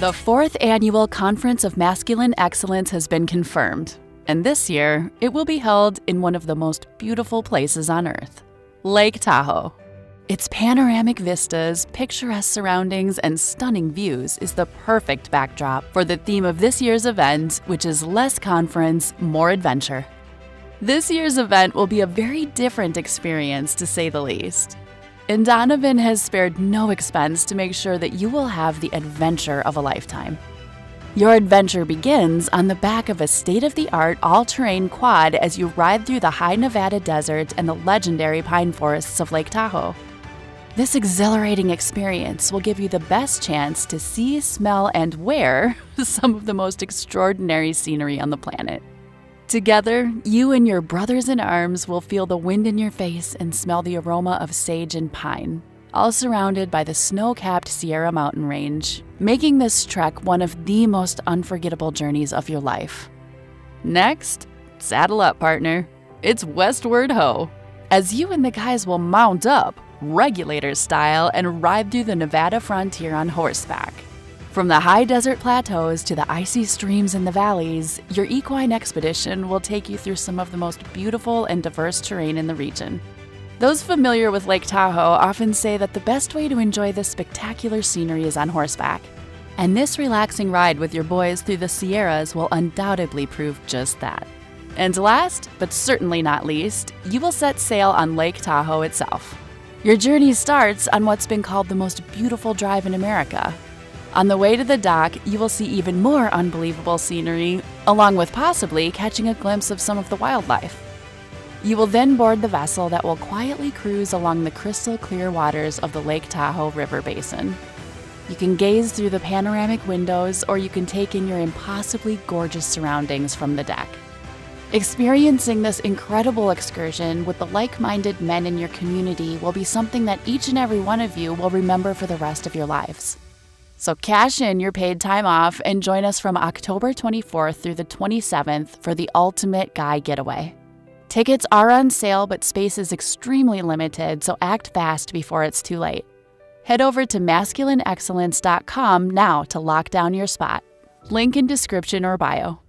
The 4th Annual Conference of Masculine Excellence has been confirmed, and this year it will be held in one of the most beautiful places on Earth, Lake Tahoe. Its panoramic vistas, picturesque surroundings, and stunning views is the perfect backdrop for the theme of this year's event, which is less conference, more adventure. This year's event will be a very different experience, to say the least. And Donovan has spared no expense to make sure that you will have the adventure of a lifetime. Your adventure begins on the back of a state-of-the-art all-terrain quad as you ride through the high Nevada desert and the legendary pine forests of Lake Tahoe. This exhilarating experience will give you the best chance to see, smell, and wear some of the most extraordinary scenery on the planet. Together, you and your brothers in arms will feel the wind in your face and smell the aroma of sage and pine, all surrounded by the snow-capped Sierra mountain range, making this trek one of the most unforgettable journeys of your life. Next, saddle up, partner. It's westward ho, as you and the guys will mount up, regulator style, and ride through the Nevada frontier on horseback. From the high desert plateaus to the icy streams in the valleys, your equine expedition will take you through some of the most beautiful and diverse terrain in the region. Those familiar with Lake Tahoe often say that the best way to enjoy this spectacular scenery is on horseback, and this relaxing ride with your boys through the Sierras will undoubtedly prove just that. And last, but certainly not least, you will set sail on Lake Tahoe itself. Your journey starts on what's been called the most beautiful drive in America. On the way to the dock, you will see even more unbelievable scenery, along with possibly catching a glimpse of some of the wildlife. You will then board the vessel that will quietly cruise along the crystal clear waters of the Lake Tahoe River Basin. You can gaze through the panoramic windows, or you can take in your impossibly gorgeous surroundings from the deck. Experiencing this incredible excursion with the like-minded men in your community will be something that each and every one of you will remember for the rest of your lives. So cash in your paid time off and join us from October 24th through the 27th for the ultimate guy getaway. Tickets are on sale, but space is extremely limited, so act fast before it's too late. Head over to masculineexcellence.com now to lock down your spot. Link in description or bio.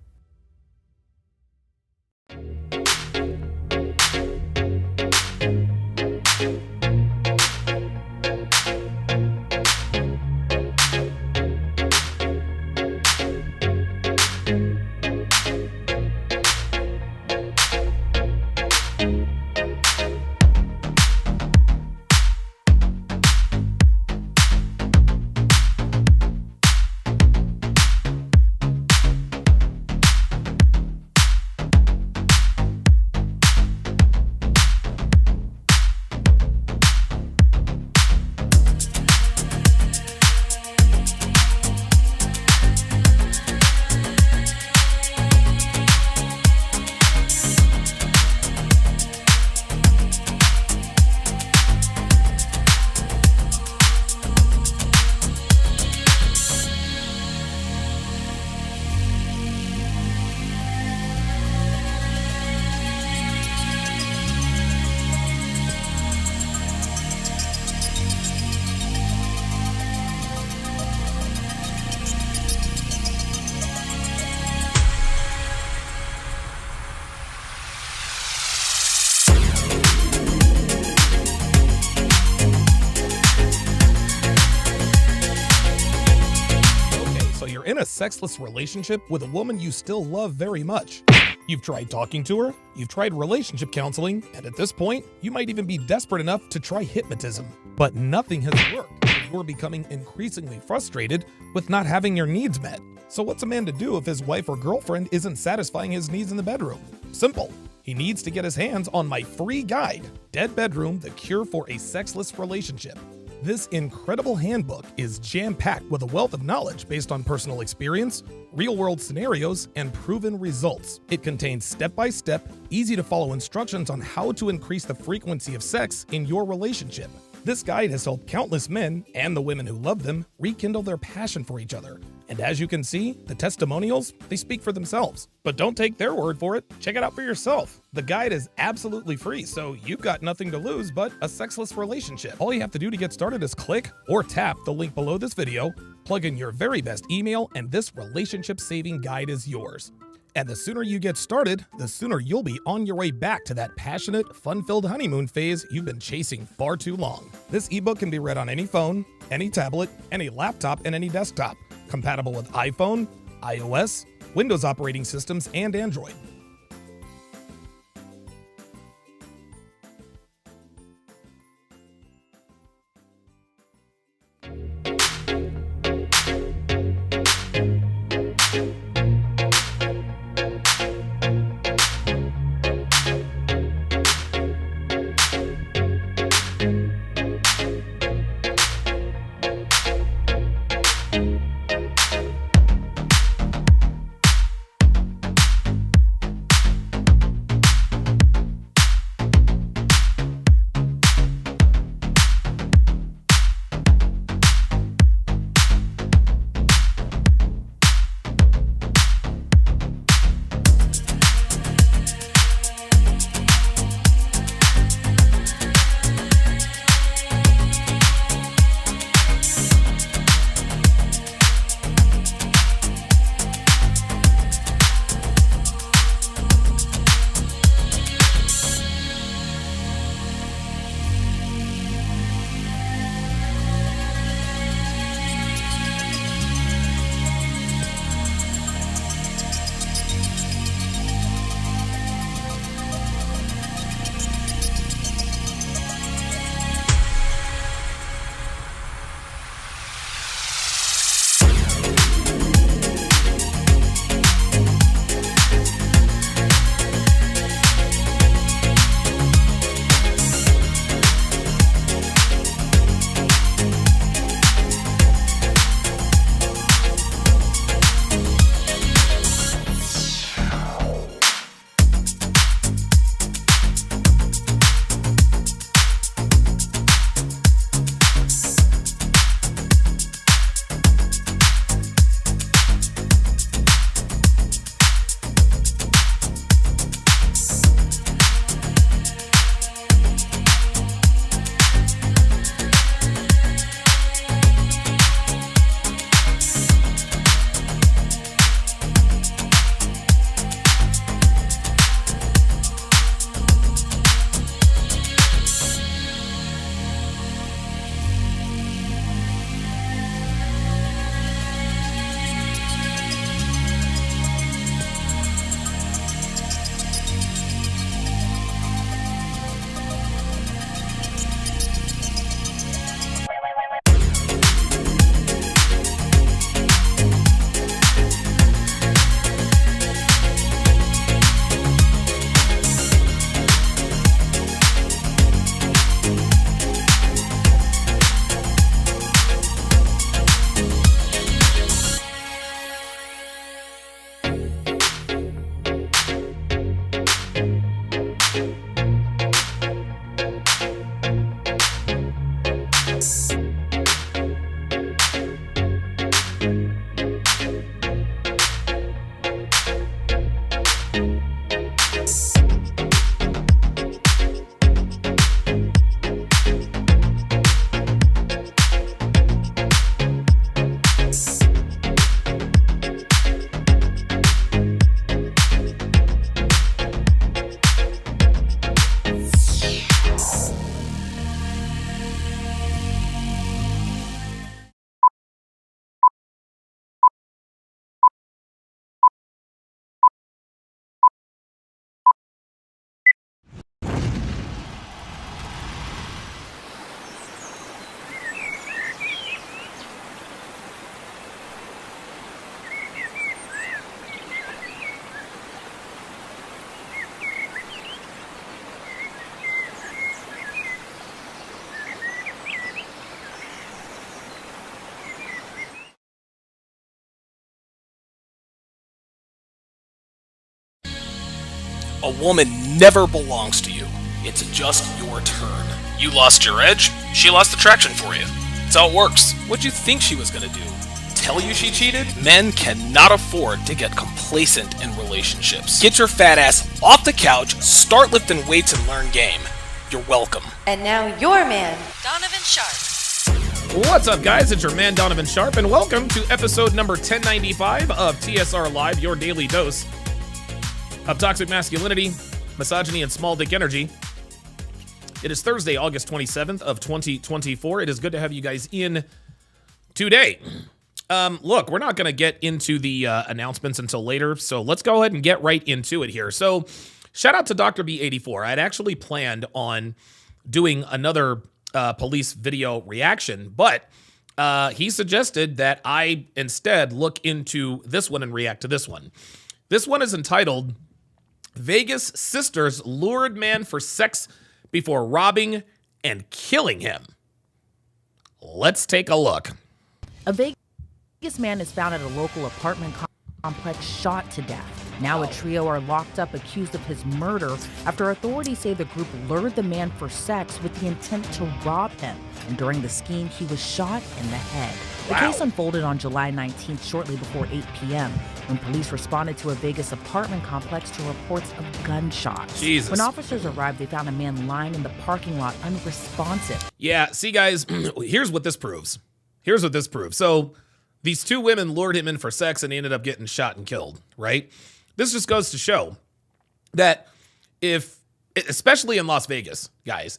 In a sexless relationship with a woman you still love very much. You've tried talking to her, you've tried relationship counseling, and at this point, you might even be desperate enough to try hypnotism. But nothing has worked. You're becoming increasingly frustrated with not having your needs met. So what's a man to do if his wife or girlfriend isn't satisfying his needs in the bedroom? Simple. He needs to get his hands on my free guide, Dead Bedroom: The Cure for a Sexless Relationship. This incredible handbook is jam-packed with a wealth of knowledge based on personal experience, real-world scenarios, and proven results. It contains step-by-step, easy-to-follow instructions on how to increase the frequency of sex in your relationship. This guide has helped countless men, and the women who love them, rekindle their passion for each other. And as you can see, the testimonials, they speak for themselves. But don't take their word for it. Check it out for yourself. The guide is absolutely free, so you've got nothing to lose but a sexless relationship. All you have to do to get started is click or tap the link below this video, plug in your very best email, and this relationship-saving guide is yours. And the sooner you get started, the sooner you'll be on your way back to that passionate, fun-filled honeymoon phase you've been chasing far too long. This ebook can be read on any phone, any tablet, any laptop, and any desktop. Compatible with iPhone, iOS, Windows operating systems, and Android. A woman never belongs to you. It's just your turn. You lost your edge, she lost attraction for you. That's how it works. What'd you think she was gonna do? Tell you she cheated? Men cannot afford to get complacent in relationships. Get your fat ass off the couch, start lifting weights, and learn game. You're welcome. And now your man, Donovan Sharpe. What's up, guys? It's your man, Donovan Sharpe, and welcome to episode number 1095 of TSR Live, your daily dose of toxic masculinity, misogyny, and small dick energy. It is Thursday, August 27th of 2024. It is good to have you guys in today. Look, we're not going to get into the announcements until later, so let's go ahead and get right into it here. So, shout out to Dr. B84. I'd actually planned on doing another police video reaction, but he suggested that I instead look into this one and react to this one. This one is entitled, Vegas Sisters Lured Man for Sex Before Robbing and Killing Him. Let's take a look. A Vegas man is found at a local apartment complex shot to death. Now a trio are locked up accused of his murder after authorities say the group lured the man for sex with the intent to rob him. And during the scheme, he was shot in the head. The case unfolded on July 19th, shortly before 8 p.m., when police responded to a Vegas apartment complex to reports of gunshots. Jesus. When officers arrived, they found a man lying in the parking lot unresponsive. Yeah, see, guys, here's what this proves. So these two women lured him in for sex, and he ended up getting shot and killed, right? This just goes to show that especially in Las Vegas, guys,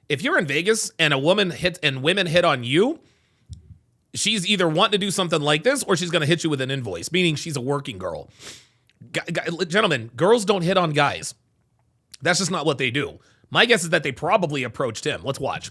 if you're in Vegas and women hit on you, she's either wanting to do something like this or she's going to hit you with an invoice, meaning she's a working girl. Gentlemen, girls don't hit on guys. That's just not what they do. My guess is that they probably approached him. Let's watch.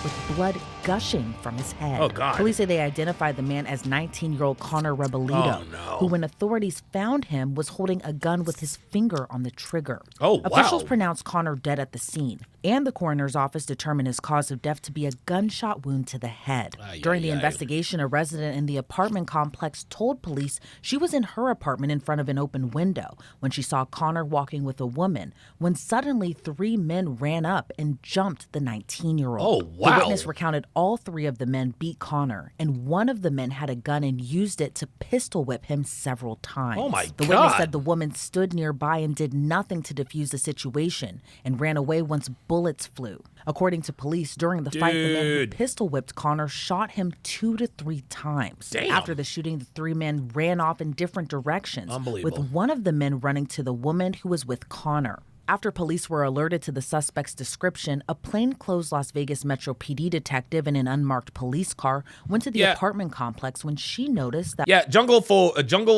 With blood gushing from his head. Oh, God. Police say they identified the man as 19-year-old Connor Rebolito, who, when authorities found him, was holding a gun with his finger on the trigger. Oh, wow. Officials pronounced Connor dead at the scene, and the coroner's office determined his cause of death to be a gunshot wound to the head. During the investigation, a resident in the apartment complex told police she was in her apartment in front of an open window when she saw Connor walking with a woman, when suddenly three men ran up and jumped the 19-year-old. Oh, wow. The witness recounted all three of the men beat Connor, and one of the men had a gun and used it to pistol whip him several times. Oh, my God. The witness said the woman stood nearby and did nothing to defuse the situation and ran away once bullets flew. According to police, during the fight, the man who pistol whipped Connor shot him 2 to 3 times. Damn. After the shooting, the three men ran off in different directions, Unbelievable. with one of the men running to the woman who was with Connor. After police were alerted to the suspect's description, a plainclothes Las Vegas Metro PD detective in an unmarked police car went to the apartment complex when she noticed that... Jungle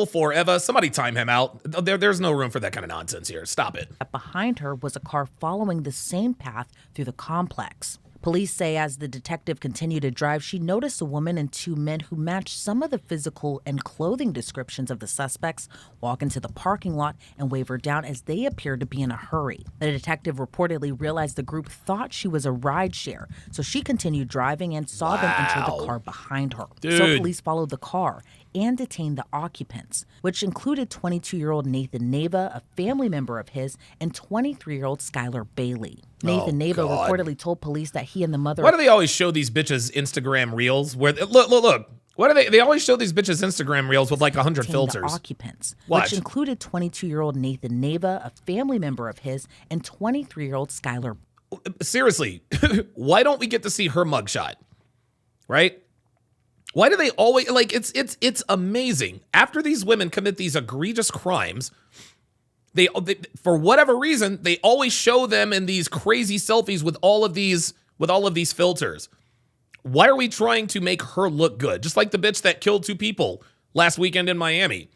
forever. Somebody time him out. There's no room for that kind of nonsense here. Stop it. Behind her was a car following the same path through the complex. Police say as the detective continued to drive, she noticed a woman and two men who matched some of the physical and clothing descriptions of the suspects walk into the parking lot and wave her down as they appeared to be in a hurry. The detective reportedly realized the group thought she was a rideshare, so she continued driving and saw them enter the car behind her. So police followed the car and detained the occupants, which included 22-year-old Nathan Neva, a family member of his, and 23-year-old Skylar Bailey. Nathan Neva reportedly told police that he and the mother... Why do they always show these bitches Instagram reels? Where look. Why do they always show these bitches Instagram reels with like 100 filters? The occupants, Watch. which included 22-year-old Nathan Neva, a family member of his, and 23-year-old Skylar. Seriously, why don't we get to see her mugshot? Right? Why do they always it's amazing. After these women commit these egregious crimes, they for whatever reason, they always show them in these crazy selfies with all of these filters. Why are we trying to make her look good? Just like the bitch that killed 2 people last weekend in Miami.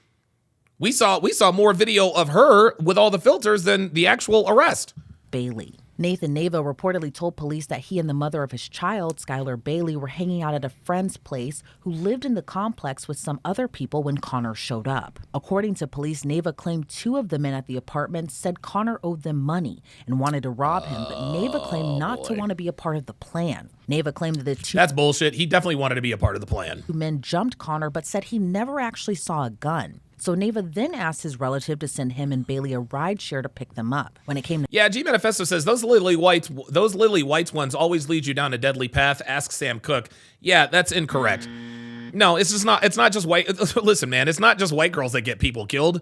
We saw more video of her with all the filters than the actual arrest. Bailey. Nathan Neva reportedly told police that he and the mother of his child, Skylar Bailey, were hanging out at a friend's place who lived in the complex with some other people when Connor showed up. According to police, Neva claimed 2 of the men at the apartment said Connor owed them money and wanted to rob him, but Neva claimed not to want to be a part of the plan. Neva claimed that the 2 That's bullshit. He definitely wanted to be a part of the plan. men jumped Connor but said he never actually saw a gun. So Neva then asked his relative to send him and Bailey a ride share to pick them up. When it came to Yeah, G Manifesto says those lily whites ones always lead you down a deadly path. Ask Sam Cooke. Yeah, that's incorrect. No, it's just not. It's not just white. Listen, man, it's not just white girls that get people killed.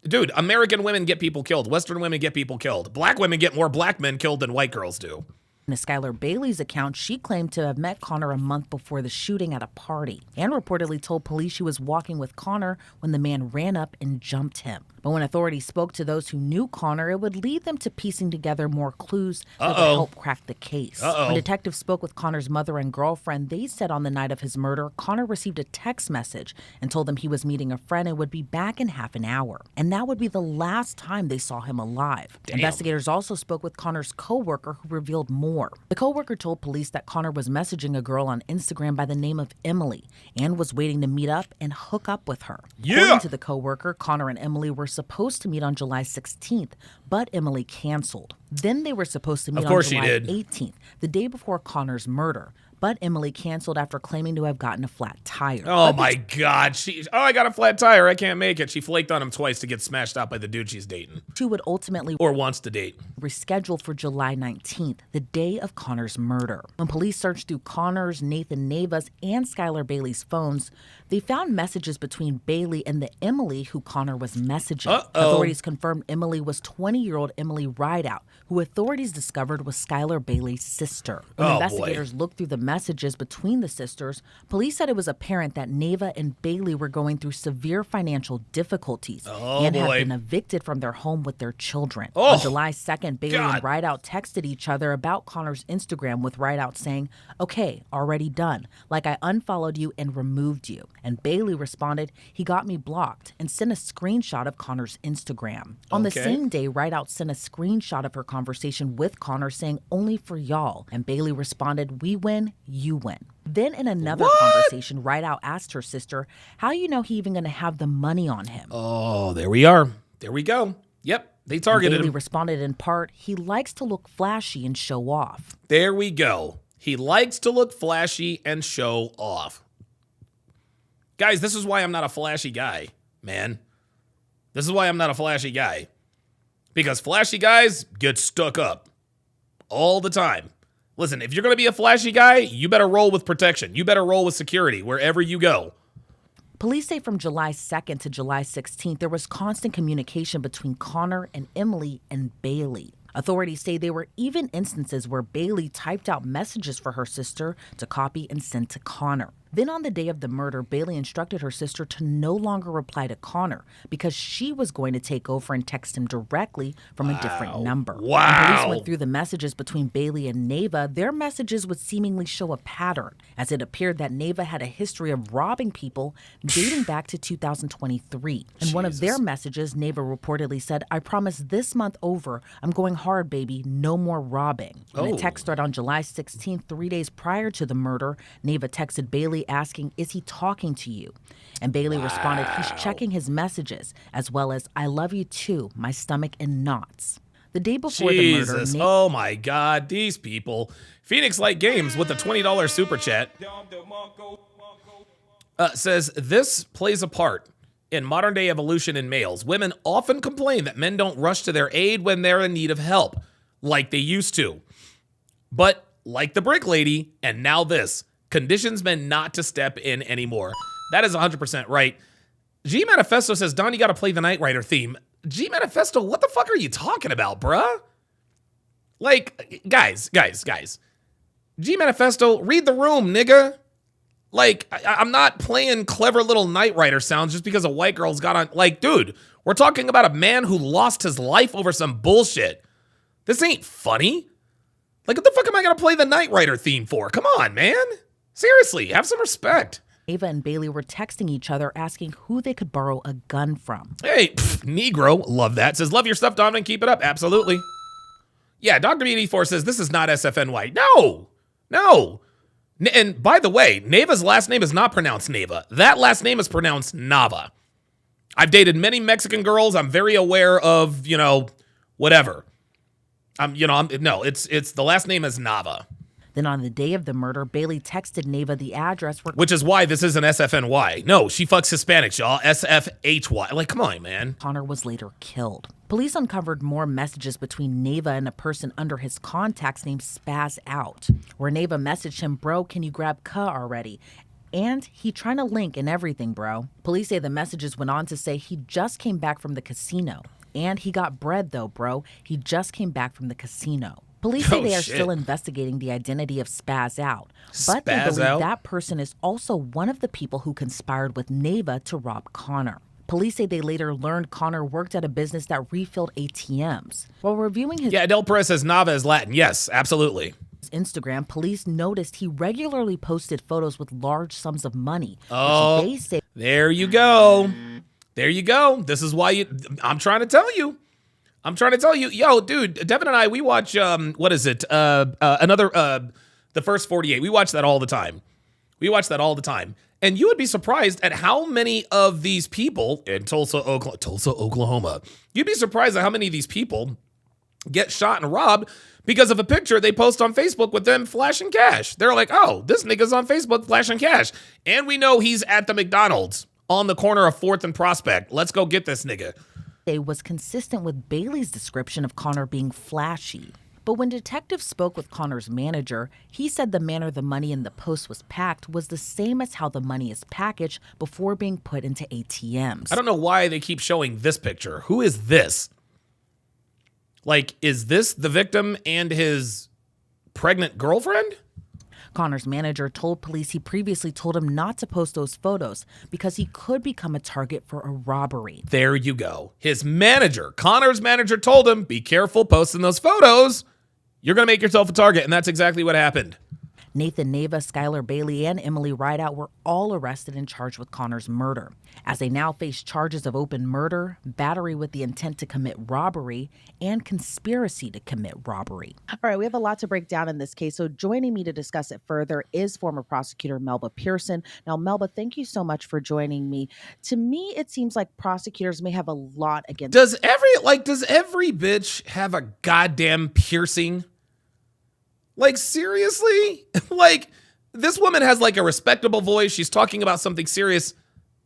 Dude, American women get people killed. Western women get people killed. Black women get more black men killed than white girls do. In Skylar Bailey's account, she claimed to have met Connor a month before the shooting at a party and reportedly told police she was walking with Connor when the man ran up and jumped him. But when authorities spoke to those who knew Connor, it would lead them to piecing together more clues that would help crack the case. When detectives spoke with Connor's mother and girlfriend, they said on the night of his murder, Connor received a text message and told them he was meeting a friend and would be back in half an hour. And that would be the last time they saw him alive. Damn. Investigators also spoke with Connor's co-worker who revealed more. The co-worker told police that Connor was messaging a girl on Instagram by the name of Emily and was waiting to meet up and hook up with her. Yeah. According to the co-worker, Connor and Emily were supposed to meet on July 16th, but Emily canceled. Then they were supposed to meet on July 18th, the day before Connor's murder. But Emily canceled after claiming to have gotten a flat tire. Oh my God. I got a flat tire. I can't make it. She flaked on him twice to get smashed out by the dude she's dating. She would ultimately or wants to date. Rescheduled for July 19th, the day of Connor's murder. When police searched through Connor's, Nathan Neva's, and Skylar Bailey's phones, they found messages between Bailey and the Emily who Connor was messaging. Authorities confirmed Emily was 20-year-old Emily Rideout, who authorities discovered was Skylar Bailey's sister. When investigators looked through the messages between the sisters, police said it was apparent that Neva and Bailey were going through severe financial difficulties and had been evicted from their home with their children. On July 2nd, Bailey and Rideout texted each other about Connor's Instagram, with Rideout saying, "Okay, already done. Like I unfollowed you and removed you." And Bailey responded, "He got me blocked," and sent a screenshot of Connor's Instagram. On the same day, Rideout sent a screenshot of her conversation with Connor saying, "Only for y'all." And Bailey responded, "We win, you win." Then in another conversation, Rideout asked her sister, "How you know he even going to have the money on him?" Oh, there we are. There we go. Yep, they targeted Bailey him. responded in part, "He likes to look flashy and show off." There we go. He likes to look flashy and show off. Guys, this is why I'm not a flashy guy, man. This is why I'm not a flashy guy. Because flashy guys get stuck up all the time. Listen, if you're going to be a flashy guy, you better roll with protection. You better roll with security wherever you go. Police say from July 2nd to July 16th, there was constant communication between Connor and Emily and Bailey. Authorities say there were even instances where Bailey typed out messages for her sister to copy and send to Connor. Then on the day of the murder, Bailey instructed her sister to no longer reply to Connor because she was going to take over and text him directly from a different number. Wow. When police went through the messages between Bailey and Neva, their messages would seemingly show a pattern, as it appeared that Neva had a history of robbing people dating back to 2023. In one of their messages, Neva reportedly said, "I promise this month over, I'm going hard, baby, no more robbing." In a text thread on July 16th, 3 days prior to the murder, Neva texted Bailey asking, "Is he talking to you?" And Bailey responded, "He's checking his messages," as well as, "I love you too, my stomach in knots." The day before the murder, Oh my God, these people. Phoenix Light Games with the $20 super chat says, "This plays a part in modern day evolution in males. Women often complain that men don't rush to their aid when they're in need of help, like they used to. But like the brick lady, and now this, conditions men not to step in anymore." That is 100% right. G Manifesto says, "Don, you got to play the Knight Rider theme." G Manifesto, what the fuck are you talking about, bruh? Like, guys. G Manifesto, read the room, nigga. Like, I'm not playing clever little Knight Rider sounds just because a white girl's got on. Like, dude, we're talking about a man who lost his life over some bullshit. This ain't funny. Like, what the fuck am I going to play the Knight Rider theme for? Come on, man. Seriously, have some respect. Ava and Bailey were texting each other asking who they could borrow a gun from. Hey, Negro, love that. Says, "Love your stuff, Donovan, keep it up." Absolutely. Yeah, Dr. B84 says, "This is not SFNY. No. And by the way, Neva's last name is not pronounced Neva. That last name is pronounced Nava. I've dated many Mexican girls. I'm very aware of, whatever. No, it's the last name is Nava. Then on the day of the murder, Bailey texted Neva the address where Which is why this isn't SFNY. No, she fucks Hispanics, y'all. SFHY. Like, come on, man. Connor was later killed. Police uncovered more messages between Neva and a person under his contacts named Spaz Out, where Neva messaged him, "Bro, can you grab Ka already?" And he trying to link and everything, bro. Police say the messages went on to say he just came back from the casino. And he got bread though, bro. He just came back from the casino. Police say they are still investigating the identity of Spaz Out, but they believe that person is also one of the people who conspired with Neva to rob Connor. Police say they later learned Connor worked at a business that refilled ATMs. While reviewing his Del Perez says Nava is Latin. Yes, absolutely. Instagram, police noticed he regularly posted photos with large sums of money. Oh, which they say there you go. There you go. This is why I'm trying to tell you. Yo, dude, Devin and I, we watch, The First 48. We watch that all the time. And you would be surprised at how many of these people in Tulsa, Oklahoma, you'd be surprised at how many of these people get shot and robbed because of a picture they post on Facebook with them flashing cash. They're like, oh, this nigga's on Facebook flashing cash. And we know he's at the McDonald's on the corner of 4th and Prospect. Let's go get this nigga. It was consistent with Bailey's description of Connor being flashy. But when detectives spoke with Connor's manager, he said the manner the money in the post was packed was the same as how the money is packaged before being put into ATMs. I don't know why they keep showing this picture. Who is this? Like, is this the victim and his pregnant girlfriend? Connor's manager told police he previously told him not to post those photos because he could become a target for a robbery. There you go. His manager, Connor's manager, told him, be careful posting those photos. You're going to make yourself a target, and that's exactly what happened. Nathan Neva, Skylar Bailey, and Emily Rideout were all arrested and charged with Connor's murder, as they now face charges of open murder, battery with the intent to commit robbery, and conspiracy to commit robbery. All right, we have a lot to break down in this case, so joining me to discuss it further is former prosecutor Melba Pearson. Now, Melba, thank you so much for joining me. To me, it seems like prosecutors may have a lot against... Does every bitch have a goddamn piercing? Like, seriously? Like, this woman has, like, a respectable voice. She's talking about something serious.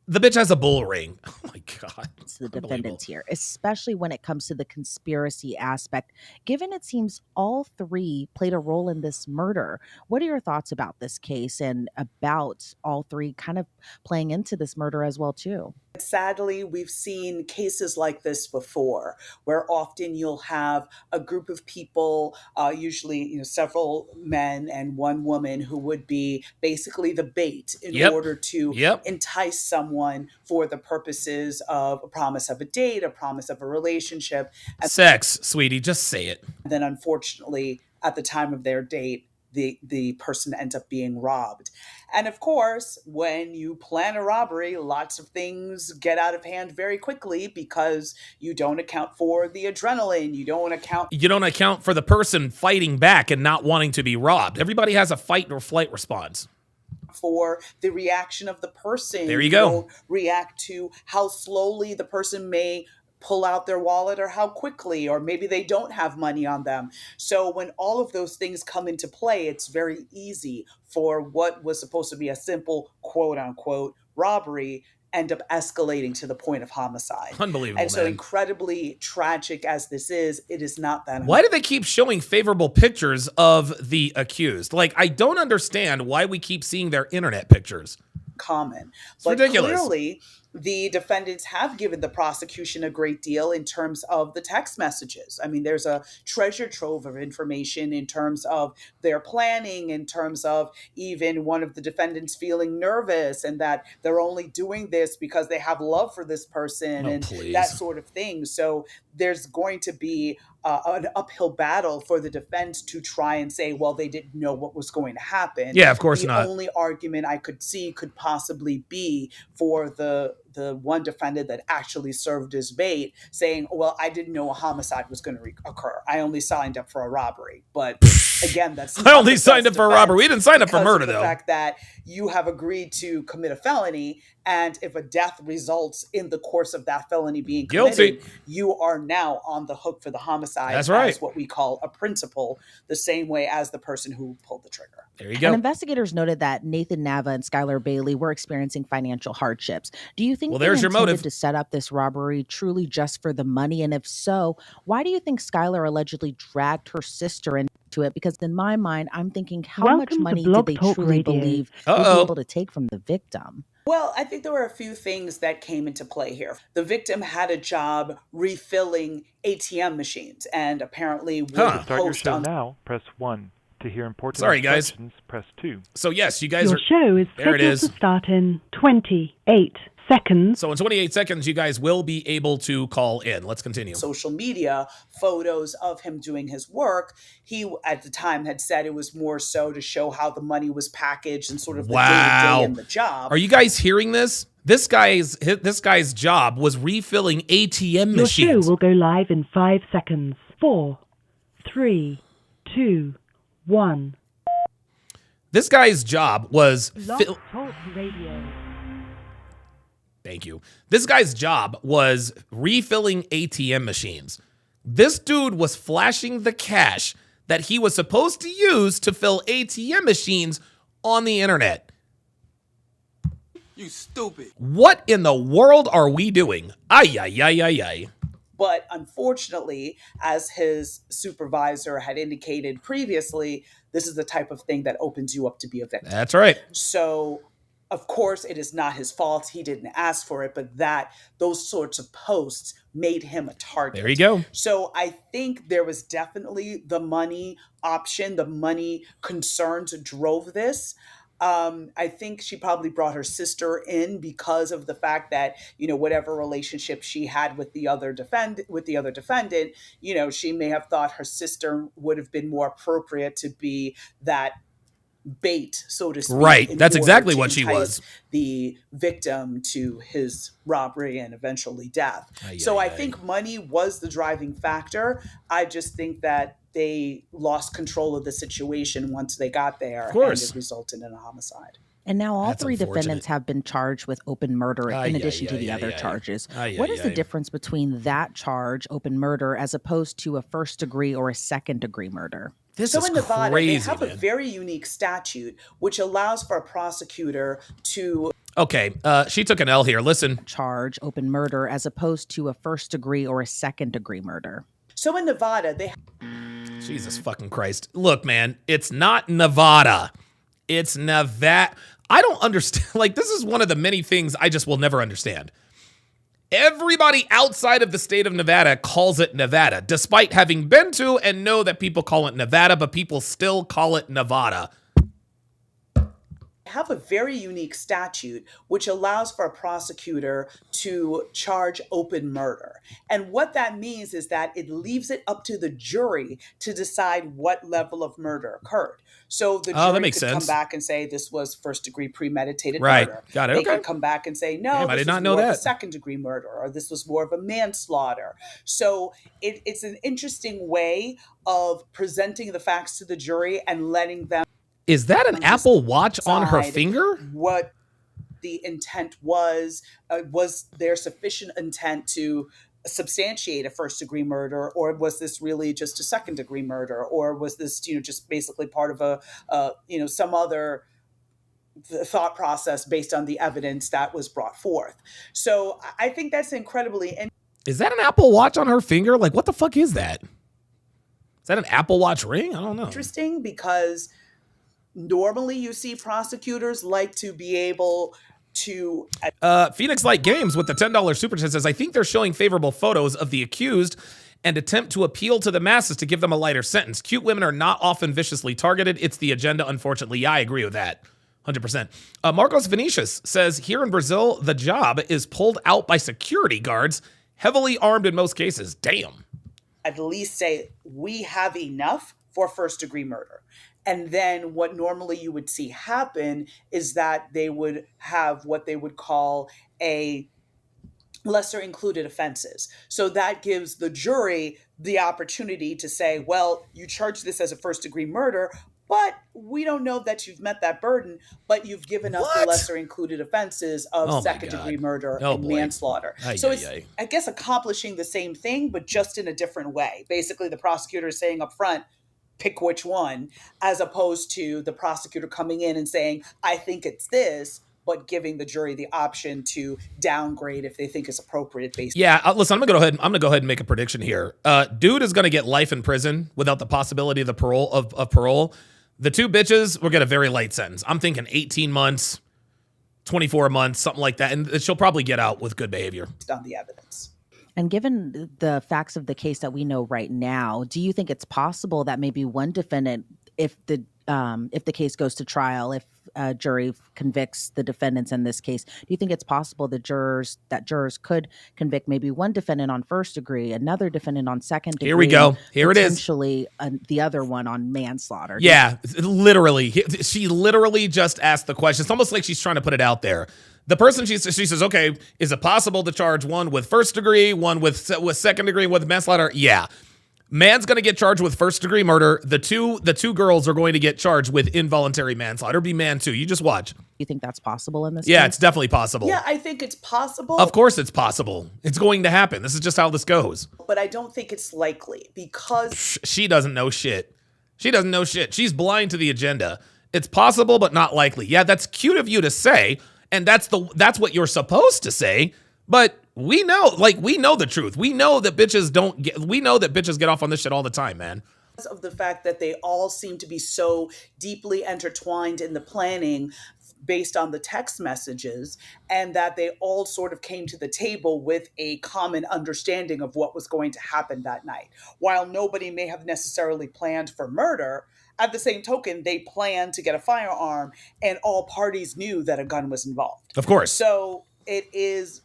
The bitch has a bull ring. Oh, my God. It's the defendants here, especially when it comes to the conspiracy aspect. Given it seems all three played a role in this murder, what are your thoughts about this case and about all three kind of playing into this murder as well, too? Sadly, we've seen cases like this before, where often you'll have a group of people, usually several men and one woman, who would be basically the bait in order to entice someone for the purposes of a promise of a date, a promise of a relationship. Sex, sweetie, just say it. And then unfortunately, at the time of their date, the person ends up being robbed. And of course, when you plan a robbery, lots of things get out of hand very quickly because you don't account for the adrenaline. You don't account for the person fighting back and not wanting to be robbed. Everybody has a fight or flight response. For the reaction of the person. There you go. Don't react to how slowly the person may pull out their wallet or how quickly, or maybe they don't have money on them. So when all of those things come into play, it's very easy for what was supposed to be a simple quote unquote robbery end up escalating to the point of homicide. Unbelievable, And so man. incredibly tragic as this is, it is not that. Why do they keep showing favorable pictures of the accused? Like, I don't understand why we keep seeing their internet pictures. Common. It's but ridiculous. Clearly, the defendants have given the prosecution a great deal in terms of the text messages. I mean, there's a treasure trove of information in terms of their planning, in terms of even one of the defendants feeling nervous and that they're only doing this because they have love for this person that sort of thing. So there's going to be an uphill battle for the defense to try and say, well, they didn't know what was going to happen. Yeah, of course not. The only argument I could see could possibly be for the one defendant that actually served as bait, saying, well, I didn't know a homicide was going to occur. I only signed up for a robbery. But again, that's I only signed up for robbery. We didn't sign up for murder, the though. fact that you have agreed to commit a felony, and if a death results in the course of that felony being committed, you are now on the hook for the homicide. That's right. As what we call a principal, the same way as the person who pulled the trigger. There you go. And investigators noted that Nathan Nava and Skylar Bailey were experiencing financial hardships. Do you think they there's your intended motive to set up this robbery truly just for the money? And if so, why do you think Skylar allegedly dragged her sister into it? Because in my mind, I'm thinking, how much money did they truly believe they'd be able to take from the victim? Well, I think there were a few things that came into play here. The victim had a job refilling ATM machines, and apparently would To start your post show on now, press 1. To hear important Sorry, guys. instructions, press 2. So yes, you guys Your are. show is There it scheduled is. to start in 28 seconds. So in 28 seconds, you guys will be able to call in. Let's continue. social media photos of him doing his work. He at the time had said it was more so to show how the money was packaged and sort of the day-to-day in the job. Are you guys hearing this? This guy's job was refilling ATM machines. Your show will go live in 5 seconds. 4, 3, 2, 1. This guy's job was Talk Radio. Thank you. This guy's job was refilling ATM machines. This dude was flashing the cash that he was supposed to use to fill ATM machines on the internet. You stupid. What in the world are we doing? Ay, ay, ay, ay, ay. But unfortunately, as his supervisor had indicated previously, this is the type of thing that opens you up to be a victim. That's right. So, of course, it is not his fault. He didn't ask for it, but those sorts of posts made him a target. There you go. So I think there was definitely the money option, the money concerns drove this. I think she probably brought her sister in because of the fact that, whatever relationship she had with the other defendant, she may have thought her sister would have been more appropriate to be that bait, so to speak. Right. That's exactly what she was. The victim to his robbery and eventually death. I think money was the driving factor. I just think that they lost control of the situation once they got there, and it resulted in a homicide. And now all That's three unfortunate. defendants have been charged with open murder in addition to the other charges. What is the difference between that charge, open murder, as opposed to a first degree or a second degree murder? This So is in Nevada, crazy, they have a very unique statute which allows for a prosecutor to Okay, she took an L here. Listen. Charge, open murder, as opposed to a first degree or a second degree murder. So in Nevada, they Jesus fucking Christ. Look, man, it's not Nevada. It's Nevada. I don't understand. Like, this is one of the many things I just will never understand. Everybody outside of the state of Nevada calls it Nevada, despite having been to and know that people call it Nevada, but people still call it Nevada. have a very unique statute which allows for a prosecutor to charge open murder. And what that means is that it leaves it up to the jury to decide what level of murder occurred. So the jury could come back and say this was first degree premeditated murder. Got it. They could come back and say, no, this was more of a second degree murder, or this was more of a manslaughter. So it's an interesting way of presenting the facts to the jury and letting them. Is that an Apple Watch on her finger? What the intent was there sufficient intent to substantiate a first degree murder, or was this really just a second degree murder, or was this just basically part of a some other thought process based on the evidence that was brought forth? So I think that's incredibly. Is that an Apple Watch on her finger? Like, what the fuck is that? Is that an Apple Watch ring? I don't know. Interesting, because normally you see prosecutors like to be able to. Phoenix Light Games with the $10 super chat says, I think they're showing favorable photos of the accused and attempt to appeal to the masses to give them a lighter sentence. Cute women are not often viciously targeted. It's the agenda, unfortunately. Yeah, I agree with that. 100%. Marcos Vinicius says, here in Brazil, the job is pulled out by security guards, heavily armed in most cases. Damn. At least say, we have enough for first degree murder. And then what normally you would see happen is that they would have what they would call a lesser included offenses. So that gives the jury the opportunity to say, well, you charge this as a first degree murder, but we don't know that you've met that burden, but you've given us the lesser included offenses of second degree murder and manslaughter. So it's, I guess, accomplishing the same thing, but just in a different way. Basically, the prosecutor is saying up front, pick which one, as opposed to the prosecutor coming in and saying, I think it's this, but giving the jury the option to downgrade if they think it's appropriate based. Yeah, listen, I'm gonna go ahead and make a prediction here. Dude is gonna get life in prison without the possibility of the parole. The two bitches will get a very light sentence. I'm thinking 18 months, 24 months, something like that, and she'll probably get out with good behavior. On the evidence. And given the facts of the case that we know right now, do you think it's possible that maybe one defendant, if the case goes to trial, if a jury convicts the defendants in this case, do you think it's possible that jurors could convict maybe one defendant on first degree, another defendant on second degree? Here we go. Here it is. Potentially the other one on manslaughter. Yeah, literally. She literally just asked the question. It's almost like she's trying to put it out there. The person, she says, okay, is it possible to charge one with first degree, one with second degree, with manslaughter? Yeah. Man's going to get charged with first degree murder. The two girls are going to get charged with involuntary manslaughter. It'll be man too. You just watch. You think that's possible in this Yeah, case? it's definitely possible. Yeah, I think it's possible. Of course it's possible. It's going to happen. This is just how this goes. But I don't think it's likely because she doesn't know shit. She doesn't know shit. She's blind to the agenda. It's possible, but not likely. Yeah, that's cute of you to say, and that's what you're supposed to say, but we know the truth. We know that bitches get off on this shit all the time, man. Because of the fact that they all seem to be so deeply intertwined in the planning based on the text messages, and that they all sort of came to the table with a common understanding of what was going to happen that night. While nobody may have necessarily planned for murder, at the same token, they planned to get a firearm, and all parties knew that a gun was involved. Of course. So it is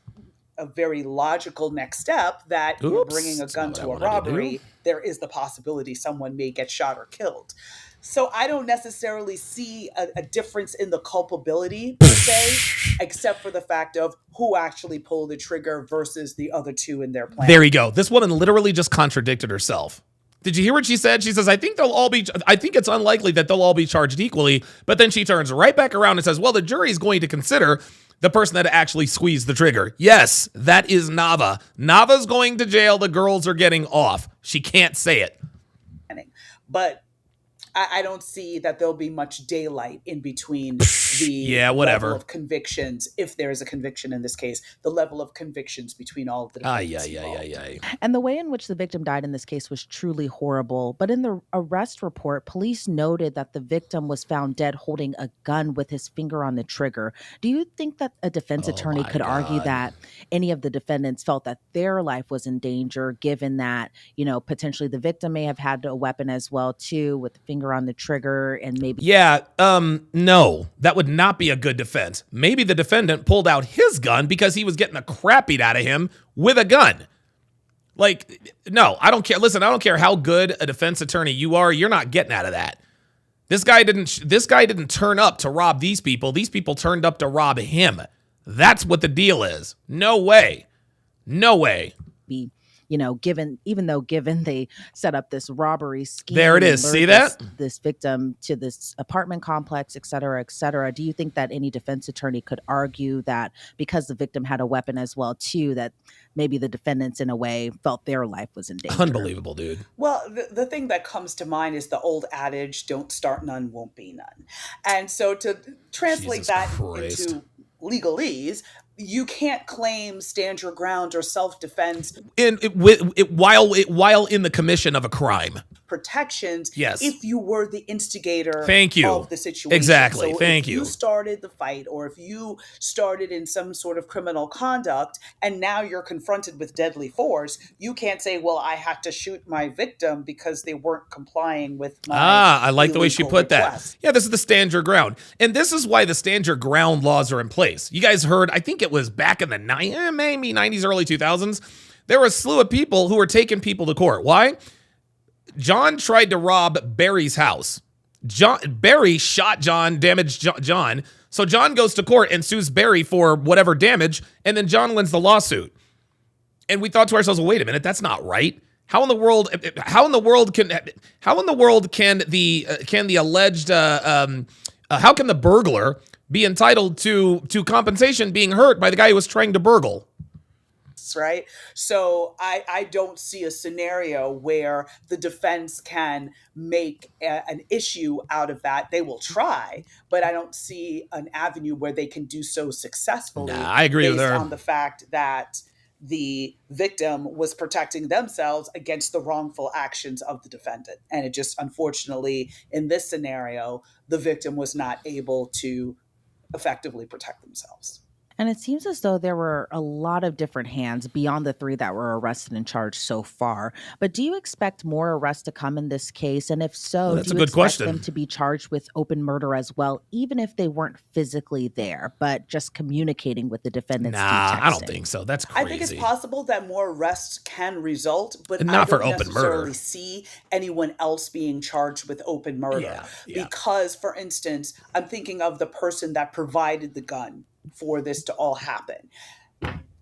a very logical next step that you're bringing a gun to a robbery. There is the possibility someone may get shot or killed. So I don't necessarily see a difference in the culpability per se, except for the fact of who actually pulled the trigger versus the other two in their plan. There you go. This woman literally just contradicted herself. Did you hear what she said? She says, I think it's unlikely that they'll all be charged equally. But then she turns right back around and says, well, the jury is going to consider the person that actually squeezed the trigger. Yes, that is Nava. Nava's going to jail. The girls are getting off. She can't say it. But I don't see that there'll be much daylight in between the level of convictions, if there is a conviction in this case, the level of convictions between all of the defendants. And the way in which the victim died in this case was truly horrible. But in the arrest report, police noted that the victim was found dead holding a gun with his finger on the trigger. Do you think that a defense attorney could argue that any of the defendants felt that their life was in danger, given that, potentially the victim may have had a weapon as well, too, with the finger on the trigger and maybe... Yeah, no, that would not be a good defense. Maybe the defendant pulled out his gun because he was getting the crap beat out of him with a gun. Like, no, I don't care. Listen, I don't care how good a defense attorney you are. You're not getting out of that. This guy didn't turn up to rob these people. These people turned up to rob him. That's what the deal is. No way. No way. Given they set up this robbery scheme. There it is. See that? This victim to this apartment complex, et cetera, do you think that any defense attorney could argue that because the victim had a weapon as well, too, that maybe the defendants in a way felt their life was in danger? Unbelievable, dude. Well, the thing that comes to mind is the old adage, don't start none, won't be none. And so to translate into legalese, you can't claim stand your ground or self-defense while in the commission of a crime. Protections, yes, if you were the instigator of the situation. Exactly. So if you started the fight, or if you started in some sort of criminal conduct and now you're confronted with deadly force, you can't say, well, I had to shoot my victim because they weren't complying with my I like the way she put request. that. Yeah, this is the stand your ground. And this is why the stand your ground laws are in place. You guys heard, I think it was back in the maybe 90s, early 2000s, there were a slew of people who were taking people to court. Why? John tried to rob Barry's house. Barry shot John, damaged John. So John goes to court and sues Barry for whatever damage, and then John wins the lawsuit. And we thought to ourselves, well, wait a minute, that's not right. How in the world can the alleged how can the burglar be entitled to compensation being hurt by the guy who was trying to burgle? Right? So I don't see a scenario where the defense can make an issue out of that. They will try, but I don't see an avenue where they can do so successfully. Nah, I agree with her. Based on the fact that the victim was protecting themselves against the wrongful actions of the defendant. And it just, unfortunately, in this scenario, the victim was not able to effectively protect themselves. And it seems as though there were a lot of different hands beyond the 3 that were arrested and charged so far. But do you expect more arrests to come in this case? And if so, that's do a you good expect question. them to be charged with open murder as well, even if they weren't physically there, but just communicating with the defendants? Nah, I don't think so. That's crazy. I think it's possible that more arrests can result, but not I don't for open necessarily murder. see anyone else being charged with open murder. Because, for instance, I'm thinking of the person that provided the gun for this to all happen.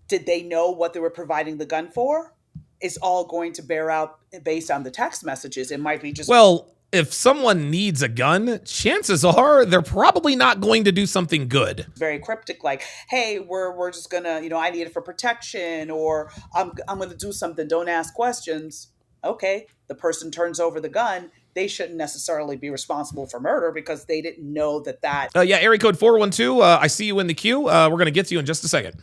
Did they know what they were providing the gun for? It's all going to bear out based on the text messages. It might be just... Well, if someone needs a gun, chances are they're probably not going to do something good. Very cryptic, like, hey, we're just gonna, I need it for protection, or I'm gonna do something, don't ask questions. Okay, the person turns over the gun. They shouldn't necessarily be responsible for murder because they didn't know that area code 412. I see you in the queue. We're going to get to you in just a second.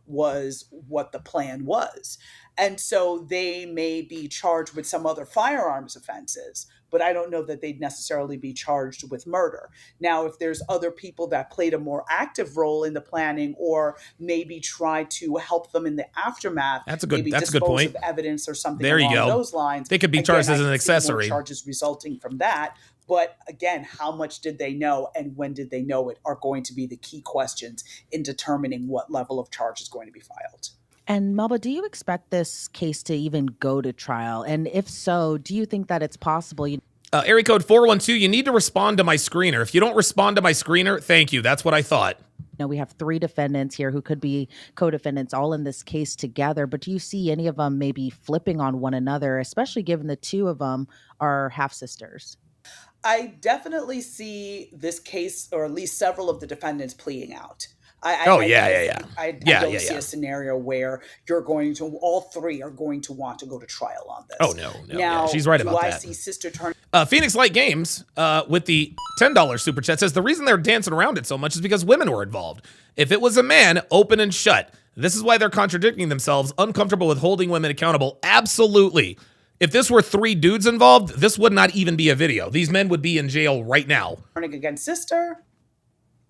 Was what the plan was. And so they may be charged with some other firearms offenses, but I don't know that they'd necessarily be charged with murder. Now, if there's other people that played a more active role in the planning or maybe try to help them in the aftermath, that's a good Of point. evidence or something there along you go. those lines. They could be charged as an accessory. Charges resulting from that. But again, how much did they know and when did they know it are going to be the key questions in determining what level of charge is going to be filed. And Melba, do you expect this case to even go to trial? And if so, do you think that it's possible? Area code 412, you need to respond to my screener. If you don't respond to my screener, thank you. That's what I thought. We have 3 defendants here who could be co-defendants all in this case together. But do you see any of them maybe flipping on one another, especially given the 2 of them are half-sisters? I definitely see this case, or at least several of the defendants, pleading out. I don't see a scenario where all 3 are going to want to go to trial on this. Oh, no. Now, she's right about that. I see Sister Turn? Phoenix Light Games, with the $10 super chat, says the reason they're dancing around it so much is because women were involved. If it was a man, open and shut. This is why they're contradicting themselves, uncomfortable with holding women accountable. Absolutely. If this were 3 dudes involved, this would not even be a video. These men would be in jail right now. Turning against Sister?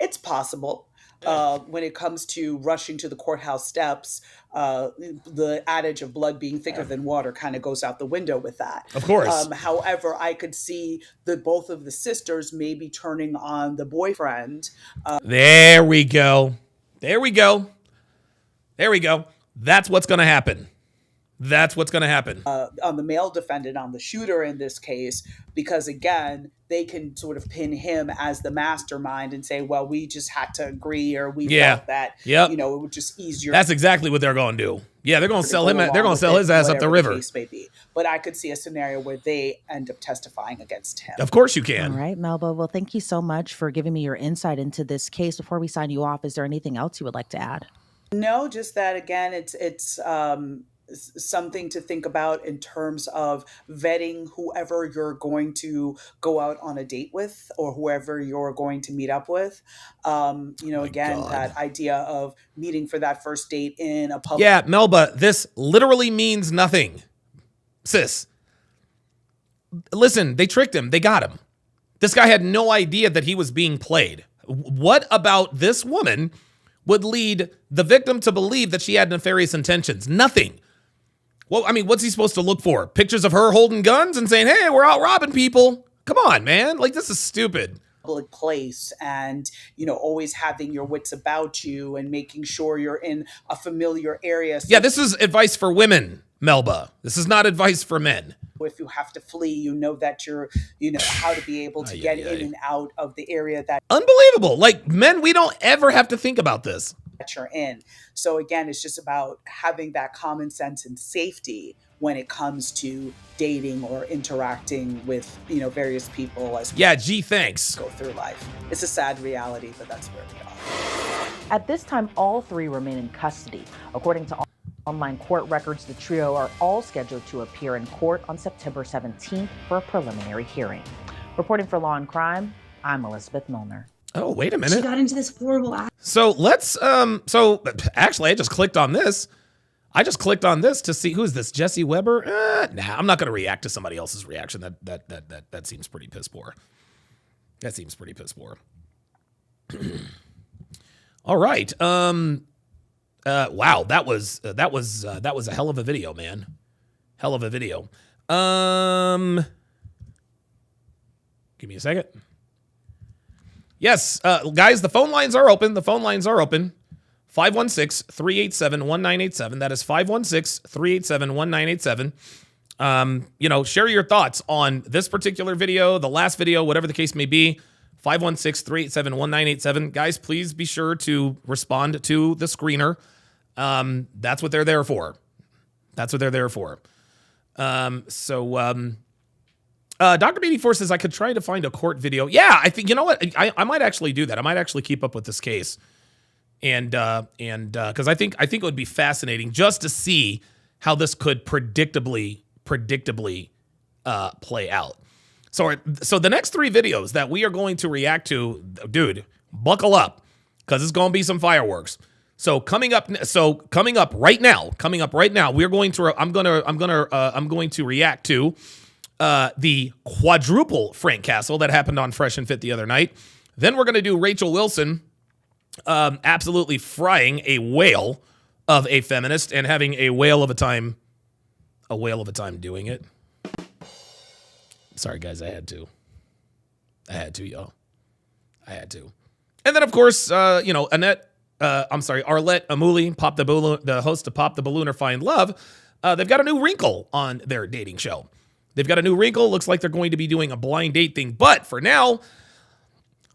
It's possible. When it comes to rushing to the courthouse steps, the adage of blood being thicker than water kind of goes out the window with that. Of course. However, I could see both of the sisters maybe turning on the boyfriend. There we go. That's what's going to happen. On the male defendant, on the shooter in this case, because again, they can sort of pin him as the mastermind and say, well, we just had to agree, or we felt that, it was just easier. That's exactly what they're going to do. Yeah, they're going to sell him. They're going to sell his ass up the river. Case may be. But I could see a scenario where they end up testifying against him. Of course you can. All right, Melba. Well, thank you so much for giving me your insight into this case. Before we sign you off, is there anything else you would like to add? No, just that, again, it's something to think about in terms of vetting whoever you're going to go out on a date with or whoever you're going to meet up with. That idea of meeting for that first date in a public. Yeah, Melba, this literally means nothing. Sis, listen, they tricked him. They got him. This guy had no idea that he was being played. What about this woman would lead the victim to believe that she had nefarious intentions? Nothing. Well, I mean, what's he supposed to look for? Pictures of her holding guns and saying, hey, we're out robbing people. Come on, man. Like, this is stupid. Public place and, always having your wits about you and making sure you're in a familiar area. So this is advice for women, Melba. This is not advice for men. If you have to flee, that you're, how to be able to get in and out of the area that. Unbelievable. Like, men, we don't ever have to think about this. you're in. So again, it's just about having that common sense and safety when it comes to dating or interacting with, various people as Yeah, gee, thanks. go through life. It's a sad reality, but that's where we are. At this time, all three remain in custody. According to online court records, the trio are all scheduled to appear in court on September 17th for a preliminary hearing. Reporting for Law and Crime, I'm Elizabeth Milner. Oh, wait a minute. She got into this horrible act. So let's so actually I just clicked on this. To see who's this, Jesse Weber? Nah, I'm not going to react to somebody else's reaction. That seems pretty piss poor. That seems pretty piss poor. All right. Wow, that was a hell of a video, man. Hell of a video. Give me a second. Yes, guys, the phone lines are open. 516-387-1987. That is 516-387-1987. Share your thoughts on this particular video, the last video, whatever the case may be. 516-387-1987. Guys, please be sure to respond to the screener. That's what they're there for. Dr. Beatty4 says I could try to find a court video. Yeah, I think, you know what? I might actually do that. I might actually keep up with this case. And because I think it would be fascinating just to see how this could predictably play out. So the next three videos that we are going to react to, dude, buckle up, because it's going to be some fireworks. So coming up right now, we're going to I'm going to react to the quadruple Frank Castle that happened on Fresh and Fit the other night. Then we're going to do Rachel Wilson absolutely frying a whale of a feminist and having a whale of a time doing it. Sorry, guys, I had to, y'all. I had to. And then, of course, Arlette Amuli, the host of Pop the Balloon or Find Love, they've got a new wrinkle on their dating show. Looks like they're going to be doing a blind date thing. But for now,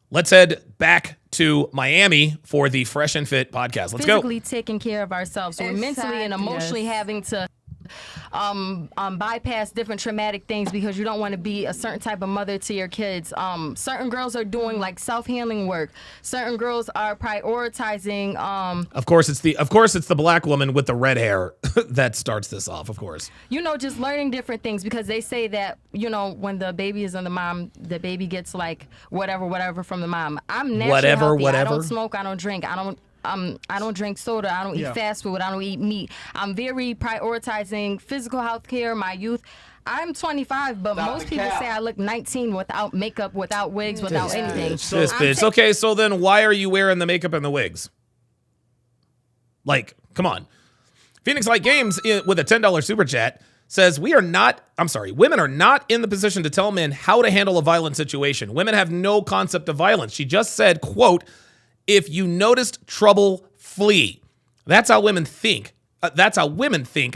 let's head back to Miami for the Fresh and Fit podcast. Let's go. Physically taking care of ourselves. So we're mentally and emotionally having to bypass different traumatic things because you don't want to be a certain type of mother to your kids. Certain girls are doing like self-healing work. Certain girls are prioritizing. Of course, it's the black woman with the red hair that starts this off. Of course, just learning different things because they say that when the baby is on the mom, the baby gets like whatever from the mom. I'm naturally healthy. I don't smoke. I don't drink. I don't drink soda. I don't eat fast food. I don't eat meat. I'm very prioritizing physical health care, my youth. I'm 25, but most people say I look 19 without makeup, without wigs, without anything. This bitch. Okay, so then why are you wearing the makeup and the wigs? Like, come on. Phoenix Light Games with a $10 super chat says women are not in the position to tell men how to handle a violent situation. Women have no concept of violence. She just said, quote, if you noticed trouble, flee. That's how women think.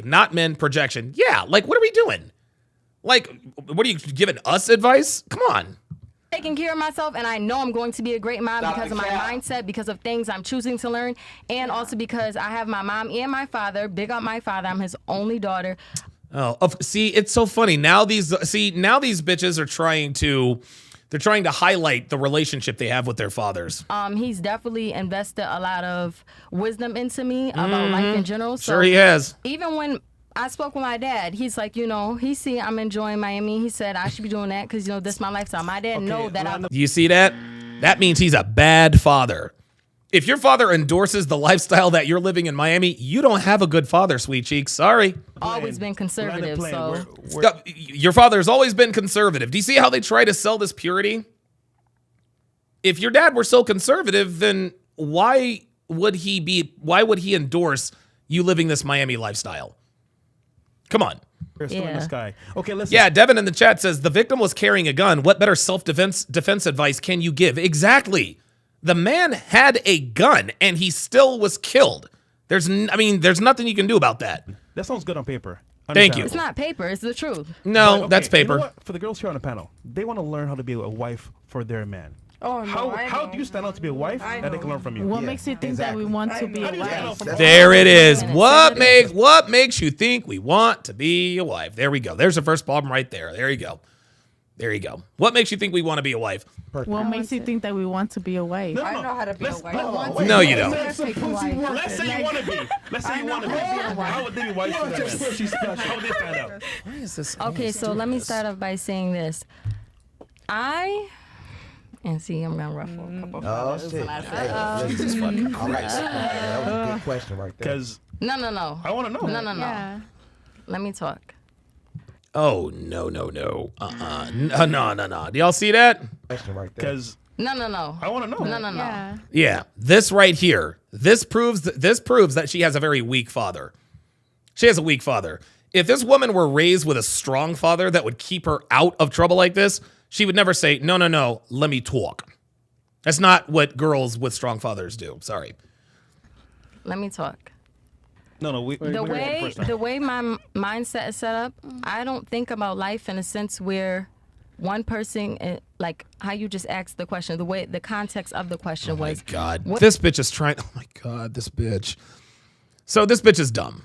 Not men projection. Yeah, like, what are we doing? Like, what are you giving us advice? Come on. Taking care of myself, and I know I'm going to be a great mom because of my mindset, because of things I'm choosing to learn, and also because I have my mom and my father. Big up my father. I'm his only daughter. Oh, see, it's so funny. Now these bitches are trying to highlight the relationship they have with their fathers. He's definitely invested a lot of wisdom into me about life in general. So sure he has. Even when I spoke with my dad, he's like, he see I'm enjoying Miami. He said I should be doing that because, this is my lifestyle. My dad know that You see that? That means he's a bad father. If your father endorses the lifestyle that you're living in Miami, you don't have a good father, sweet cheeks. Sorry. Always been conservative, so. Your father's always been conservative. Do you see how they try to sell this purity? If your dad were so conservative, then why would he endorse you living this Miami lifestyle? Come on. In the sky. Okay, listen. Yeah, Devin in the chat says the victim was carrying a gun. What better self-defense advice can you give? Exactly. The man had a gun and he still was killed. There's nothing you can do about that. That sounds good on paper. Thank you. It's not paper, it's the truth. No, that's paper. You know what? For the girls here on the panel, they want to learn how to be a wife for their man. Oh, no, How do you stand out to be a wife? That they can learn from you. What makes you think that we want to be a wife? There it is. What makes you think we want to be a wife? There we go. There's the first problem right there. There you go. There you go. What makes you think we want to be a wife? What makes you think that we want to be a wife? I know how to be a wife. No, you don't. Let's say you want to be. Let's say you want to be. How would they be wives for that? How would they stand out? Why is this? Okay, so let me start off by saying this. And see, I'm gonna ruffle a couple of feathers when I say Jesus fucking Christ. That was a good question right there. No. I want to know. No. Yeah. Let me talk. Oh, no. No. Do y'all see that? Question right there. No. I want to know. No. Yeah. Yeah, this right here. This proves that she has a very weak father. She has a weak father. If this woman were raised with a strong father that would keep her out of trouble like this, she would never say, no, let me talk. That's not what girls with strong fathers do. Sorry. Let me talk. No. The way my mindset is set up, I don't think about life in a sense where one person, like how you just asked the question, the context of the question was. Oh my God. This bitch is trying. Oh my God, this bitch. So this bitch is dumb.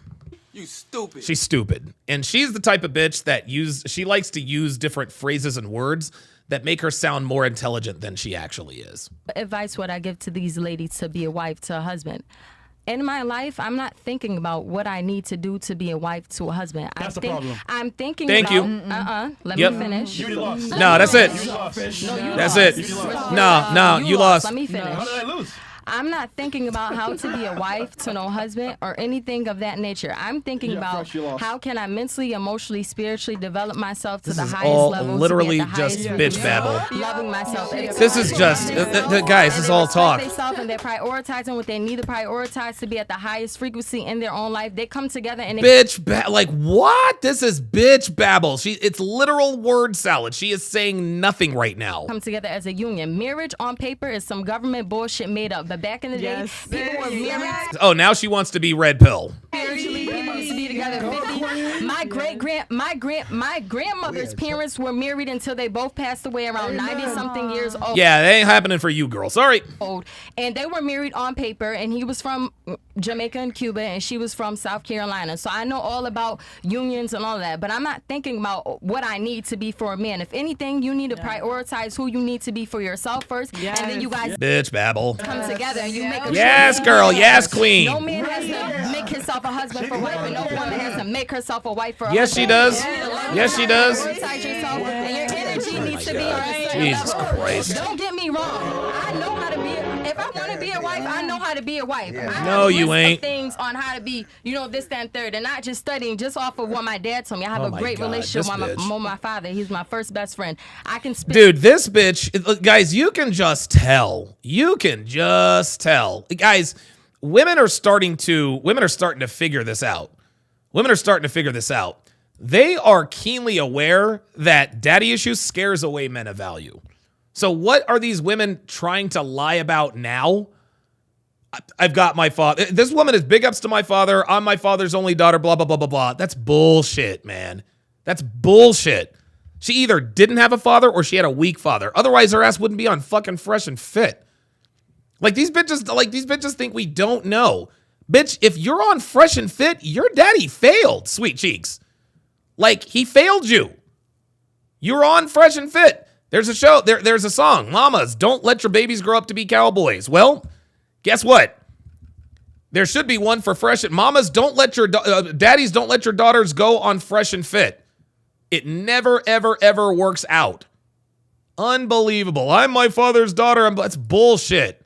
You stupid. She's stupid. And she's the type of bitch that she likes to use different phrases and words that make her sound more intelligent than she actually is. Advice would I give to these ladies to be a wife to a husband? In my life, I'm not thinking about what I need to do to be a wife to a husband. That's the problem. I'm thinking Thank about... you. Let Yep. me finish. You lost. No, that's it. You lost. No, you That's lost. it. No, you lost. Let me finish. How did I lose? I'm not thinking about how to be a wife to no husband or anything of that nature. I'm thinking about how can I mentally, emotionally, spiritually develop myself to the highest all level. literally to be at the just highest bitch babble. Loving myself. This is just, guys, this is all talk. And they're prioritizing what they need to prioritize to be at the highest frequency in their own life. They come together and Like what? This is bitch babble. It's literal word salad. She is saying nothing right now. Come together as a union. Marriage on paper is some government bullshit made up. But back in the day, people were married. Oh, now she wants to be red pill. Spiritually, people used to be together 50. My grandmother's parents were married until they both passed away around 90-something years old. Yeah, that ain't happening for you, girl. Sorry. And they were married on paper, and he was from Jamaica and Cuba, and she was from South Carolina. So I know all about unions and all that, but I'm not thinking about what I need to be for a man. If anything, you need to prioritize who you need to be for yourself first, and then you guys bitch babble. come together and you make a yes, choice. girl. Yes, queen. No man has to make himself a husband for wife, and no woman has to make herself a wife for a Yes, she husband. does. Yes, she does. Prioritize yourself, and your energy needs to be on a certain Jesus level. Christ. Don't get me wrong. I know how to be. If I want to be a wife, I know how to be a wife. I have No, a you list of ain't. things on how to be, this, that, and third, and not just studying just off of what my dad told me. I have Oh a my great God, relationship this with bitch. my father. He's my first best friend. I can speak. Dude, this bitch, guys, you can just tell. You can just tell. Guys, women are starting to figure this out. Women are starting to figure this out. They are keenly aware that daddy issues scares away men of value. So what are these women trying to lie about now? I've got my father. This woman is big ups to my father. I'm my father's only daughter, blah, blah, blah, blah, blah. That's bullshit, man. That's bullshit. She either didn't have a father or she had a weak father. Otherwise, her ass wouldn't be on fucking Fresh and Fit. Like these bitches think we don't know. Bitch, if you're on Fresh and Fit, your daddy failed, sweet cheeks. Like, he failed you. You're on Fresh and Fit. There's a show, there's a song, Mamas, don't let your babies grow up to be cowboys. Well, guess what? There should be one for Fresh. Mamas, don't let your daddies don't let your daughters go on Fresh and Fit. It never, ever, ever works out. Unbelievable. I'm my father's daughter. That's bullshit.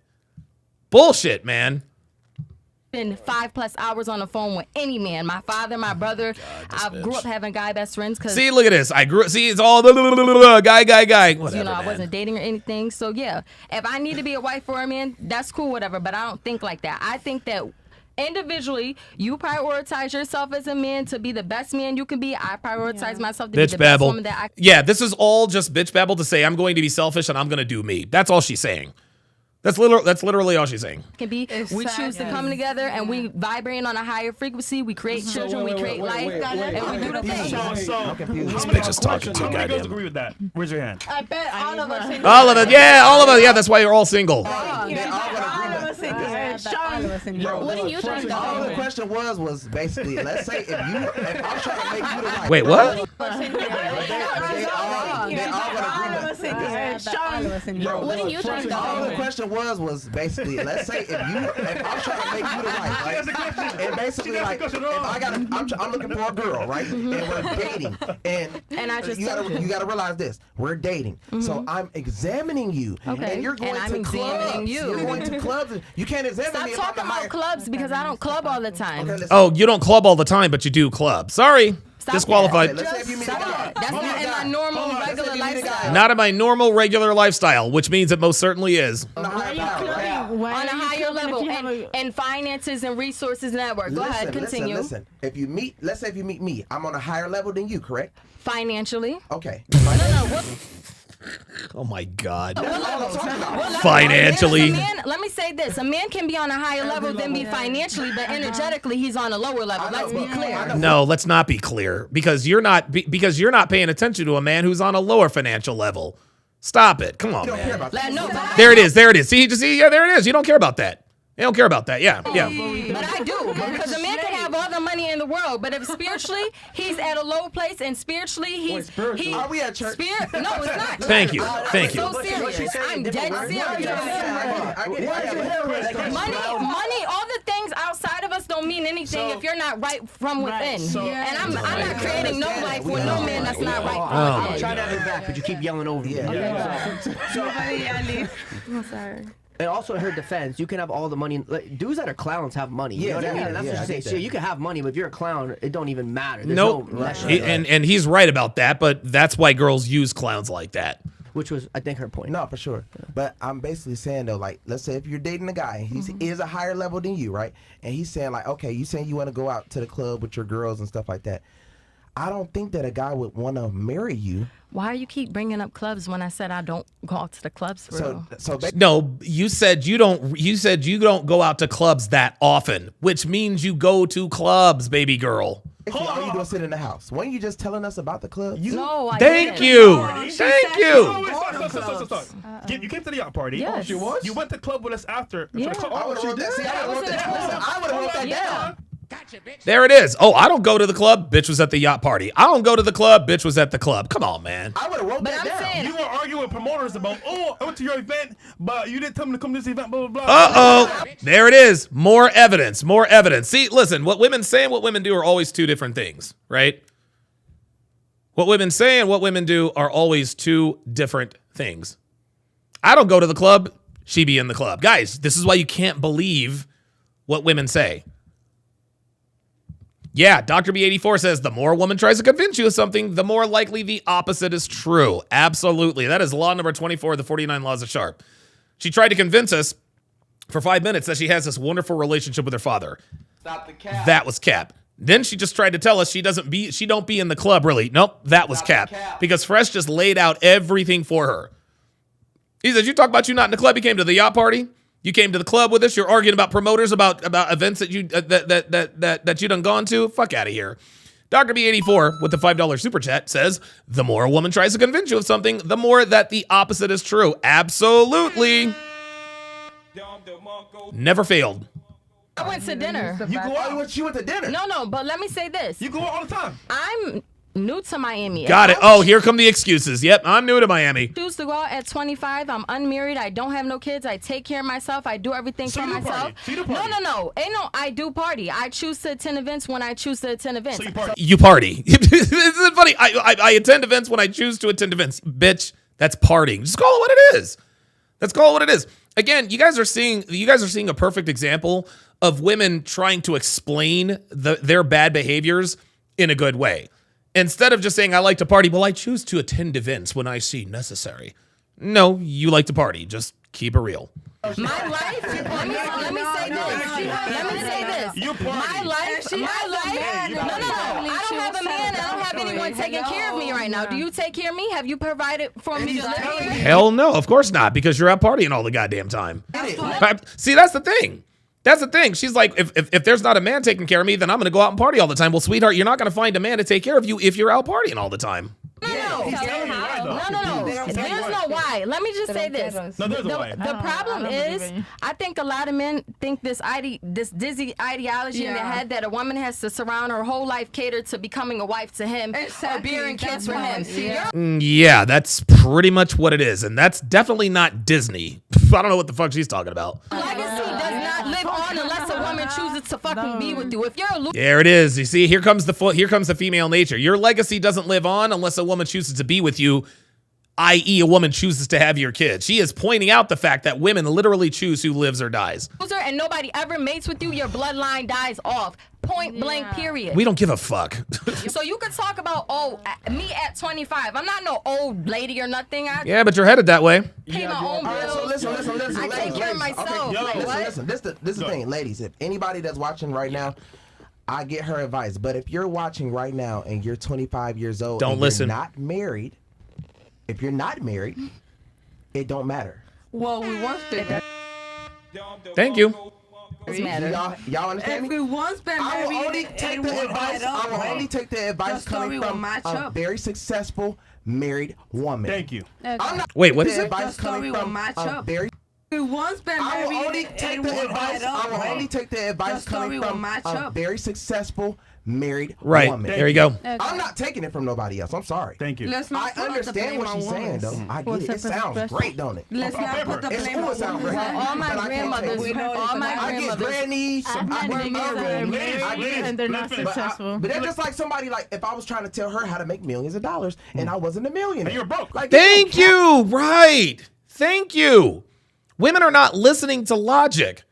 Bullshit, man. Spend 5+ hours on the phone with any man. My father, my brother. I grew up having guy best friends. See, look at this. It's all guy. Whatever, I wasn't dating or anything. So yeah, if I need to be a wife for a man, that's cool, whatever. But I don't think like that. I think that individually, you prioritize yourself as a man to be the best man you can be. I prioritize myself to be the best woman that I can. Yeah, this is all just bitch babble to say I'm going to be selfish and I'm going to do me. That's all she's saying. That's literally all she's saying. Can be we choose to come together and we vibrate on a higher frequency. We create children, we create life, and we do the thing. This bitch is talking too How many girls goddamn. agree with that? Raise your hand. I bet all of us. All of it, yeah, all of it, yeah. That's why you're all single. What do you think? All the question was basically, let's say if I'm trying to make you the right. Wait, what? What do you think? All the question was basically, let's say if I'm trying to make you the right, and basically like if I'm looking for a girl, right, and we're dating, and I just you gotta realize this, we're dating, so I'm examining you, and you're going I'm to examining clubs, you. you're going to clubs, you can't examine Stop me if talking I'm the about clubs because I don't club all the time. Oh, you don't club all the time, but you do club. Sorry, Stop disqualified. Let's say if you meet a Stop guy. that. That's not in my normal, regular lifestyle. Not in my normal, regular lifestyle, which means it most certainly is. On a higher power, right? On a higher level, and finances and resources network. Go ahead, continue. Listen. If you meet, let's say if you meet me, I'm on a higher level than you, correct? Financially. Okay. Oh my God. That's all I'm talking about. Financially. Let me say this: a man can be on a higher level than me financially, but energetically he's on a lower level. Let's be clear. No, let's not be clear because you're not paying attention to a man who's on a lower financial level. Stop it. Come on, man. There it is. See, yeah, there it is. You don't care about that. You don't care about that. Yeah. But I do, because a man can have all the money in the world, but if spiritually he's at a low place, and spiritually he's Are we at church? No, it's not. Thank you. So serious. I'm dead serious. Money, all the things outside of us don't mean anything if you're not right from within. And I'm not creating no life with no man that's not right from within. Try that in the back, but you keep yelling over me. I'm sorry. And also in her defense, you can have all the money. Like, dudes that are clowns have money. You know what I mean? And that's what she says. So you can have money, but if you're a clown, it don't even matter. There's Nope. And he's right about that, but that's why girls use clowns like that. Which was, I think, her point. No, for sure. But I'm basically saying, though, like, let's say if you're dating a guy, he is a higher level than you, right? And he's saying, like, okay, you saying you want to go out to the club with your girls and stuff like that. I don't think that a guy would want to marry you. Why you keep bringing up clubs when I said I don't go out to the clubs for real? No, you said you don't go out to clubs that often, which means you go to clubs, baby girl. All you do is sit in the house. Weren't you just telling us about the club? No, I Thank didn't. you. Thank you. Stop. You came to the yacht party. Yes. Oh, she was? You went to the club with us after. Yeah. I would have wrote that. See, I would have wrote that down. There it is. Oh, I don't go to the club. Bitch was at the yacht party. I don't go to the club. Bitch was at the club. Come on, man. I would have wrote that down. Saying, you were arguing with promoters about, I went to your event, but you didn't tell me to come to this event, blah, blah, blah. Uh-oh. There it is. More evidence. More evidence. See, listen, what women say and what women do are always two different things, right? What women say and what women do are always two different things. I don't go to the club. She be in the club. Guys, this is why you can't believe what women say. Yeah, Dr. B84 says the more a woman tries to convince you of something, the more likely the opposite is true. Absolutely. That is law number 24 of the 49 Laws of Sharpe. She tried to convince us for 5 minutes that she has this wonderful relationship with her father. Stop the cap. That was cap. Then she just tried to tell us she don't be in the club, really. Nope, that was cap. Because Fresh just laid out everything for her. He says, you talk about you not in the club, you came to the yacht party. You came to the club with us. You're arguing about promoters, about events that you that you done gone to. Fuck out of here. Dr. B84 with the $5 super chat says, the more a woman tries to convince you of something, the more that the opposite is true. Absolutely. Never failed. I went to dinner. You go out? You went to dinner? No, but let me say this. You go out all the time. I'm new to Miami. Got it. Oh, here come the excuses. Yep, I'm new to Miami. Choose to go out at 25. I'm unmarried. I don't have no kids. I take care of myself. I do everything for myself. No. Ain't no I do party. I choose to attend events when I choose to attend events. So you party. Isn't funny? I attend events when I choose to attend events. Bitch, that's partying. Just call it what it is. Let's call it what it is. Again, you guys are seeing a perfect example of women trying to explain their bad behaviors in a good way. Instead of just saying, I like to party, well, I choose to attend events when I see necessary. No, you like to party. Just keep it real. My life. Let me say this. My life. No. I don't have a man. I don't have anyone taking care of me right now. Do you take care of me? Have you provided for me to live here? Hell no, of course not, because you're out partying all the goddamn time. See, that's the thing. That's the thing. She's like, if there's not a man taking care of me, then I'm going to go out and party all the time. Well, sweetheart, you're not going to find a man to take care of you if you're out partying all the time. No. There's no why. Let me just say this. No, there's a why. The problem is, I think a lot of men think this dizzy ideology in their head that a woman has to surround her whole life catered to becoming a wife to him or bearing kids for him. Yeah, that's pretty much what it is. And that's definitely not Disney. I don't know what the fuck she's talking about. Legacy does not live on unless a woman chooses to fucking be with you. If you're a loser. There it is. You see, here comes the female nature. Your legacy doesn't live on unless a woman chooses to be with you, i.e. a woman chooses to have your kid. She is pointing out the fact that women literally choose who lives or dies. And nobody ever mates with you, your bloodline dies off. Point blank, period. We don't give a fuck. So you could talk about, me at 25. I'm not no old lady or nothing. Yeah, but you're headed that way. Pay my own bills. So listen. I take care of myself. Okay, listen. This is the thing, ladies. If anybody that's watching right now, I get her advice. But if you're watching right now and you're 25 years old, don't listen. You're not married. If you're not married, it don't matter. Well, we want to. Thank you. Y'all understand me? Everyone's been married. I will only take the advice coming from a very successful married woman. Thank you. Wait, what is it? Advice coming from a very. Everyone's been married. I will only take the advice coming from a very successful married woman. There you go. I'm not taking it from nobody else. I'm sorry. Thank you. I understand what she's saying, though. I get it. It sounds great, don't it? Let's not put the blame on women. All my grandmothers. I get grannies. And they're not successful. But that's just like somebody, like, if I was trying to tell her how to make millions of dollars and I wasn't a millionaire. And you're broke. Thank you. Right. Thank you. Women are not listening to logic.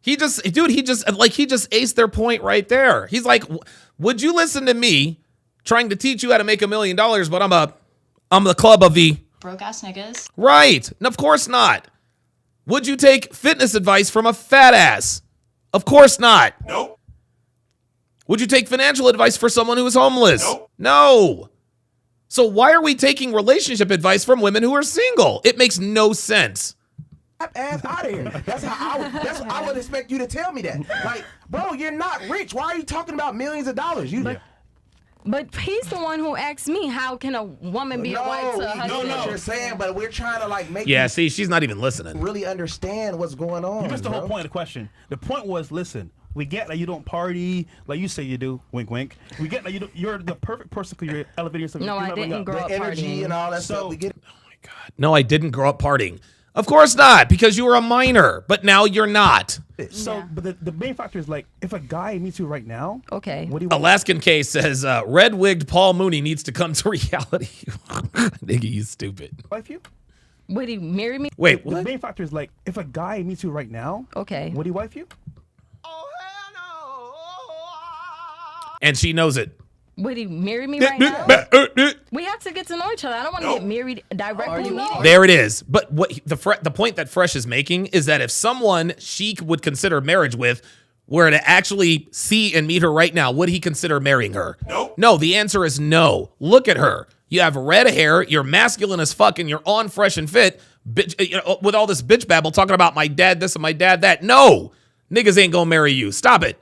He just aced their point right there. He's like, would you listen to me trying to teach you how to make $1 million, but I'm the club of the broke ass niggas? Right. And of course not. Would you take fitness advice from a fat ass? Of course not. Nope. Would you take financial advice for someone who is homeless? Nope. No. So why are we taking relationship advice from women who are single? It makes no sense. Ass out of here. That's how I would expect you to tell me that. Like, bro, you're not rich. Why are you talking about millions of dollars? But he's the one who asked me, how can a woman be a wife to a husband? No, what you're saying, but we're trying to like make you see, she's not even listening. Really understand what's going on. You missed the whole point of the question. The point was, listen, we get that you don't party like you say you do. Wink, wink. We get that you're the perfect person because you're elevating yourself. No, I didn't grow up energy partying. And all that stuff. We get it. Oh my God. No, I didn't grow up partying. Of course not, because you were a minor, but now you're not. So, but the main factor is like, if a guy meets you right now, okay. What do you Alaskan Case says, red-wigged Paul Mooney needs to come to reality. Nigga, you stupid. Wife you? Would he marry me? Wait, what? The main factor is like, if a guy meets you right now, okay. Would he wife you? And she knows it. Would he marry me right now? We have to get to know each other. I don't want to get married directly. There it is. But what the point that Fresh is making is that if someone she would consider marriage with were to actually see and meet her right now, would he consider marrying her? No, the answer is no. Look at her. You have red hair, you're masculine as fuck, and you're on Fresh and Fit, bitch, with all this bitch babble talking about my dad this and my dad that. No, niggas ain't gonna marry you. Stop it.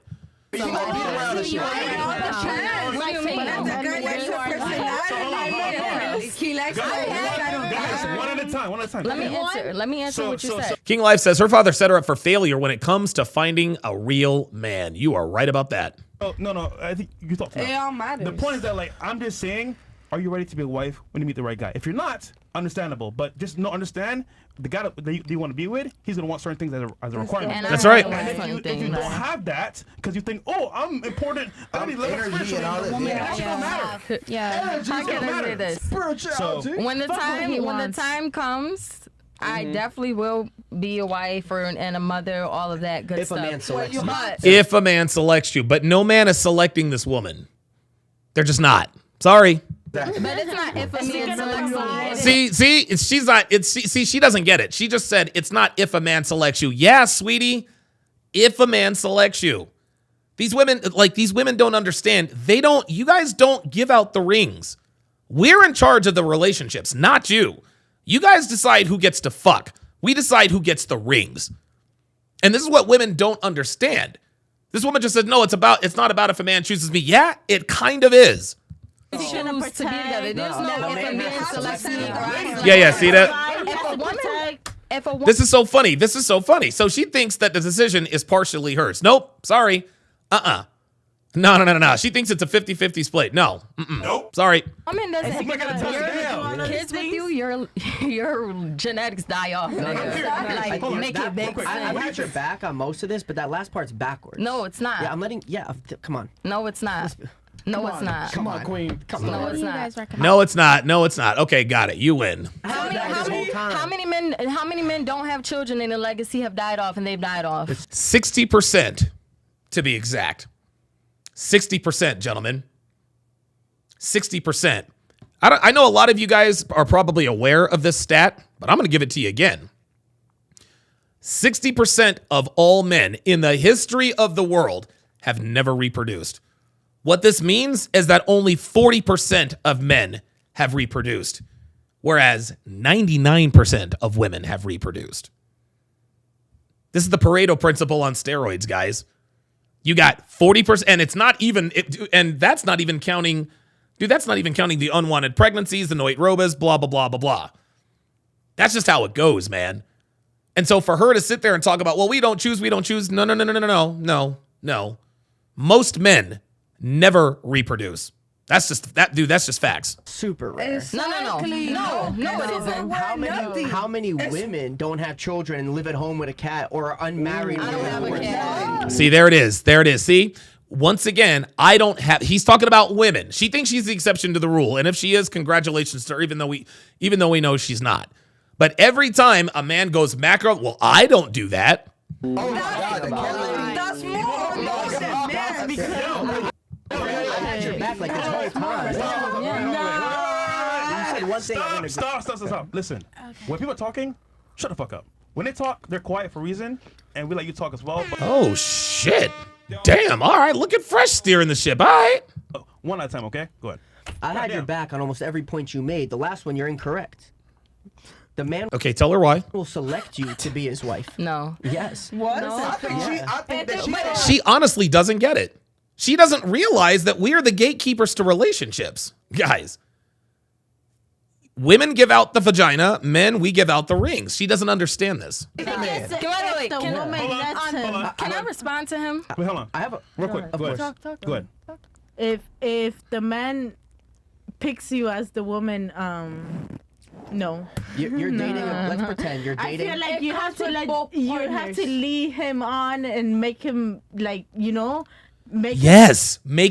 One at a time. Let me answer what you said. King Life says her father set her up for failure when it comes to finding a real man. You are right about that. Oh, no. I think you thought so. It all matters. The point is that, like, I'm just saying, are you ready to be a wife when you meet the right guy? If you're not, understandable. But just understand, the guy that you want to be with, he's going to want certain things as a requirement. That's right. And if you don't have that, because you think, oh, I'm important, I need energy and all that. That's going to matter. Yeah. How can I say this? Spirituality. When the time comes, I definitely will be a wife and a mother, all of that good stuff. If a man selects you. If a man selects you. But no man is selecting this woman. They're just not. Sorry. But it's not if a man selects you. She's not. She doesn't get it. She just said it's not if a man selects you. Yeah, sweetie, if a man selects you. These women don't understand. You guys don't give out the rings. We're in charge of the relationships, not you. You guys decide who gets to fuck. We decide who gets the rings. And this is what women don't understand. This woman just said, no, it's not about if a man chooses me. Yeah, it kind of is. Choose to be together. There's no if a man selects me or I select Yeah, see that? If a woman, This is so funny. So she thinks that the decision is partially hers. Nope, sorry. No. She thinks it's a 50-50 split. No. Nope. Sorry. woman doesn't have kids with you, your genetics die off. Like, make it make sense. I got your back on most of this, but that last part's backwards. No, it's not. Yeah, come on. No, it's not. No, it's not. Come on, Queen. Come on. No, it's not. No, it's not. Okay, got it. You win. How many men don't have children and the legacy have died off and they've died off? 60%, to be exact. 60%, gentlemen. 60%. I know a lot of you guys are probably aware of this stat, but I'm going to give it to you again. 60% of all men in the history of the world have never reproduced. What this means is that only 40% of men have reproduced, whereas 99% of women have reproduced. This is the Pareto principle on steroids, guys. You got 40%, and it's not even, and that's not even counting, that's not even counting the unwanted pregnancies, the noit-robas, blah, blah, blah, blah, blah. That's just how it goes, man. And so for her to sit there and talk about, well, we don't choose. No. Most men never reproduce. That's just facts. Super rare. No, it isn't. How many women don't have children and live at home with a cat or are unmarried? I don't have a cat. See, there it is. See, once again, he's talking about women. She thinks she's the exception to the rule. And if she is, congratulations to her, even though we know she's not. But every time a man goes macro, well, I don't do that. That's more than men because your back like this whole time. Stop. Listen, when people are talking, shut the fuck up. When they talk, they're quiet for a reason, and we let you talk as well. Oh, shit. Damn. All right. Looking fresh steering the ship. All right. One at a time, okay? Go ahead. I had your back on almost every point you made. The last one, you're incorrect. The man Okay, tell her why. will select you to be his wife. No. Yes. what? No. I think that She honestly doesn't get it. She doesn't realize that we're the gatekeepers to relationships. Guys, women give out the vagina, men, we give out the rings. She doesn't understand this. Can I respond to him? Wait, hold on. I have a real quick. Go ahead. Go ahead. If the man picks you as the woman, no. You're dating. Let's pretend you're dating. I feel like you have to lead him on and make him make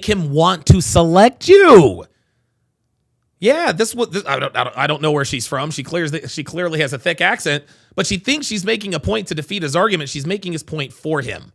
him want to select you. Yeah, I don't know where she's from. She clearly has a thick accent, but she thinks she's making a point to defeat his argument. She's making his point for him.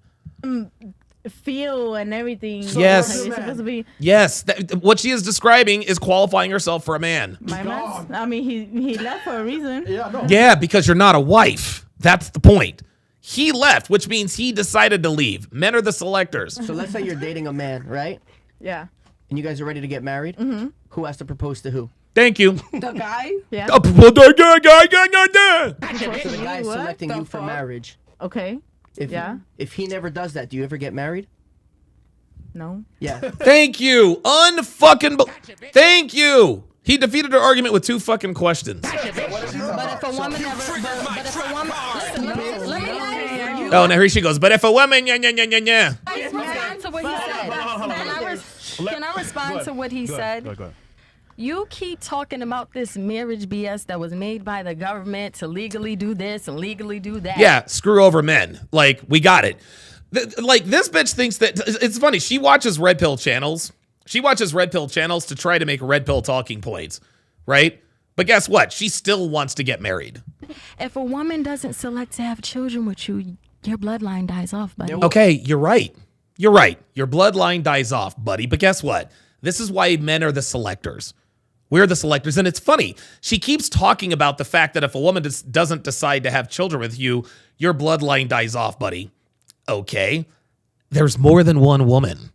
Feel and everything. Yes. Supposed to be Yes. What she is describing is qualifying herself for a man. my man. I mean, he left for a reason. Yeah, because you're not a wife. That's the point. He left, which means he decided to leave. Men are the selectors. So let's say you're dating a man, right? Yeah. And you guys are ready to get married. Mm-hmm. Who has to propose to who? Thank you. the guy. Yeah. So the guy is selecting you for marriage. Okay. If he never does that, do you ever get married? No. Yeah. Thank you. Thank you. He defeated her argument with 2 fucking questions. But if a woman listen, let me Oh, now here she goes. But if a woman, respond to what he said. Can I respond to what he said? Go ahead. You keep talking about this marriage BS that was made by the government to legally do this and legally do that. Yeah, screw over men. Like, we got it. Like, this bitch thinks that, it's funny, she watches red pill channels. She watches red pill channels to try to make red pill talking points, right? But guess what? She still wants to get married. If a woman doesn't select to have children with you, your bloodline dies off, buddy. Okay, you're right. You're right. Your bloodline dies off, buddy. But guess what? This is why men are the selectors. We're the selectors. And it's funny. She keeps talking about the fact that if a woman doesn't decide to have children with you, your bloodline dies off, buddy. Okay. There's more than one woman.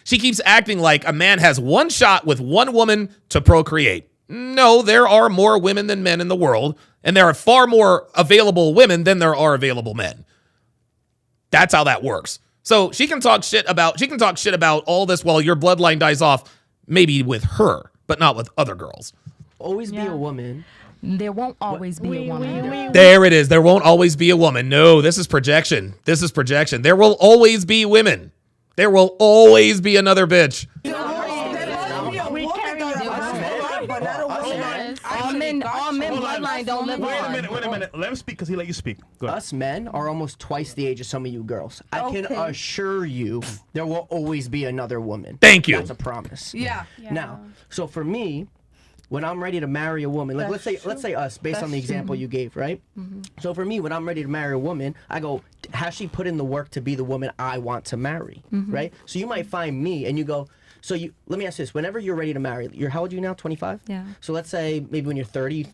She keeps acting like a man has one shot with one woman to procreate. No, there are more women than men in the world, and there are far more available women than there are available men. That's how that works. So she can talk shit about all this while your bloodline dies off, maybe with her, but not with other girls. Always be a woman. There won't always be a woman. There it is. There won't always be a woman. No, this is projection. This is projection. There will always be women. There will always be another bitch. All men bloodline don't live on. Wait a minute. Let him speak because he let you speak. Go ahead. Us men are almost twice the age of some of you girls. I can assure you there will always be another woman. Thank you. That's a promise. Yeah. Now, so for me, when I'm ready to marry a woman, like let's say us, based on the example you gave, right? So for me, when I'm ready to marry a woman, I go, has she put in the work to be the woman I want to marry, right? So you might find me and you go, let me ask this, whenever you're ready to marry, how old are you now, 25? Yeah. So let's say maybe when you're 30,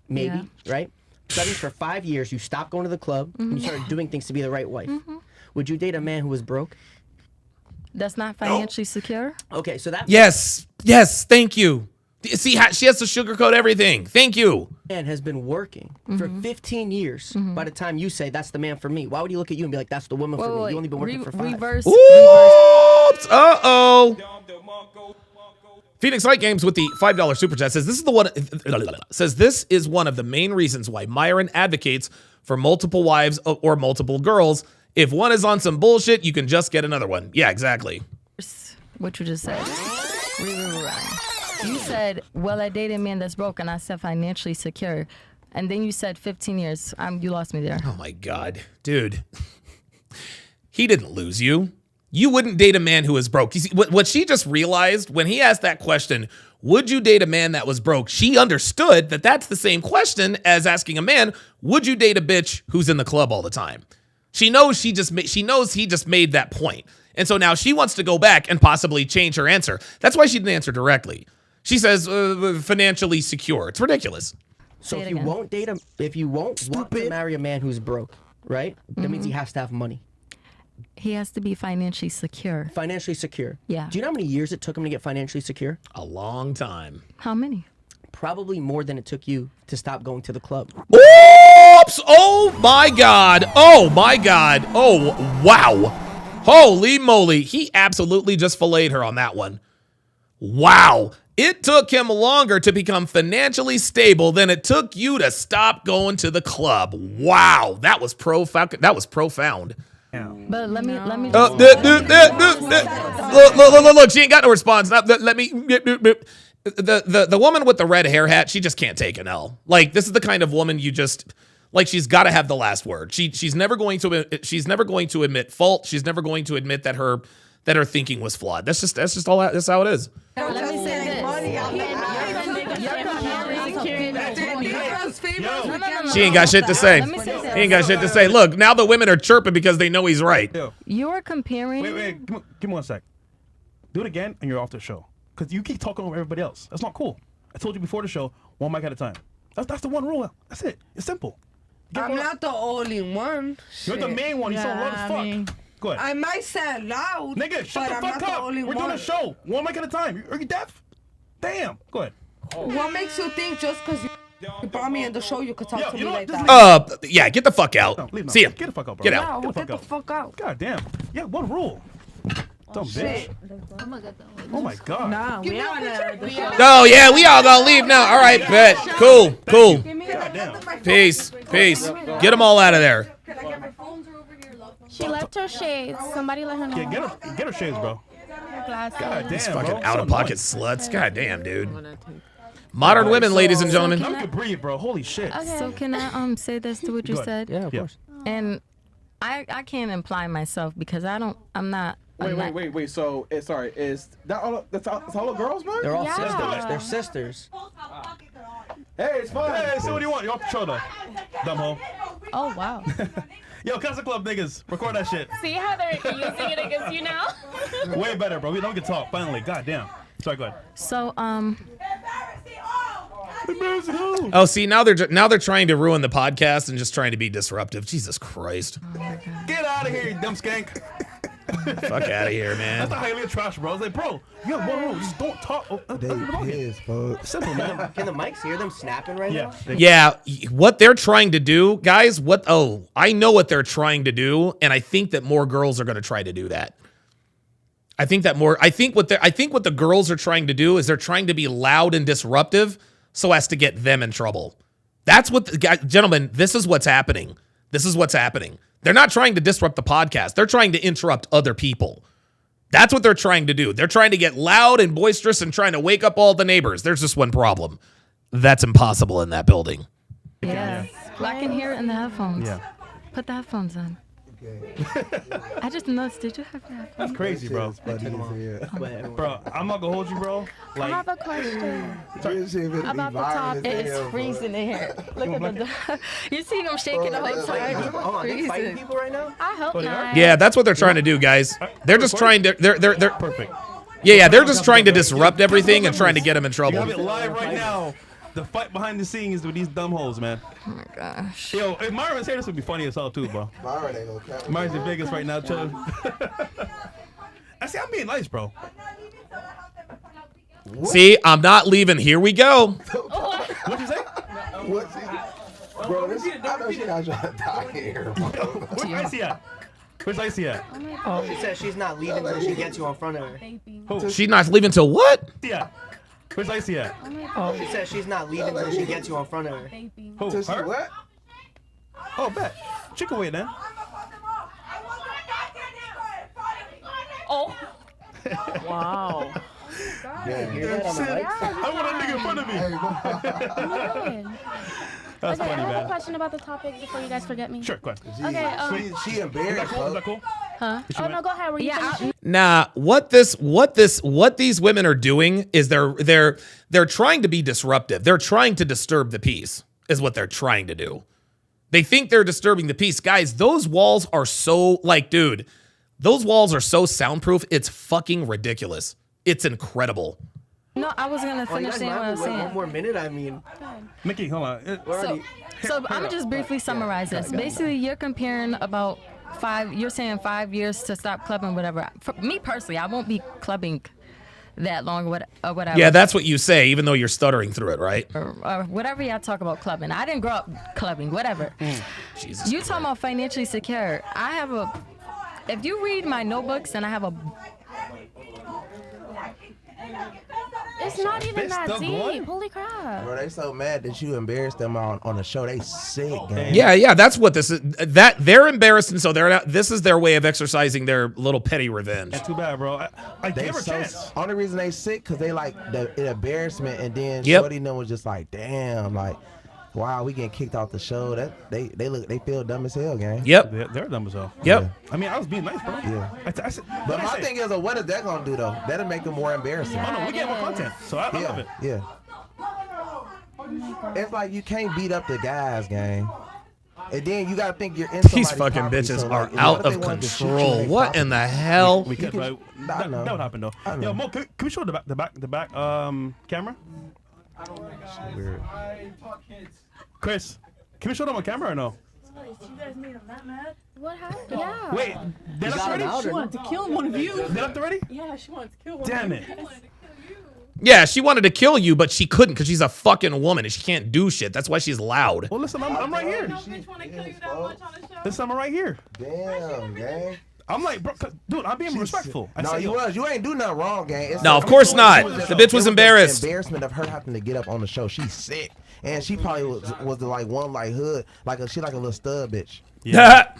right? Studied for 5 years, you stopped going to the club, and you started doing things to be the right wife. Would you date a man who was broke? That's not financially secure? Okay, so that... Yes, thank you. See, she has to sugarcoat everything. Thank you. Man has been working for 15 years. By the time you say that's the man for me, why would he look at you and be like, that's the woman for me? You only been working for 5. Reverse. Oops. Uh-oh. Phoenix Light Games with the $5 super chat says this is one of the main reasons why Myron advocates for multiple wives or multiple girls. If one is on some bullshit, you can just get another one. Yeah, exactly. What you just said. You said, well, I dated a man that's broke, and I said financially secure. And then you said 15 years. You lost me there. Oh, my God. Dude. He didn't lose you. You wouldn't date a man who is broke. You see, what she just realized when he asked that question, would you date a man that was broke? She understood that that's the same question as asking a man, would you date a bitch who's in the club all the time? She knows he just made that point. And so now she wants to go back and possibly change her answer. That's why she didn't answer directly. She says financially secure. It's ridiculous. So if you won't want to marry a man who's broke, right? That means he has to have money. He has to be financially secure. Financially secure. Yeah. Do you know how many years it took him to get financially secure? A long time. How many? Probably more than it took you to stop going to the club. Oops! Oh my God! Oh my God! Oh wow! Holy moly! He absolutely just filleted her on that one. Wow! It took him longer to become financially stable than it took you to stop going to the club. Wow! That was profound. That was profound. But let me. Look, she ain't got no response. Let me. The woman with the red hair hat, she just can't take an L. Like, this is the kind of woman you just like. She's got to have the last word. She's never going to admit fault. She's never going to admit that her thinking was flawed. That's just all. That's how it is. Let me say this. She ain't got shit to say. He ain't got shit to say. Look, now the women are chirping because they know he's right. You're comparing. Wait. Give me 1 sec. Do it again, and you're off the show. Because you keep talking over everybody else. That's not cool. I told you before the show, 1 mic at a time. That's the one rule. That's it. It's simple. I'm not the only one. You're the main one. You sound loud as fuck. Go ahead. I might sound loud. Nigga, shut the fuck up. We're doing a show. 1 mic at a time. Are you deaf? Damn. Go ahead. What makes you think just because you brought me in the show, you could talk to me like that? Yeah, get the fuck out. No, See ya. Get the fuck out, bro. Get out. Get the fuck out. God damn. Yeah, one rule. Dumb bitch. Oh my God. Nah, we all Oh yeah, we all gonna leave now. All right, bet. Cool. Peace. Get them all out of there. She left her shades. Somebody let her know. Yeah, get her shades, bro. God damn, These fucking bro. out-of-pocket sluts. God damn, dude. Modern women, ladies and gentlemen. I could breathe, bro. Holy shit. Okay. So can I say this to what you said? Yeah, of course. And I can't imply myself because I'm not. Wait. So, sorry, is that all? That's all the girls, man? They're all sisters. They're sisters. Hey, it's fine. Hey, so what do you want? You're off the show, though. Dumbhole. Oh, wow. Yo, Casa Club niggas, record that shit. See how they're using it against you now? Way better, bro. We can talk, finally. God damn. Sorry, go ahead. So, Oh, see, now they're trying to ruin the podcast and just trying to be disruptive. Jesus Christ. Get out of here, you dumb skank. Fuck out of here, man. That's not how you live trash, bro. I was like, bro, you have one rule. Just don't talk. Simple, man. Can the mics hear them snapping right now? Yeah, what they're trying to do, guys, I know what they're trying to do, and I think that more girls are going to try to do that. I think what the girls are trying to do is they're trying to be loud and disruptive so as to get them in trouble. That's what gentlemen, this is what's happening. They're not trying to disrupt the podcast. They're trying to interrupt other people. That's what they're trying to do. They're trying to get loud and boisterous and trying to wake up all the neighbors. There's just one problem. That's impossible in that building. Yeah. Well, I can hear it in the headphones. Yeah. Put the headphones on. I just noticed. Did you have your headphones? That's crazy, bro. Bro, I'm not gonna hold you, bro. I have a question about the top. It is freezing in here. Look at the. You see them shaking the whole time. Are they fighting people right now? I hope not. Yeah, that's what they're trying to do, guys. They're just trying to. They're perfect. Yeah, they're just trying to disrupt everything and trying to get them in trouble. You have it live right now. The fight behind the scenes with these dumb hoes, man. Oh my gosh. Yo, if Myron's here, this would be funny as hell too, bro. Myron ain't gonna count. Myron's in Vegas right now, chilling. I see, I'm being nice, bro. See, I'm not leaving. Here we go. What'd you say? Bro, I know she's not trying to die here. Where's Icy at? Where's Icy at? Oh, she says she's not leaving until she gets you in front of her. Who? She's not leaving till what? Yeah. Where's Icy at? Oh, she says she's not leaving until she gets you in front of her. Who? Her? What? Oh, bet. Chicken wait then. Oh. Wow. I want a nigga in front of me. That's Okay, funny, I have man. a question about the topic before you guys forget me. Sure, go ahead. Okay. She embarrassed. Is that cool? Huh? Oh no, go ahead. Were you finishing? Nah, what these women are doing is they're trying to be disruptive. They're trying to disturb the peace, is what they're trying to do. They think they're disturbing the peace. Guys, those walls are so, dude, those walls are so soundproof, it's fucking ridiculous. It's incredible. No, I was gonna finish saying what I was saying. One more minute, I mean. Mickey, hold on. So I'm gonna just briefly summarize this. Basically, you're comparing about you're saying 5 years to stop clubbing, whatever. For me personally, I won't be clubbing that long or whatever. Yeah, that's what you say, even though you're stuttering through it, right? Or whatever y'all talk about clubbing. I didn't grow up clubbing, whatever. Jesus You talking about financially secure. If you read my notebooks and I have a... It's not even that still deep. going? Holy crap. Bro, they so mad that you embarrassed them on the show. They sick, gang. Yeah, that's what this is. That they're embarrassed, and so this is their way of exercising their little petty revenge. That's too bad, bro. I They gave her a so chance. only reason they sick because they like the embarrassment, and then Yep. Shorty them was just like, damn, like, wow, we getting kicked off the show. That they feel dumb as hell, gang. Yep. They're dumb as hell. Yep. I mean, I was being nice, bro. Yeah. I said, But my thing is, what is that gonna do though? That'll make them more embarrassing. Oh no, we get more content, so I love it. Yeah. It's like you can't beat up the guys, gang. And then you gotta think you're in These somebody's fucking property, bitches so, are like, out what if of they wanted to shoot you control. in their What property? in the hell? We could, but that would happen though. Yo, Mo, can we show the back camera? Weird. Chris, can we show them on camera or no? You guys made him that mad? What happened? Yeah. Wait, they left already? She wanted to kill one of you. They left already? Yeah, she wanted to kill one Damn of it. you. Yeah, she wanted to kill you, but she couldn't because she's a fucking woman and she can't do shit. That's why she's loud. Well, listen, I'm right here. Listen, I'm right here. Damn, gang. I'm like, bro, dude, I'm being respectful. No, you ain't do nothing wrong, gang. It's No, of course not. The bitch was embarrassed. Embarrassment of her having to get up on the show. She's sick, and she probably was the one hood, she like a little stud bitch. Yeah.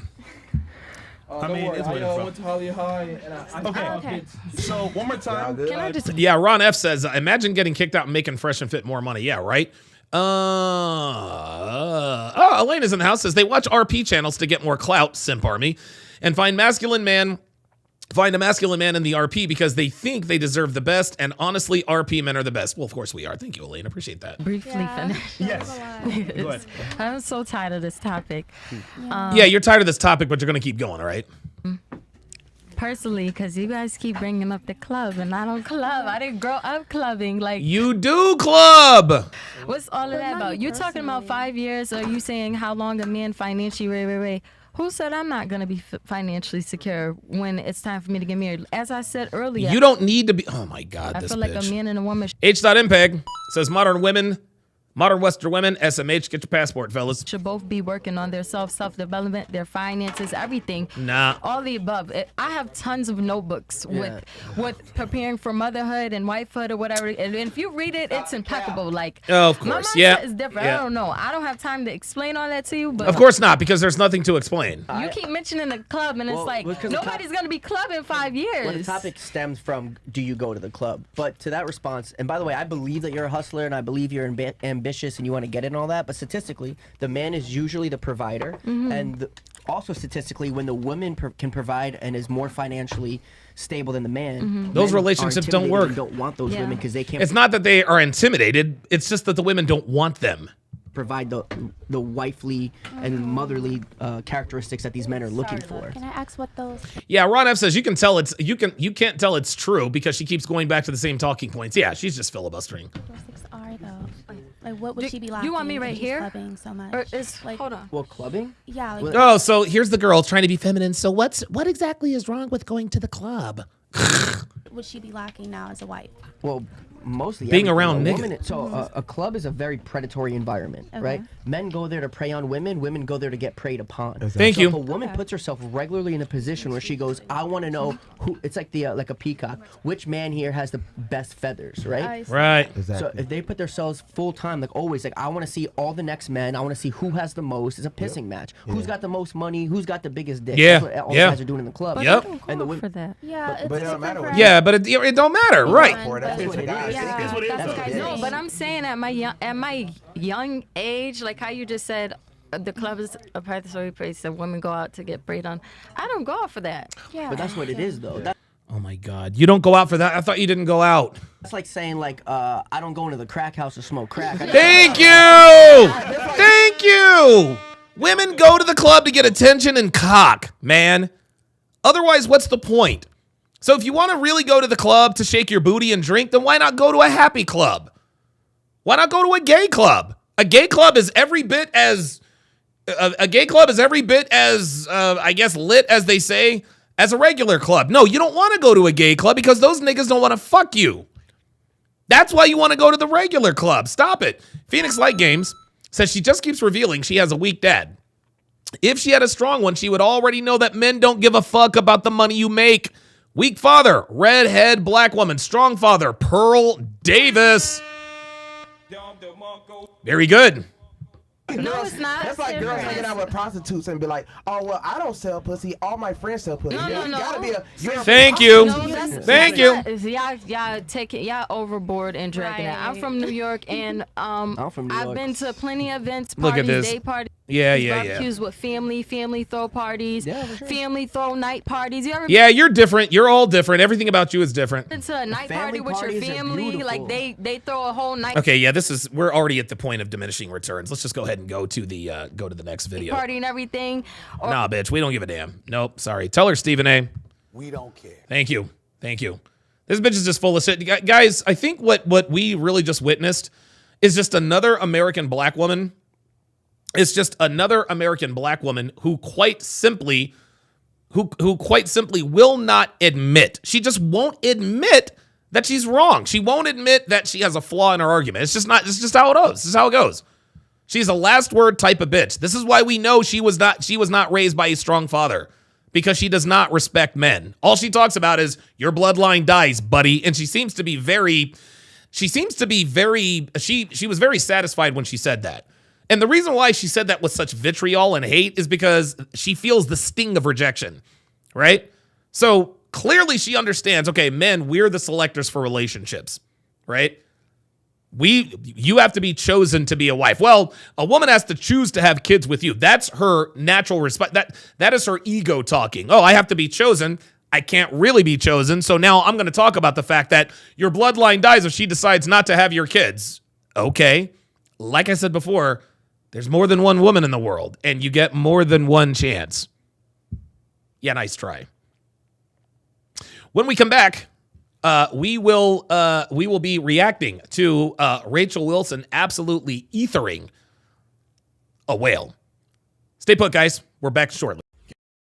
I mean, it's what it is, bro. Went to Holly High, and Okay. So one more time. Can I just... Yeah, Ron F says, imagine getting kicked out and making Fresh and Fit more money. Yeah, right? Elena's in the house, says they watch RP channels to get more clout, simp army, and find a masculine man in the RP because they think they deserve the best, and honestly, RP men are the best. Well, of course we are. Thank you, Elena. Appreciate that. Briefly finish. Yes. Go ahead. I'm so tired of this topic. Yeah, you're tired of this topic, but you're going to keep going, all right? personally because you guys keep bringing up the club, and I don't club. I didn't grow up clubbing. Like you do club. What's all of that about? You talking about 5 years, or you saying how long a man financially? Wait. Who said I'm not going to be financially secure when it's time for me to get married? As I said earlier, You don't need to be. Oh my God, I this feel bitch. like a man and a woman H.MPEG says modern Western women, SMH, get your passport, fellas. should both be working on their self-development, their finances, everything. Nah. All the above. I have tons of notebooks with preparing for motherhood and wifehood or whatever. And if you read it, it's impeccable. Like, Oh, of my course, mindset yeah. is different. Yeah. I don't know. I don't have time to explain all that to you. But Of course not, because there's nothing to explain. you keep mentioning the club, and it's like because nobody's gonna be clubbing 5 years. Well, the topic stems from, do you go to the club? But to that response, and by the way, I believe that you're a hustler, and I believe you're ambitious and you want to get it and all that, but statistically, the man is usually the provider, and also statistically, when the woman can provide and is more financially stable than the man, Those men relationships are don't intimidated work. and don't want those women because they can't It's not that they are intimidated. It's just that the women don't want them. provide the wifely and motherly characteristics that these men are looking for. Can I ask what those? Yeah, Ron F says you can't tell it's true because she keeps going back to the same talking points. Yeah, she's just filibustering. Those are though. Like, what would she be like? You want me right here? Clubbing so much. Or is, like, hold on. Well, clubbing? Yeah. Like, Oh, so here's the girl trying to be feminine. So what exactly is wrong with going to the club? would she be lacking now as a wife? Well, mostly Being everything. around a niggas. woman. So a club is a very predatory environment, right? Men go there to prey on women. Women go there to get preyed upon. Exactly. Thank so you. If a woman puts herself regularly in a position where she goes, I want to know who. It's like like a peacock. Which man here has the best feathers, right? Right. So if they put themselves full time, like always, like I want to see all the next men. I want to see who has the most. It's a pissing match. Who's got the most money? Who's got the biggest dick? Yeah. That's what all Yeah. the guys are doing in the club. But Yep. they don't And the go women for that. Yeah, But it don't matter what. Yeah, but it don't matter, right? No, but I'm saying at my young age, like how you just said, the club is a predatory place and women go out to get preyed on. I don't go out for that. Yeah. But that's what it is, though. Oh my God, you don't go out for that? I thought you didn't go out. That's like saying I don't go into the crack house to smoke crack. Thank you. Thank you. Women go to the club to get attention and cock, man. Otherwise, what's the point? So if you want to really go to the club to shake your booty and drink, then why not go to a happy club? Why not go to a gay club? A gay club is every bit as I guess lit as they say as a regular club. No, you don't want to go to a gay club because those niggas don't want to fuck you. That's why you want to go to the regular club. Stop it. Phoenix Light Games says she just keeps revealing she has a weak dad. If she had a strong one, she would already know that men don't give a fuck about the money you make. Weak father, redhead, black woman. Strong father, Pearl Davis. Very good. No, it's not. That's like girls hanging out with prostitutes and be like, "Oh well, I don't sell pussy. All my friends sell pussy." No, You gotta be a. Thank you. Thank you. Y'all taking y'all overboard and dragging it. I'm from New York, and I'm from New York. I've been to plenty of events, Look at parties, this. day parties. Yeah. Barbecues with family throw parties, family throw night parties. You ever Yeah, you're different. You're all different. Everything about you is different. been to a night party Family with your parties are family? beautiful. Like they throw a whole night Okay, yeah, we're already at the point of diminishing returns. Let's just go ahead and go to the next video. party and everything. Or Nah, bitch, we don't give a damn. Nope, sorry. Tell her, Stephen A. We don't care. Thank you. This bitch is just full of shit. Guys, I think what we really just witnessed is just another American black woman. It's just another American black woman who quite simply will not admit. She just won't admit that she's wrong. She won't admit that she has a flaw in her argument. It's just how it goes. This is how it goes. She's a last word type of bitch. This is why we know she was not raised by a strong father, because she does not respect men. All she talks about is your bloodline dies, buddy. And she was very satisfied when she said that. And the reason why she said that with such vitriol and hate is because she feels the sting of rejection, right? So clearly she understands, okay, men, we're the selectors for relationships, right? You have to be chosen to be a wife. Well, a woman has to choose to have kids with you. That's her natural respect. That is her ego talking. Oh, I have to be chosen. I can't really be chosen. So now I'm going to talk about the fact that your bloodline dies if she decides not to have your kids. Okay. Like I said before, there's more than one woman in the world, and you get more than one chance. Yeah, nice try. When we come back, we will be reacting to Rachel Wilson absolutely ethering a whale. Stay put, guys. We're back shortly.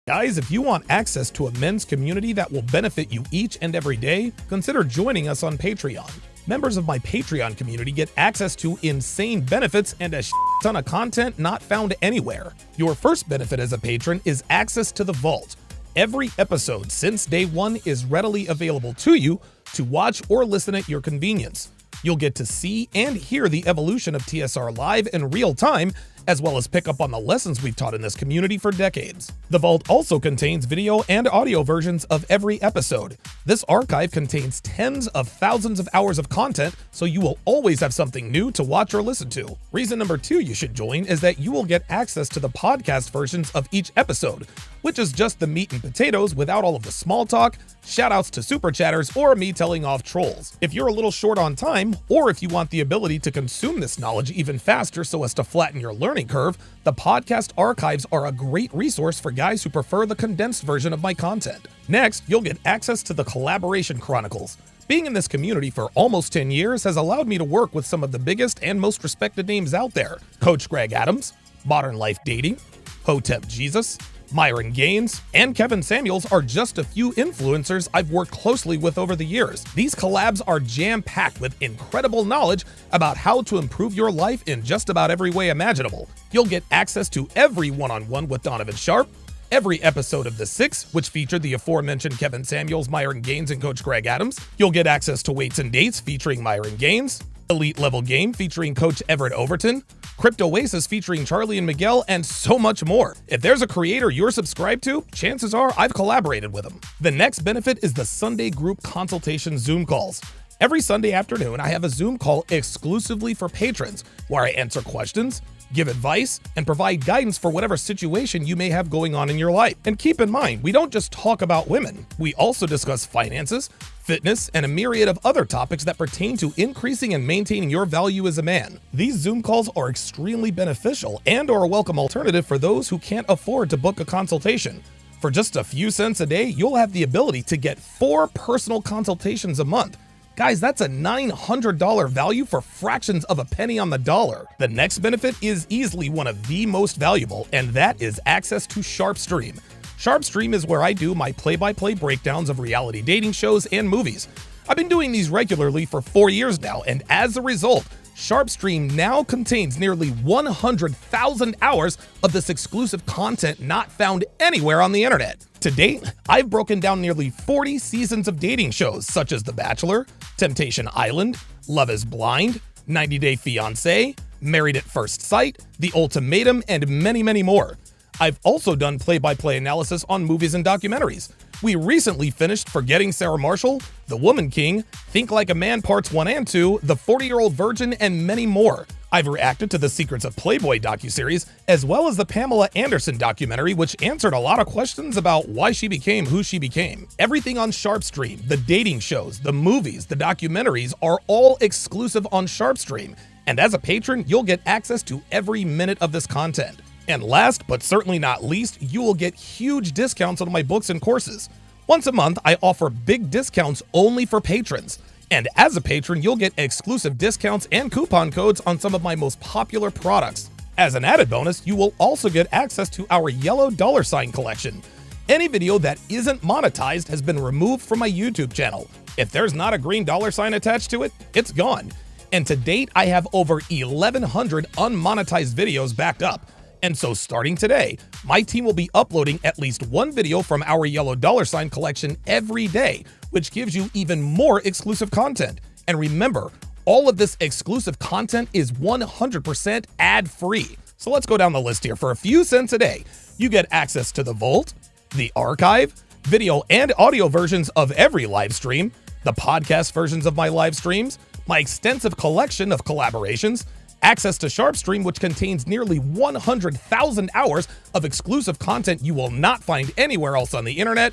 Guys, if you want access to a men's community that will benefit you each and every day, consider joining us on Patreon. Members of my Patreon community get access to insane benefits and a ton of content not found anywhere. Your first benefit as a patron is access to the vault. Every episode since day one is readily available to you to watch or listen at your convenience. You'll get to see and hear the evolution of TSR live in real time, as well as pick up on the lessons we've taught in this community for decades. The vault also contains video and audio versions of every episode. This archive contains tens of thousands of hours of content, so you will always have something new to watch or listen to. Reason number 2 you should join is that you will get access to the podcast versions of each episode, which is just the meat and potatoes without all of the small talk, shoutouts to super chatters, or me telling off trolls. If you're a little short on time, or if you want the ability to consume this knowledge even faster so as to flatten your learning curve, the podcast archives are a great resource for guys who prefer the condensed version of my content. Next, you'll get access to the Collaboration Chronicles. Being in this community for almost 10 years has allowed me to work with some of the biggest and most respected names out there. Coach Greg Adams, Modern Life Dating, Hotep Jesus, Myron Gaines, and Kevin Samuels are just a few influencers I've worked closely with over the years. These collabs are jam-packed with incredible knowledge about how to improve your life in just about every way imaginable. You'll get access to every one-on-one with Donovan Sharpe, every episode of The Six, which featured the aforementioned Kevin Samuels, Myron Gaines, and Coach Greg Adams. You'll get access to Weights and Dates featuring Myron Gaines, Elite Level Game featuring Coach Everett Overton, Crypto OBESE featuring Charlie and Miguel, and so much more. If there's a creator you're subscribed to, chances are I've collaborated with them. The next benefit is the Sunday group consultation Zoom calls. Every Sunday afternoon, I have a Zoom call exclusively for patrons where I answer questions, give advice, and provide guidance for whatever situation you may have going on in your life. And keep in mind, we don't just talk about women. We also discuss finances, fitness, and a myriad of other topics that pertain to increasing and maintaining your value as a man. These Zoom calls are extremely beneficial and are a welcome alternative for those who can't afford to book a consultation. For just a few cents a day, you'll have the ability to get 4 personal consultations a month. Guys, that's a $900 value for fractions of a penny on the dollar. The next benefit is easily one of the most valuable, and that is access to Sharpe Stream. Sharpe Stream is where I do my play-by-play breakdowns of reality dating shows and movies. I've been doing these regularly for 4 years now, and as a result, Sharpe Stream now contains nearly 100,000 hours of this exclusive content not found anywhere on the internet. To date, I've broken down nearly 40 seasons of dating shows such as The Bachelor, Temptation Island, Love is Blind, 90 Day Fiancé, Married at First Sight, The Ultimatum, and many, many more. I've also done play-by-play analysis on movies and documentaries. We recently finished Forgetting Sarah Marshall, The Woman King, Think Like a Man Parts 1 and 2, The 40-Year-Old Virgin, and many more. I've reacted to the Secrets of Playboy docuseries, as well as the Pamela Anderson documentary, which answered a lot of questions about why she became who she became. Everything on Sharpe Stream, the dating shows, the movies, the documentaries, are all exclusive on Sharpe Stream. And as a patron, you'll get access to every minute of this content. And last, but certainly not least, you will get huge discounts on my books and courses. Once a month, I offer big discounts only for patrons. And as a patron, you'll get exclusive discounts and coupon codes on some of my most popular products. As an added bonus, you will also get access to our yellow $ collection. Any video that isn't monetized has been removed from my YouTube channel. If there's not a green $ attached to it, it's gone. And to date, I have over 1,100 unmonetized videos backed up. And so starting today, my team will be uploading at least one video from our yellow $ collection every day, which gives you even more exclusive content. And remember, all of this exclusive content is 100% ad-free. So let's go down the list here. For a few cents a day, you get access to the Vault, the Archive, video and audio versions of every live stream, the podcast versions of my live streams, my extensive collection of collaborations, access to Sharpe Stream, which contains nearly 100,000 hours of exclusive content you will not find anywhere else on the internet,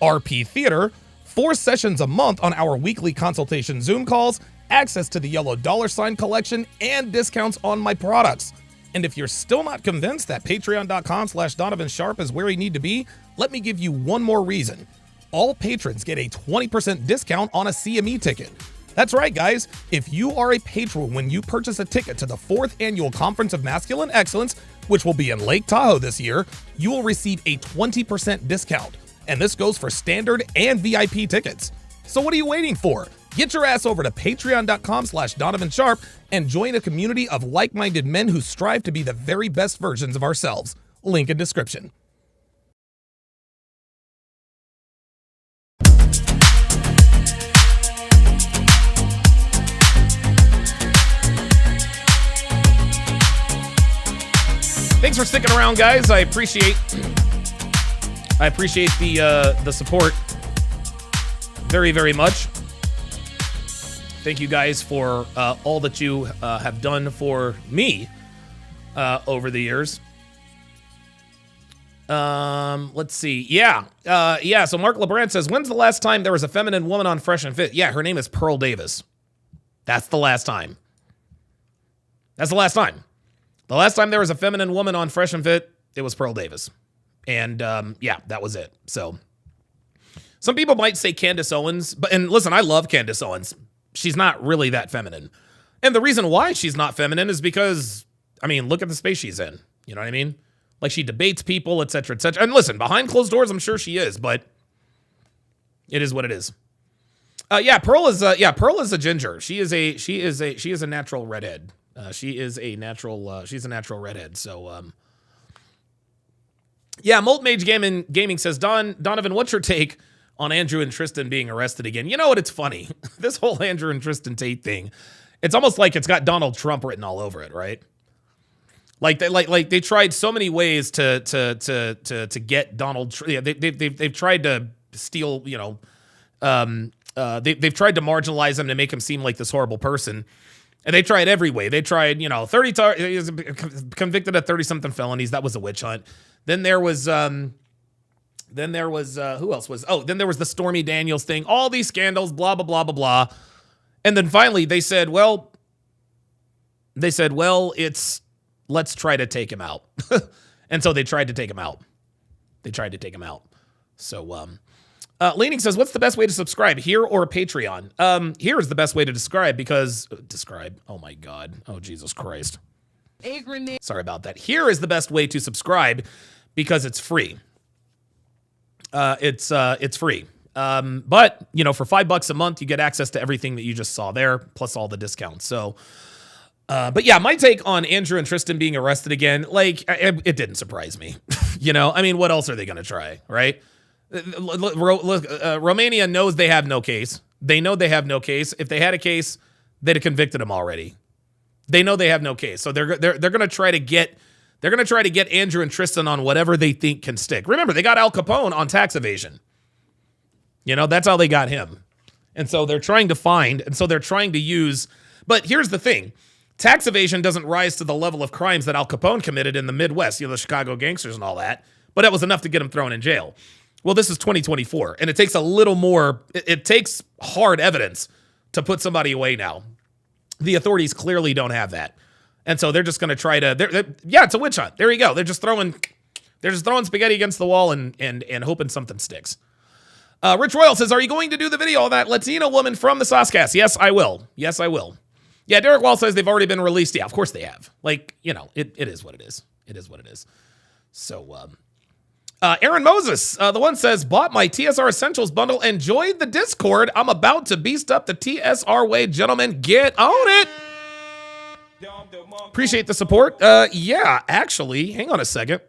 RP Theater, 4 sessions a month on our weekly consultation Zoom calls, access to the yellow $ collection, and discounts on my products. And if you're still not convinced that patreon.com/Donovan Sharpe is where you need to be, let me give you one more reason. all patrons get a 20% discount on a CME ticket. That's right, guys. If you are a patron when you purchase a ticket to the 4th Annual Conference of Masculine Excellence, which will be in Lake Tahoe this year, you will receive a 20% discount. And this goes for standard and VIP tickets. So what are you waiting for? Get your ass over to patreon.com/Donovan Sharpe and join a community of like-minded men who strive to be the very best versions of ourselves. Link in description. Thanks for sticking around, guys. I appreciate the support very, very much. Thank you guys for all that you have done for me over the years. Let's see. Yeah. So Mark LeBrand says, when's the last time there was a feminine woman on Fresh and Fit? Yeah, her name is Pearl Davis. That's the last time. That's the last time. The last time there was a feminine woman on Fresh and Fit, it was Pearl Davis. And yeah, that was it. So some people might say Candace Owens, and listen, I love Candace Owens. She's not really that feminine. And the reason why she's not feminine is because, I mean, look at the space she's in. You know what I mean? Like, she debates people, et cetera, et cetera. And listen, behind closed doors, I'm sure she is, but it is what it is. Pearl is a ginger. She is a natural redhead. She's a natural redhead. So, Molten Mage Gaming says, Donovan, what's your take on Andrew and Tristan being arrested again? You know what? It's funny. This whole Andrew and Tristan Tate thing, it's almost like it's got Donald Trump written all over it, right? Like they tried so many ways to get Donald. They've tried to steal. You know, they've tried to marginalize him to make him seem like this horrible person. And they tried every way. They tried, 30 he was convicted of 30-something felonies. That was a witch hunt. Then there was who else was? Oh, then there was the Stormy Daniels thing. All these scandals, blah, blah, blah, blah, blah. And then finally they said, let's try to take him out. And so they tried to take him out. So, Leaning says, what's the best way to subscribe, here or Patreon? Here is the best way to describe. Oh my God. Oh, Jesus Christ. Sorry about that. Here is the best way to subscribe because it's free. It's free. But, for $5 a month, you get access to everything that you just saw there, plus all the discounts. So, but yeah, my take on Andrew and Tristan being arrested again, it didn't surprise me. What else are they going to try, right? Romania knows they have no case. They know they have no case. If they had a case, they'd have convicted him already. They know they have no case. So they're going to try to get Andrew and Tristan on whatever they think can stick. Remember, they got Al Capone on tax evasion. That's how they got him. And so they're trying to use, but here's the thing. Tax evasion doesn't rise to the level of crimes that Al Capone committed in the Midwest, the Chicago gangsters and all that, but that was enough to get him thrown in jail. Well, this is 2024, and it takes a little more, it takes hard evidence to put somebody away now. The authorities clearly don't have that. And so they're just going to try to, it's a witch hunt. There you go. They're just throwing spaghetti against the wall and hoping something sticks. Rich Royal says, are you going to do the video of that Latina woman from the Saucecast? Yes, I will. Yeah, Derek Wall says they've already been released. Yeah, of course they have. It is what it is. It is what it is. So, Aaron Moses, the one says, bought my TSR Essentials bundle and joined the Discord. I'm about to beast up the TSR way. Gentlemen, get on it. Appreciate the support. Yeah, actually, hang on a second.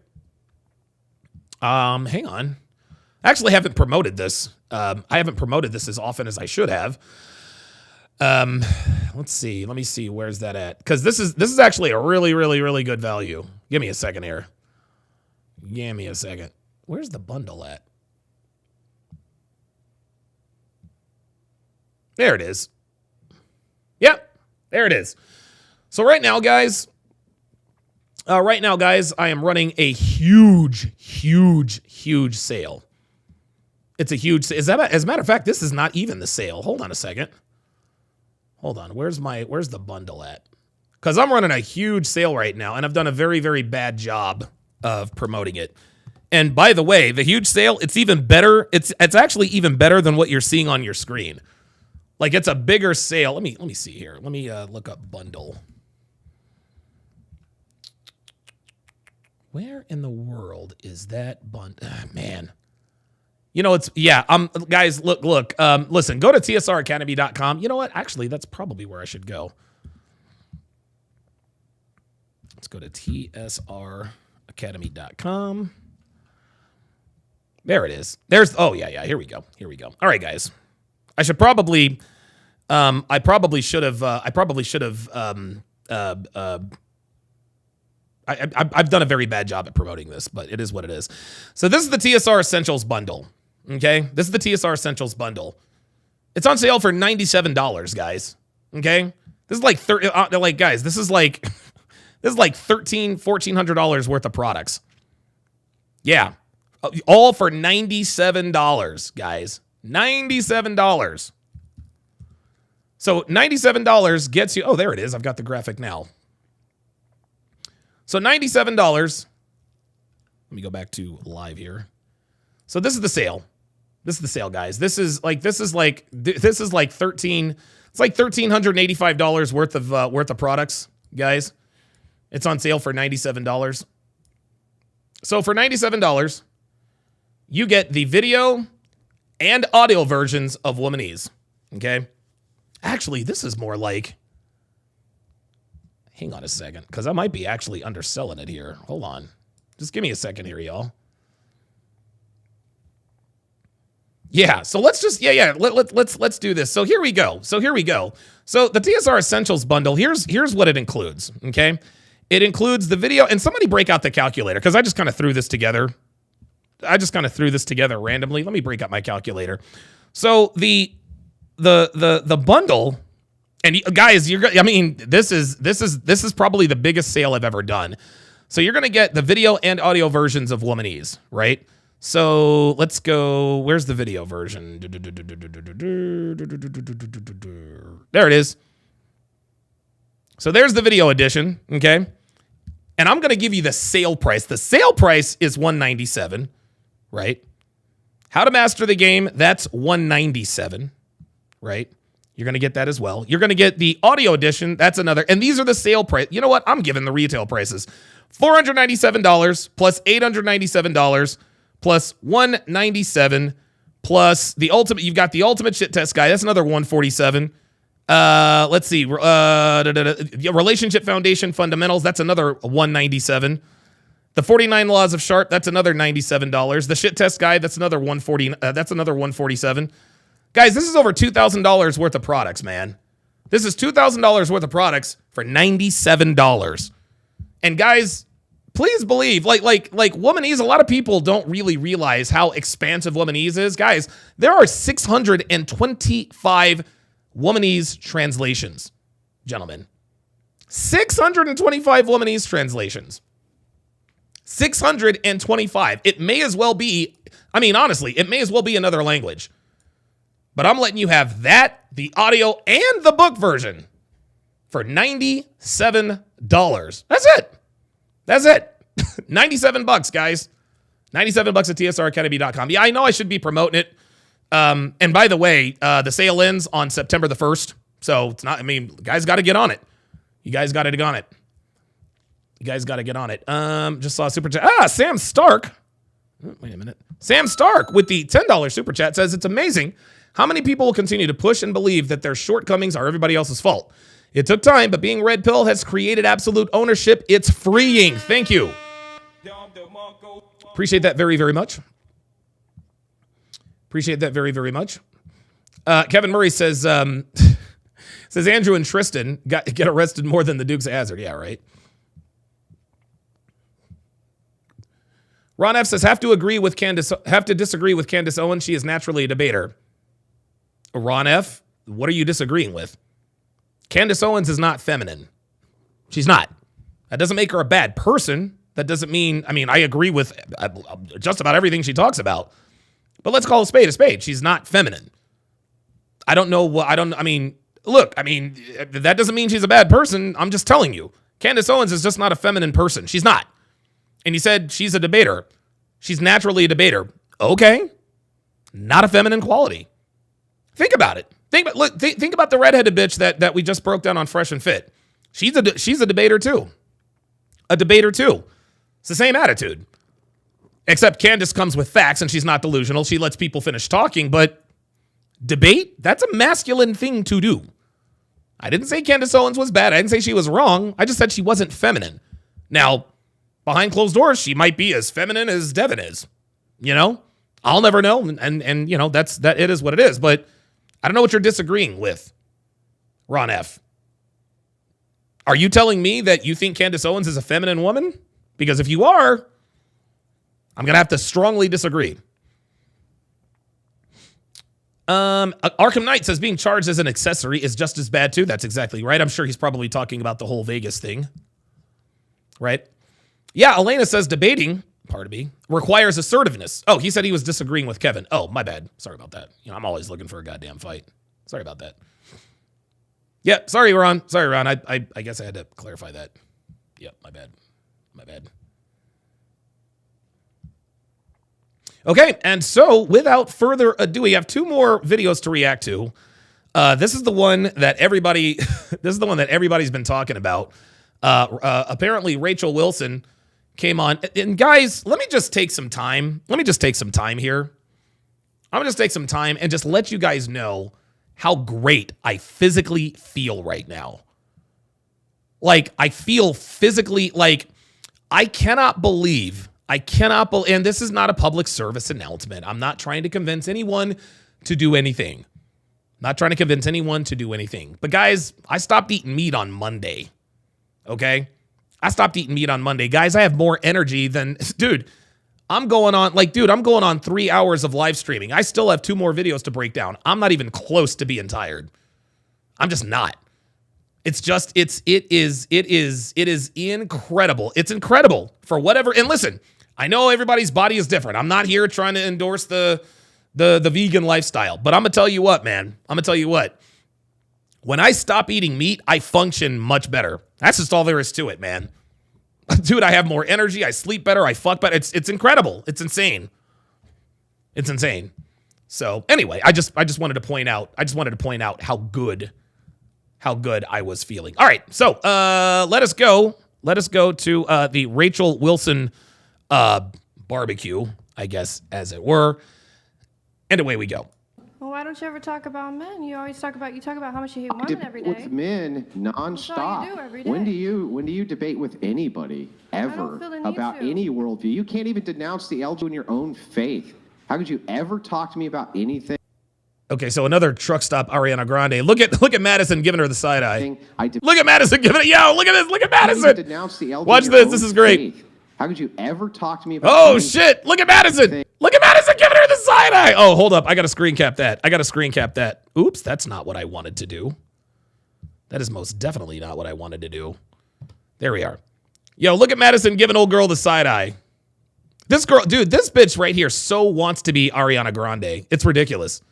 Hang on. I actually haven't promoted this. I haven't promoted this as often as I should have. Let's see. Let me see. Where's that at? Because this is actually a really, really, really good value. Give me a second here. Give me a second. Where's the bundle at? There it is. Yep, there it is. So right now, guys, I am running a huge sale. It's a huge. As a matter of fact, this is not even the sale. Hold on a second. Hold on. Where's the bundle at? Because I'm running a huge sale right now, and I've done a very, very bad job of promoting it. And by the way, the huge sale, it's even better. It's actually even better than what you're seeing on your screen. Like, it's a bigger sale. Let me see here. Let me look up bundle. Where in the world is that bundle? Man. You know, it's, yeah, guys, look, listen, go to tsracademy.com. You know what? Actually, that's probably where I should go. Let's go to tsracademy.com. There it is. Oh, yeah, here we go. All right, guys. I probably should have I've done a very bad job at promoting this, but it is what it is. So this is the TSR Essentials bundle. Okay? This is the TSR Essentials bundle. It's on sale for $97, guys. Okay? This is like guys, this is like $1,400 worth of products. Yeah. All for $97, guys. $97. So $97 gets you, oh, there it is. I've got the graphic now. So $97. Let me go back to live here. So this is the sale. This is the sale, guys. This is like $1,385 worth of products, guys. It's on sale for $97. So for $97, you get the video and audio versions of Womanese. Okay? Actually, this is more like, hang on a second, because I might be actually underselling it here. Hold on. Just give me a second here, y'all. Yeah, so let's just, let's do this. So here we go. So the TSR Essentials bundle, here's what it includes, okay? It includes the video, and somebody break out the calculator, because I just kind of threw this together. Randomly. Let me break out my calculator. So the bundle, and guys, this is probably the biggest sale I've ever done. So you're going to get the video and audio versions of Womanese, right? So let's go. Where's the video version? There it is. So there's the video edition, okay? And I'm going to give you the sale price. The sale price is $197, right? How to Master the Game, that's $197, right? You're going to get that as well. You're going to get the audio edition, that's another. And these are the sale price. You know what? I'm giving the retail prices. $497 plus $897 plus $197 plus the ultimate. You've got the ultimate shit test guy. That's another $147. Let's see. Relationship Foundation Fundamentals. That's another $197. The 49 Laws of Sharpe. That's another $97. The shit test guide. That's another $140. That's another $147. Guys, this is over $2,000 worth of products, man. This is $2,000 worth of products for $97. And guys, please believe, like Womanese, a lot of people don't really realize how expansive Womanese is. Guys, there are 625 Womanese translations, gentlemen. 625 Womanese translations. 625. It may as well be, honestly, it may as well be another language. But I'm letting you have that, the audio, and the book version for $97. That's it. $97, guys. $97 at tsracademy.com. Yeah, I know I should be promoting it. And by the way, the sale ends on September the 1st. So it's not, guys got to get on it. You guys got to get on it. Just saw a super chat. Sam Stark. Oh, wait a minute. Sam Stark with the $10 super chat says, it's amazing how many people will continue to push and believe that their shortcomings are everybody else's fault. It took time, but being Red Pill has created absolute ownership. It's freeing. Thank you. Appreciate that very, very much. Kevin Murray says, says Andrew and Tristan get arrested more than the Dukes of Hazzard. Yeah, right. Ron F says, have to disagree with Candace Owens. She is naturally a debater. Ron F, what are you disagreeing with? Candace Owens is not feminine. She's not. That doesn't make her a bad person. That doesn't mean, I agree with just about everything she talks about. But let's call a spade a spade. She's not feminine. That doesn't mean she's a bad person. I'm just telling you. Candace Owens is just not a feminine person. She's not. And you said she's a debater. She's naturally a debater. Okay. Not a feminine quality. Think about it. Think about the redheaded bitch that we just broke down on Fresh and Fit. She's a debater too. A debater too. It's the same attitude. Except Candace comes with facts and she's not delusional. She lets people finish talking, but debate, that's a masculine thing to do. I didn't say Candace Owens was bad. I didn't say she was wrong. I just said she wasn't feminine. Now, behind closed doors, she might be as feminine as Devin is. You know? I'll never know. And you know, that it is what it is. But I don't know what you're disagreeing with, Ron F. Are you telling me that you think Candace Owens is a feminine woman? Because if you are, I'm going to have to strongly disagree. Arkham Knight says being charged as an accessory is just as bad too. That's exactly right. I'm sure he's probably talking about the whole Vegas thing. Right? Yeah, Elena says debating, pardon me, requires assertiveness. Oh, he said he was disagreeing with Kevin. Oh, my bad. Sorry about that. You know, I'm always looking for a goddamn fight. Sorry about that. Yeah, sorry, Ron. Sorry, Ron. I guess I had to clarify that. Yep, my bad. My bad. Okay, and so without further ado, we have two more videos to react to. This is the one that everybody's been talking about. Apparently, Rachel Wilson came on. And guys, let me just take some time. Let me just take some time here. I'm going to take some time and just let you guys know how great I physically feel right now. Like, I feel physically, like, I cannot believe, and this is not a public service announcement. I'm not trying to convince anyone to do anything. Not trying to convince anyone to do anything. But guys, I stopped eating meat on Monday. Okay? I stopped eating meat on Monday. Guys, I have more energy than, dude, I'm going on 3 hours of live streaming. I still have 2 more videos to break down. I'm not even close to being tired. I'm just not. It is incredible. It's incredible for whatever. And listen, I know everybody's body is different. I'm not here trying to endorse the vegan lifestyle, but I'm going to tell you what, man. I'm going to tell you what. When I stop eating meat, I function much better. That's just all there is to it, man. Dude, I have more energy. I sleep better. I fuck better. It's incredible. It's insane. It's insane. So anyway, I just wanted to point out. How good I was feeling. All right, so let us go to the Rachel Wilson barbecue, I guess, as it were, and away we go. Well, why don't you ever talk about men? You always talk about how much you hate women every day. With men nonstop. That's all you do every day. When do you debate with anybody ever about any worldview? You can't even denounce the LGBT in your own faith. How could you ever talk to me about anything? Okay, so another truck stop Ariana Grande. Look at Madison giving her the side eye. Look at Madison giving it. Yo, look at this. Look at Madison. Watch this. This is great. How could you ever talk to me about Oh, shit. Look at Madison. Look at Madison giving her the side eye. Oh, hold up. I got to screen cap that. Oops, that's not what I wanted to do. That is most definitely not what I wanted to do. There we are. Yo, look at Madison giving old girl the side eye. This girl, dude, this bitch right here so wants to be Ariana Grande. It's ridiculous.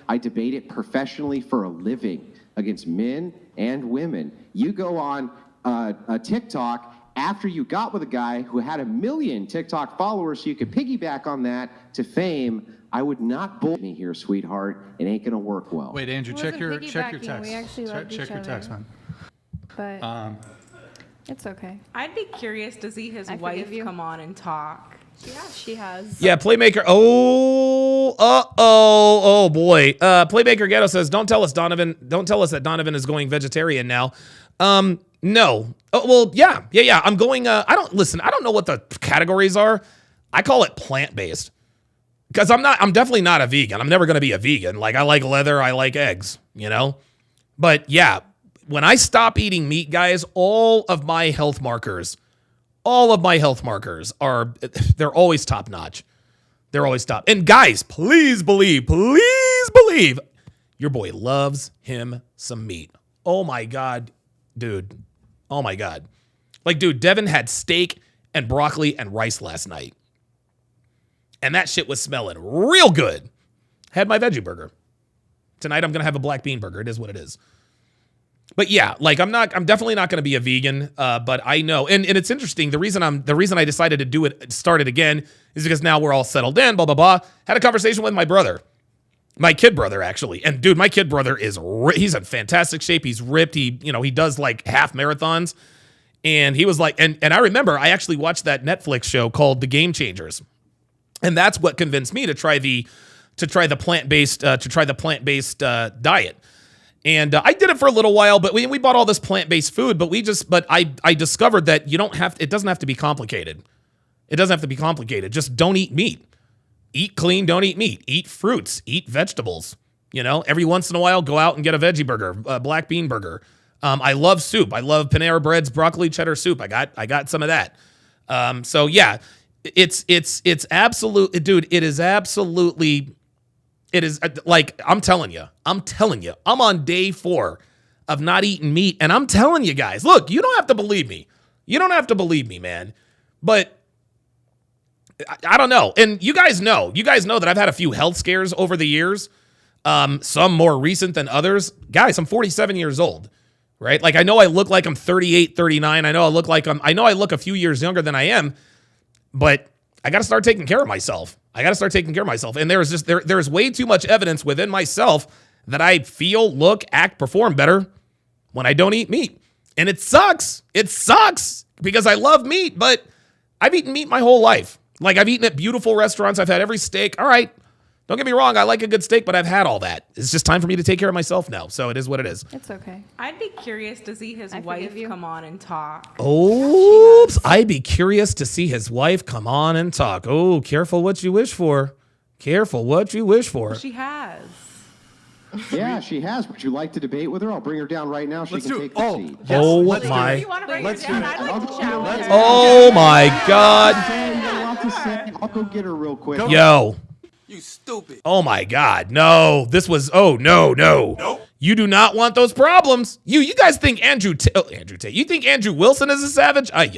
I debate it professionally for a living against men and women. You go on a TikTok after you got with a guy who had 1 million TikTok followers so you could piggyback on that to fame. I would not bull me here, sweetheart. It ain't gonna work well. Wait, Andrew, check your text. We actually loved check each your other. text, man. But it's okay. I'd be curious to see his wife come on and talk. Yeah, she has. Yeah, Playmaker. Oh boy. Playmaker Ghetto says, don't tell us that Donovan is going vegetarian now. No. Oh, well, yeah. I'm going, I don't know what the categories are. I call it plant-based. Because I'm definitely not a vegan. I'm never going to be a vegan. Like, I like leather, I like eggs, you know? But yeah, when I stop eating meat, guys, all of my health markers they're always top notch. They're always top. And guys, please believe, your boy loves him some meat. Oh my God, dude. Oh my God. Like, dude, Devin had steak and broccoli and rice last night. And that shit was smelling real good. Had my veggie burger. Tonight I'm going to have a black bean burger. It is what it is. But yeah, like I'm definitely not going to be a vegan. But I know, and it's interesting. The reason I decided to start it again is because now we're all settled in, blah, blah, blah. Had a conversation with my brother, my kid brother, actually. And dude, my kid brother he's in fantastic shape. He's ripped. He does like half marathons. And he was like, and I remember I actually watched that Netflix show called The Game Changers. And that's what convinced me to try the plant-based diet. And I did it for a little while, but we bought all this plant-based food, but I discovered that it doesn't have to be complicated. It doesn't have to be complicated. Just don't eat meat. Eat clean, don't eat meat. Eat fruits, eat vegetables. Every once in a while, go out and get a veggie burger, a black bean burger. I love soup. I love Panera Bread's broccoli cheddar soup. I got some of that. So yeah, it's absolute, dude. It is absolutely. It is like, I'm telling you, I'm on day 4 of not eating meat. And I'm telling you guys, look, you don't have to believe me. You don't have to believe me, man. But I don't know. And you guys know that I've had a few health scares over the years. Some more recent than others. Guys, I'm 47 years old, right? Like, I know I look like I'm 38, 39. I know I look a few years younger than I am, but I got to start taking care of myself. And there's way too much evidence within myself that I feel, look, act, perform better when I don't eat meat. And it sucks. It sucks because I love meat, but I've eaten meat my whole life. Like, I've eaten at beautiful restaurants. I've had every steak. All right. Don't get me wrong. I like a good steak, but I've had all that. It's just time for me to take care of myself now. So it is what it is. It's okay. I'd be curious to see his wife come on and talk. Oops. I'd be curious to see his wife come on and talk. Oh, careful what you wish for. Careful what you wish for. She has. Yeah, she has. Would you like to debate with her? I'll bring her down right now. She can take the seat. Yes. Oh Let's my. do it. If you want to bring her down, I'd like to chat with her. Oh my God. I'll go get her real quick. Yo. You stupid. Oh my God. No. No. Nope. You do not want those problems. You guys think Andrew Tate. You think Andrew Wilson is a savage? Ay.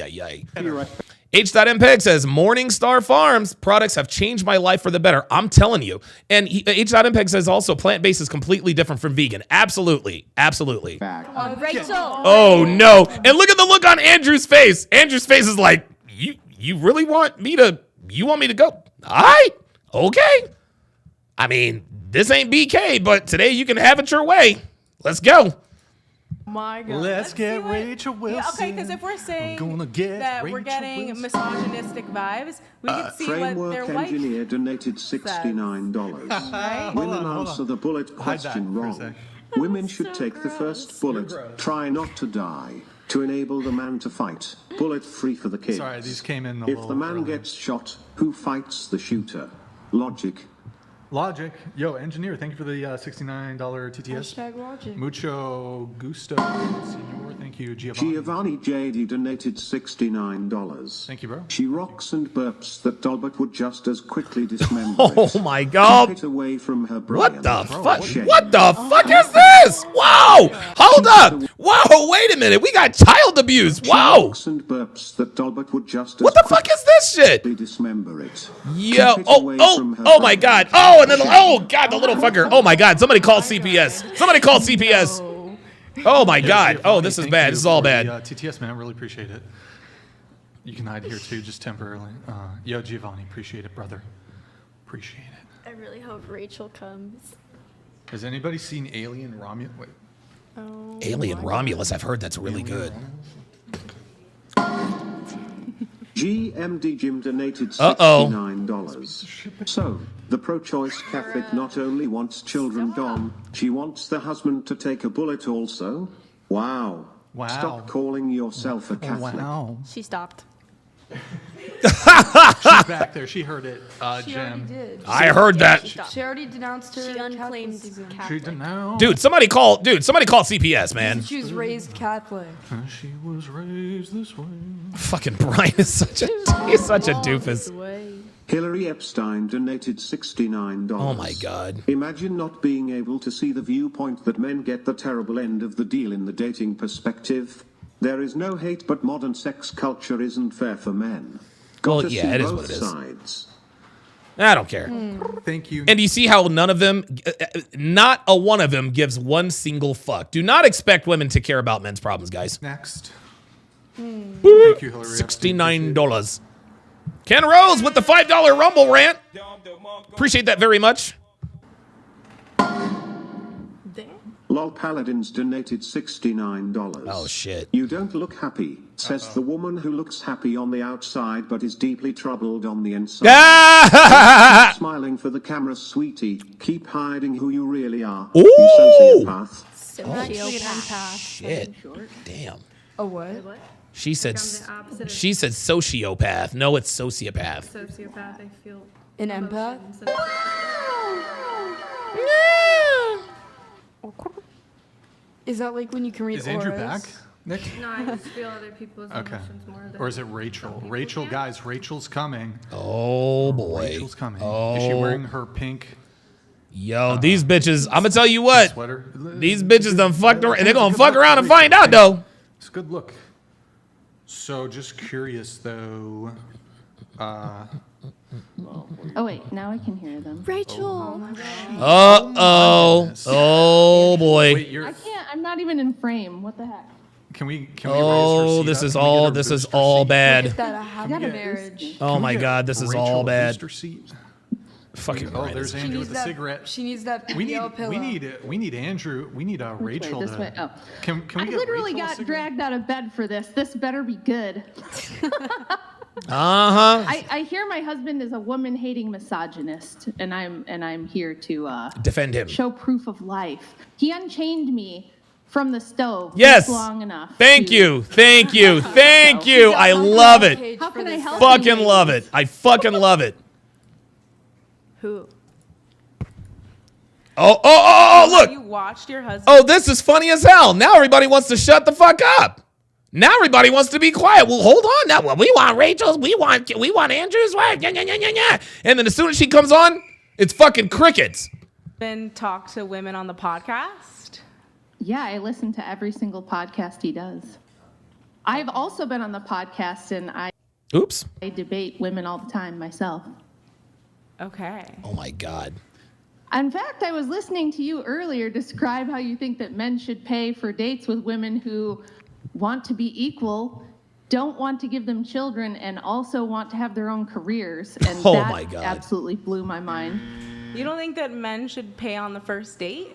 You're right. H.MPEG says, Morningstar Farms products have changed my life for the better. I'm telling you. And H.MPEG says also plant-based is completely different from vegan. Absolutely. Rachel. Oh, no. And look at the look on Andrew's face. Andrew's face is like, you really want me to go? All right. Okay. I mean, this ain't BK, but today you can have it your way. Let's go. My God. Let's get Rachel Wilson. Yeah, okay, because if we're saying that we're getting misogynistic vibes, we can see what their wife engineer donated $69. Right? Women answer the bullet question wrong. Women should take the first bullet. Try not to die. To enable the man to fight. Bullet free for the kids. Sorry, these came in a If the man gets shot, who fights the shooter? Logic. Yo, engineer, thank you for the $69 TTS. #Logic. Mucho gusto, senor. Thank you, Giovanni JD donated $69. Thank you, bro. She rocks and burps that Dolbert would just as quickly dismember Oh it. my God. Keep it away from her brain. What the fuck? What the fuck is this? Whoa! Hold up! Whoa! Wait a minute. We got child abuse. Whoa! She rocks and burps that Dolbert would just What the fuck is this shit? Dismember it. Yo! Oh my God! Oh, and then God, the little fucker! Oh my God! Somebody call CPS! Oh my God! Oh, this is bad. This is all bad. TTS, man, really appreciate it. You can hide here too, just temporarily. Yo, Giovanni, appreciate it, brother. Appreciate it. I really hope Rachel comes. Has anybody seen Alien Romulus? Wait. Oh, Alien Romulus. I've heard that's really good. GMD Jim donated $69. So, the pro-choice Catholic not only wants children gone, she wants the husband to take a bullet also? Wow. Stop calling yourself a Catholic. Wow. She stopped. She's back there. She heard it, She Jim. already did. I heard that. She already denounced her. She unclaimed Catholic. She denounced. Dude, somebody call CPS, man. She was raised Catholic. She was raised this way. Fucking Brian is such a doofus. Hillary Epstein donated $69. Oh my God. Imagine not being able to see the viewpoint that men get the terrible end of the deal in the dating perspective. There is no hate, but modern sex culture isn't fair for men. Well, Got to yeah, see it is both what it is. sides. I don't care. Thank you. And you see how none of them, not a one of them gives one single fuck. Do not expect women to care about men's problems, guys. Next. Thank you, Hillary. $69. Ken Rose with the $5 Rumble rant. Appreciate that very much. Lol Paladins donated $69. Oh, shit. You don't look happy, says the woman who looks happy on the outside but is deeply troubled on the inside. Smiling for the camera, sweetie. Keep hiding who you really are. Ooh. You sociopath. Shit. Damn. A what? She said sociopath. No, it's sociopath. Sociopath, I feel. An empath? Is that like when you can read Is Andrew auras? back, Nick? No, I just feel other people's emotions more than. Or is it Rachel? Rachel, guys, Rachel's coming. Oh, boy. Rachel's coming. Oh. Is she wearing her pink? Yo, these bitches, I'm going to tell you what. Sweater? These bitches done fucked around. And they're going to fuck around and find out, though. It's a good look. So, just curious, though. Oh wait, now I can hear them. Rachel. Oh, boy. Wait, I can't. I'm not even in frame. What the heck? Can we Oh, this is all bad. I got a marriage. Oh my God, this is all bad. Fucking oh, there's Andrew with a cigarette. She needs that We need pillow. we need Andrew. We need Rachel. This way. Oh. Can we I get literally Rachel a got cigarette? dragged out of bed for this. This better be good. I hear my husband is a woman-hating misogynist, and I'm here to defend him. Show proof of life. He unchained me from the stove. Yes. Long enough. Thank you. I love it. How can I help? Fucking love it. I fucking love it. Who? Oh, look. You watched your husband. Oh, this is funny as hell. Now everybody wants to shut the fuck up. Now everybody wants to be quiet. Well, hold on. Now we want Rachel's. We want Andrew's wife. Yeah. And then as soon as she comes on, it's fucking crickets. Been talk to women on the podcast? Yeah, I listen to every single podcast he does. I've also been on the podcast, and I debate women all the time myself. Okay. Oh my God. In fact, I was listening to you earlier describe how you think that men should pay for dates with women who want to be equal, don't want to give them children, and also want to have their own careers. And Oh that my God. absolutely blew my mind. You don't think that men should pay on the first date?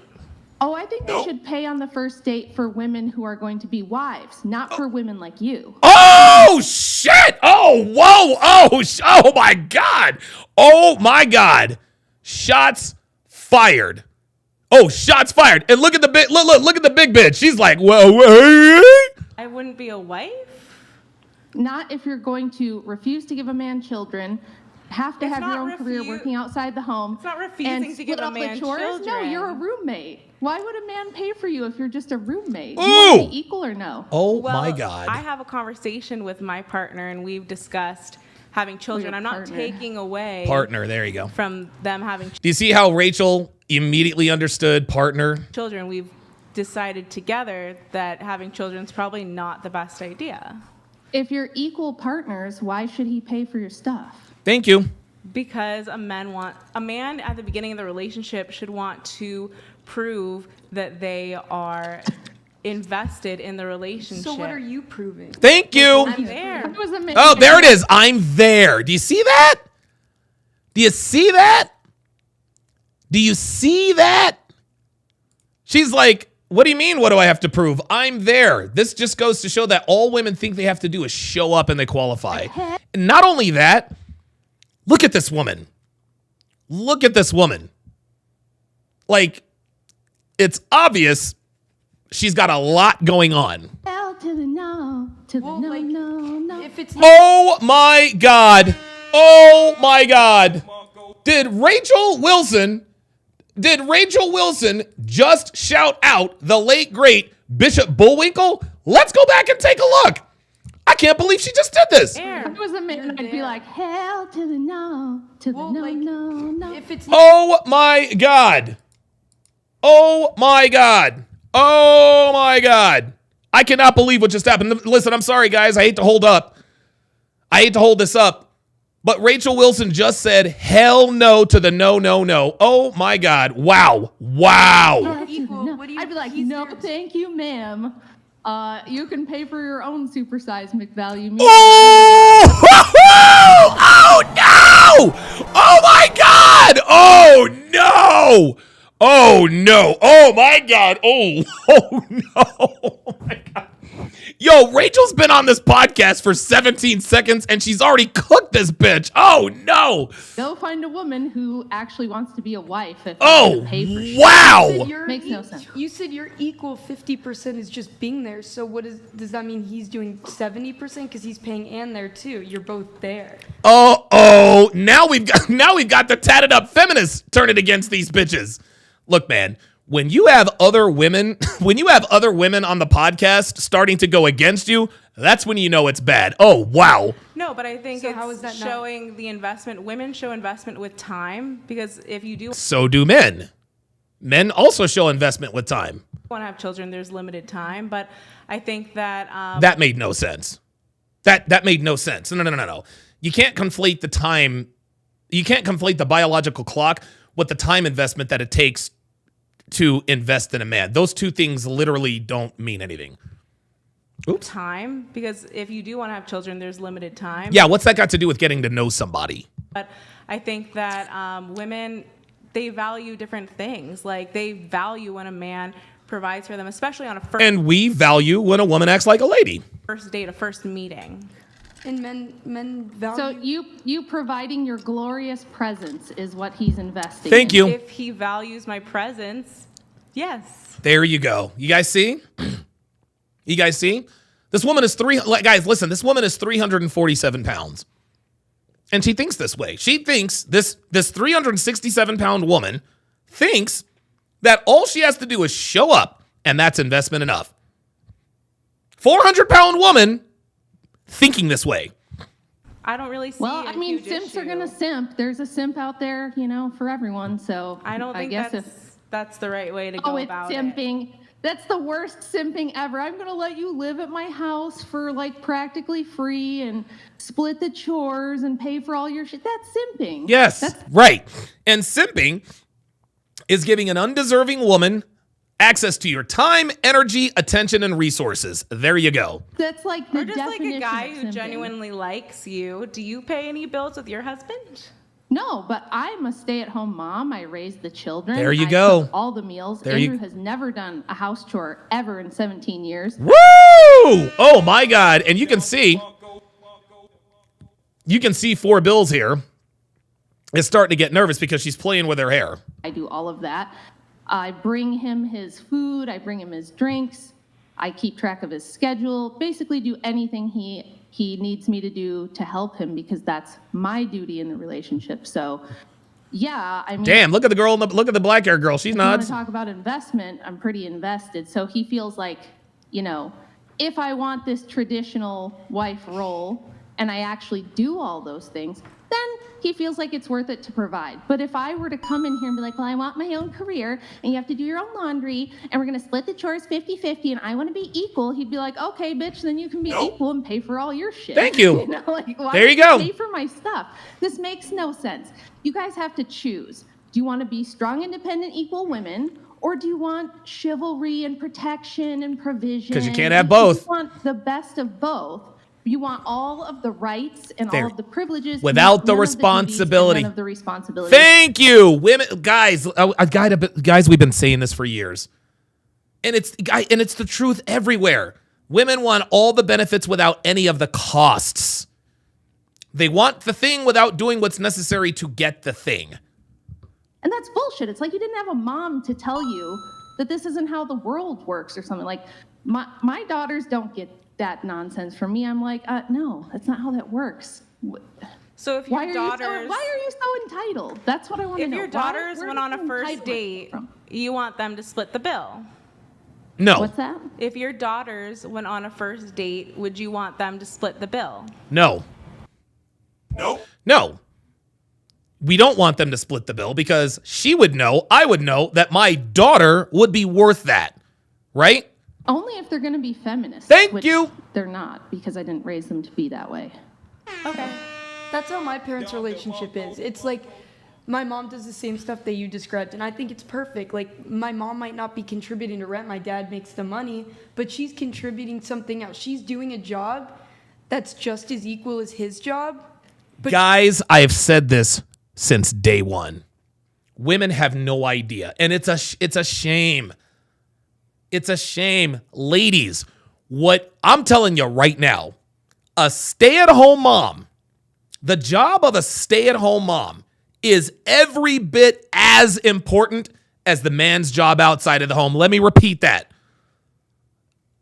Oh, I think they should pay on the first date for women who are going to be wives, not for women like you. Oh, shit. Oh, whoa. Oh my God. Oh, my God. Shots fired. Oh, shots fired. And look at the look at the big bitch. She's like, whoa. I wouldn't be a wife? Not if you're going to refuse to give a man children, have to have your own career working outside the home. It's not refusing and to give split a up the man chores. No, children. you're a roommate. Why would a man pay for you if you're just a roommate? Ooh. You want to be equal or no? Oh Well, my God. I have a conversation with my partner, and we've discussed having children. Your I'm not partner. taking away Partner. There you go. from them having Do you see how Rachel immediately understood partner? children. We've decided together that having children is probably not the best idea. If you're equal partners, why should he pay for your stuff? Thank you. Because a man at the beginning of the relationship should want to prove that they are invested in the relationship. So what are you proving? Thank you. I'm there. Oh, there it is. I'm there. Do you see that? Do you see that? Do you see that? She's like, what do you mean? What do I have to prove? I'm there. This just goes to show that all women think they have to do is show up and they qualify. And not only that, look at this woman. Look at this woman. Like, it's obvious she's got a lot going on. Hell to the no, to the no. If it's Oh my God. Oh my God. Did Rachel Wilson just shout out the late, great Bishop Bullwinkle? Let's go back and take a look. I can't believe she just did this. If it was a man, I'd be like, hell to the no, to the no. If it's Oh my God. Oh my God. Oh my God. I cannot believe what just happened. Listen, I'm sorry, guys. I hate to hold this up. But Rachel Wilson just said hell no to the no, no, no. Oh my God. Wow. Wow. No. I'd be like, no, thank you, ma'am. You can pay for your own supersized McValue. Oh no! Oh my God! Oh no! Oh no! Oh my God! Oh no! Oh my God! Yo, Rachel's been on this podcast for 17 seconds and she's already cooked this bitch. Oh no! Go find a woman who actually wants to be a wife. If pay for shit. Wow! Makes no sense. You said your equal 50% is just being there. So does that mean he's doing 70% because he's paying and there too? You're both there. Oh, now we've got the tatted up feminists turning against these bitches. Look, man, when you have other women on the podcast starting to go against you, that's when you know it's bad. Oh, wow. No, but I think how is it's that showing the investment. Women show investment with time, because if you do So do men. Men also show investment with time. want to have children, there's limited time. But I think that That made no sense. That made no sense. No. You can't conflate the time. You can't conflate the biological clock with the time investment that it takes to invest in a man. Those two things literally don't mean anything. Oops. time, because if you do want to have children, there's limited time. Yeah, what's that got to do with getting to know somebody? But I think that women, they value different things. Like, they value when a man provides for them, especially on a And we value when a woman acts like a lady. first date, a first meeting. And men value. So you providing your glorious presence is what he's investing Thank in. you. If he values my presence, yes. There you go. You guys see? You guys see? This woman is guys, listen, this woman is 347 pounds. And she thinks this way. She thinks this 367-pound woman thinks that all she has to do is show up, and that's investment enough. 400-pound woman thinking this way. I don't really see Well, a I mean, huge simps issue. are gonna simp. There's a simp out there, for everyone. So I don't think guess that's the right way to go it's about it. simping. That's the worst simping ever. I'm gonna let you live at my house for like practically free and split the chores and pay for all your shit. That's simping. Yes, right. And simping is giving an undeserving woman access to your time, energy, attention, and resources. There you go. That's like the Or just like a definition guy of who simping. genuinely likes you. Do you pay any bills with your husband? No, but I'm a stay-at-home mom. I raise the children. There you I go. cook all the meals. There you- Andrew has never done a house chore ever in 17 years. Woo! Oh my God. And you can see 4 Bills here is starting to get nervous because she's playing with her hair. I do all of that. I bring him his food. I bring him his drinks. I keep track of his schedule. Basically do anything he needs me to do to help him, because that's my duty in the relationship. So, yeah, I mean. Damn, look at the girl, look at the black hair girl. She's If you want nods. to talk about investment, I'm pretty invested. So he feels like, if I want this traditional wife role and I actually do all those things, then he feels like it's worth it to provide. But if I were to come in here and be like, well, I want my own career and you have to do your own laundry and we're going to split the chores 50-50 and I want to be equal, he'd be like, okay, bitch, then you can be equal and pay for all your shit. Thank you. Why There you would go. Pay for my stuff. This makes no sense. You guys have to choose. Do you want to be strong, independent, equal women, or do you want chivalry and protection and provision? 'Cause you can't have both. You want the best of both. You want all of the rights and There. all of the privileges Without the none of duties and responsibility. none of the responsibilities. Thank you, women, guys. Guys, we've been saying this for years, and it's the truth everywhere. Women want all the benefits without any of the costs. They want the thing without doing what's necessary to get the thing. And that's bullshit. It's like you didn't have a mom to tell you that this isn't how the world works or something. Like my daughters don't get that nonsense from me. I'm like, no, that's not how that works. So if why your are daughters, why are you so entitled? That's what I want to if know. your daughters went on a first entitlement date, you want them to split the bill. No. What's that? If your daughters went on a first date, would you want them to split the bill? No. No. We don't want them to split the bill because she would know, I would know that my daughter would be worth that, right? Only if they're going to be feminists. Thank which you. They're not, because I didn't raise them to be that way. Okay. That's how my parents' relationship is. It's like my mom does the same stuff that you described, and I think it's perfect. Like, my mom might not be contributing to rent, my dad makes the money, but she's contributing something else. She's doing a job that's just as equal as his job. But Guys, I have said this since day one. Women have no idea, and it's a shame. It's a shame. Ladies, what I'm telling you right now, a stay-at-home mom, the job of a stay-at-home mom is every bit as important as the man's job outside of the home. Let me repeat that.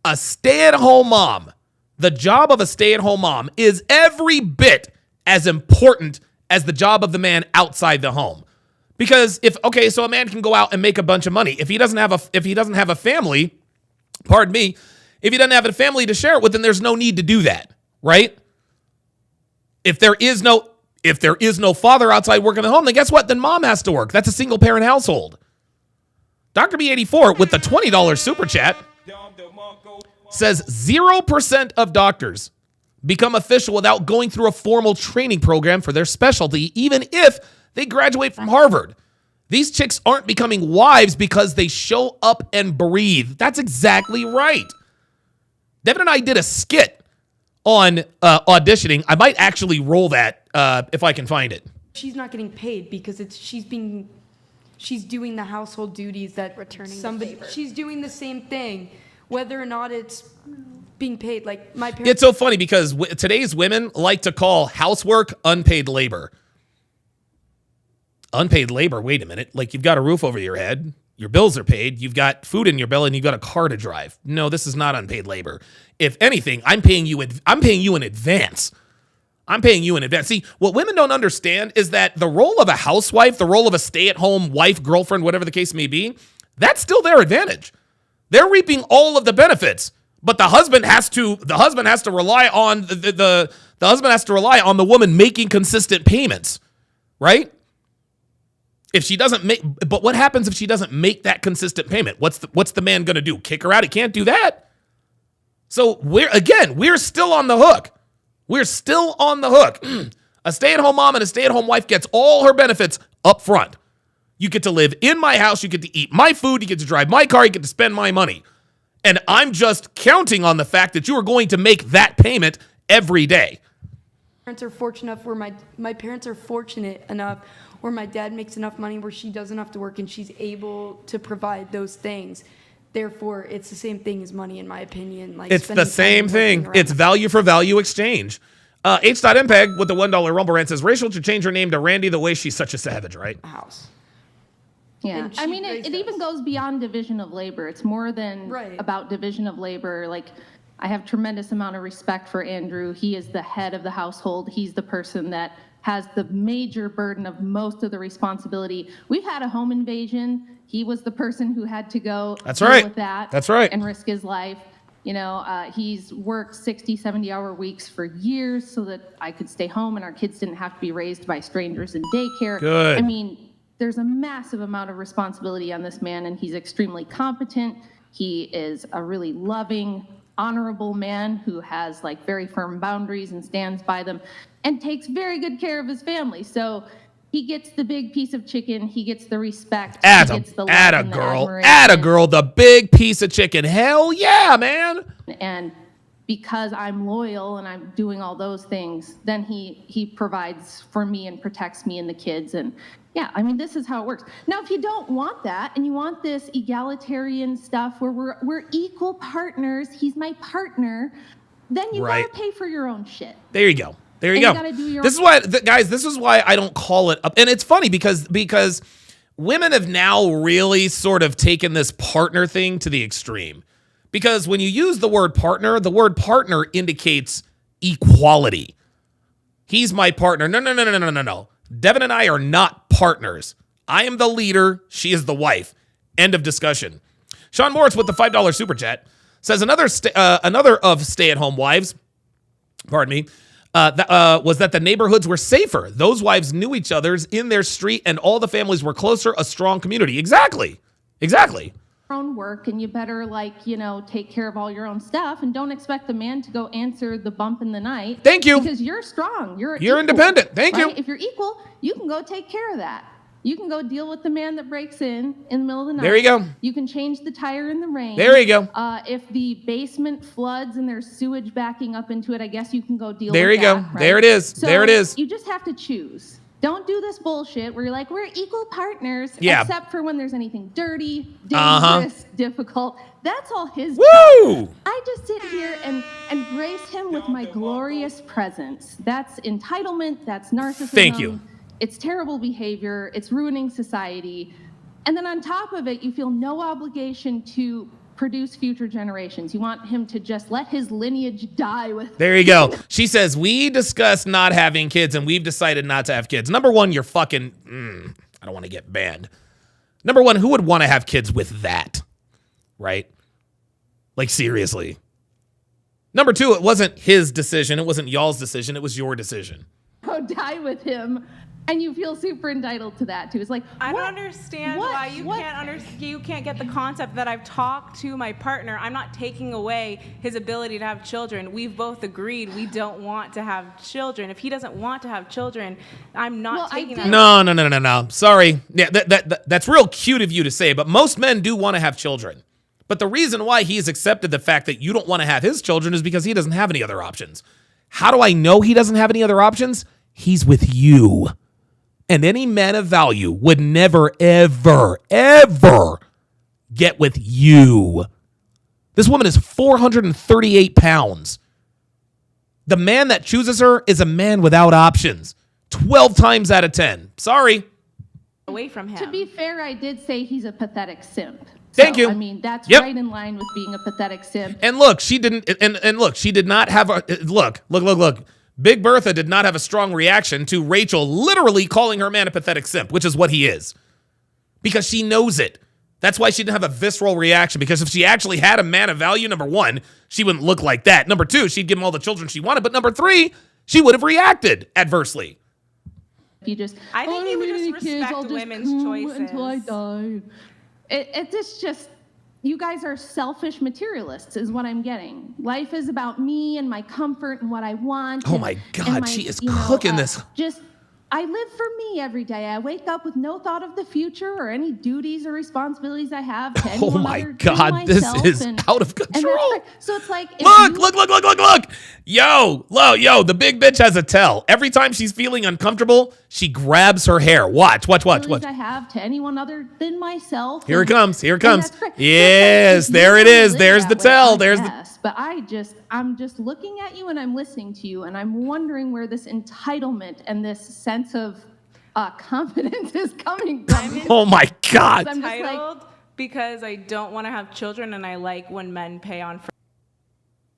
A stay-at-home mom, the job of a stay-at-home mom is every bit as important as the job of the man outside the home. Because so a man can go out and make a bunch of money. If he doesn't have a family, pardon me, if he doesn't have a family to share it with, then there's no need to do that, right? If there is no father outside working at home, then guess what? Then mom has to work. That's a single parent household. Dr. B84 with the $20 super chat says 0% of doctors become official without going through a formal training program for their specialty, even if they graduate from Harvard. These chicks aren't becoming wives because they show up and breathe. That's exactly right. Devin and I did a skit on auditioning. I might actually roll that if I can find it. she's not getting paid because she's doing the household duties that she's doing the same thing, whether or not it's being paid. Like my parents. It's so funny because today's women like to call housework unpaid labor. Unpaid labor. Wait a minute. Like you've got a roof over your head. Your bills are paid. You've got food in your belly and you've got a car to drive. No, this is not unpaid labor. If anything, I'm paying you in advance. I'm paying you in advance. See, what women don't understand is that the role of a housewife, the role of a stay-at-home wife, girlfriend, whatever the case may be, that's still their advantage. They're reaping all of the benefits, but the husband has to rely on the husband has to rely on the woman making consistent payments, right? If she doesn't but what happens if she doesn't make that consistent payment? What's the man going to do? Kick her out? He can't do that. So we're still on the hook. We're still on the hook. A stay-at-home mom and a stay-at-home wife gets all her benefits up front. You get to live in my house. You get to eat my food. You get to drive my car. You get to spend my money. And I'm just counting on the fact that you are going to make that payment every day. Parents are fortunate enough where my parents are fortunate enough where my dad makes enough money where she doesn't have to work and she's able to provide those things. Therefore, it's the same thing as money, in my opinion. Like it's the same thing. It's value for value exchange. H.MPEG with the $1 Rumble Rant says, Rachel should change her name to Randy the way she's such a savage, right? House. Yeah, I mean, it even goes beyond division of labor. It's more than about division of labor. Like, I have tremendous amount of respect for Andrew. He is the head of the household. He's the person that has the major burden of most of the responsibility. We've had a home invasion. He was the person who had to go deal with that. That's right. And risk his life. You know, he's worked 60, 70-hour weeks for years so that I could stay home and our kids didn't have to be raised by strangers in daycare. Good. I mean, there's a massive amount of responsibility on this man, and he's extremely competent. He is a really loving, honorable man who has like very firm boundaries and stands by them and takes very good care of his family. So he gets the big piece of chicken. He gets the respect. He gets the love and the admiration. Atta girl, the big piece of chicken. Hell yeah, man. And because I'm loyal and I'm doing all those things, then he provides for me and protects me and the kids. And yeah, I mean, this is how it works. Now, if you don't want that and you want this egalitarian stuff where we're equal partners, he's my partner, then you gotta pay for your own shit. There you go. There you go. This is why, guys, this is why I don't call it up. And it's funny because women have now really sort of taken this partner thing to the extreme. Because when you use the word partner indicates equality. He's my partner. No. Devin and I are not partners. I am the leader. She is the wife. End of discussion. Sean Morris with the $5 super chat says another of stay-at-home wives, pardon me, was that the neighborhoods were safer. Those wives knew each other's in their street and all the families were closer, a strong community. Exactly. own work, and you better take care of all your own stuff, and don't expect the man to go answer the bump in the night. Thank you. Because you're strong. You're equal, independent. Thank you. If you're equal, you can go take care of that. You can go deal with the man that breaks in the middle of the night. There you go. You can change the tire in the rain. There you go. If the basement floods and there's sewage backing up into it, I guess you can go deal there with that. There you go. Right? There it is. So there it is. You just have to choose. Don't do this bullshit where you're like, we're equal partners, except for when there's anything dirty, dangerous, difficult. That's all his job. I just sit here and grace him with my glorious presence. That's entitlement. That's narcissism. Thank you. It's terrible behavior. It's ruining society. And then on top of it, you feel no obligation to produce future generations. You want him to just let his lineage die with. There you go. She says, we discussed not having kids and we've decided not to have kids. Number one, you're fucking, I don't want to get banned. Number one, who would want to have kids with that? Right? Like, seriously. Number two, it wasn't his decision. It wasn't y'all's decision. It was your decision. Go die with him. And you feel super entitled to that too. It's like, I don't understand why you can't get the concept that I've talked to my partner. I'm not taking away his ability to have children. We've both agreed we don't want to have children. If he doesn't want to have children, I'm not taking that. No. Sorry. Yeah, that's real cute of you to say, but most men do want to have children. But the reason why he's accepted the fact that you don't want to have his children is because he doesn't have any other options. How do I know he doesn't have any other options? He's with you. And any man of value would never, ever, ever get with you. This woman is 438 pounds. The man that chooses her is a man without options. 12 times out of 10. Sorry. Away from him. To be fair, I did say he's a pathetic simp. Thank you. I mean, that's right in line with being a pathetic simp. And look, she didn't, and look, she did not have a, look. Big Bertha did not have a strong reaction to Rachel literally calling her man a pathetic simp, which is what he is. Because she knows it. That's why she didn't have a visceral reaction, because if she actually had a man of value, number one, she wouldn't look like that. Number two, she'd give him all the children she wanted. But number three, she would have reacted adversely. I think he would just respect women's choices. Until I die. It's just, you guys are selfish materialists is what I'm getting. Life is about me and my comfort and what I want. Oh my God, she is cooking this. I live for me every day. I wake up with no thought of the future or any duties or responsibilities I have to anyone Oh my other than God, this myself, is out of control. So it's like, Look. Yo, the big bitch has a tell. Every time she's feeling uncomfortable, she grabs her hair. Watch. I have to anyone other than myself. Here it comes. Yes, there it is. There's the tell. But I'm just looking at you and I'm listening to you and I'm wondering where this entitlement and this sense of confidence is coming from. Oh my God. I'm entitled because I don't want to have children and I like when men pay on for.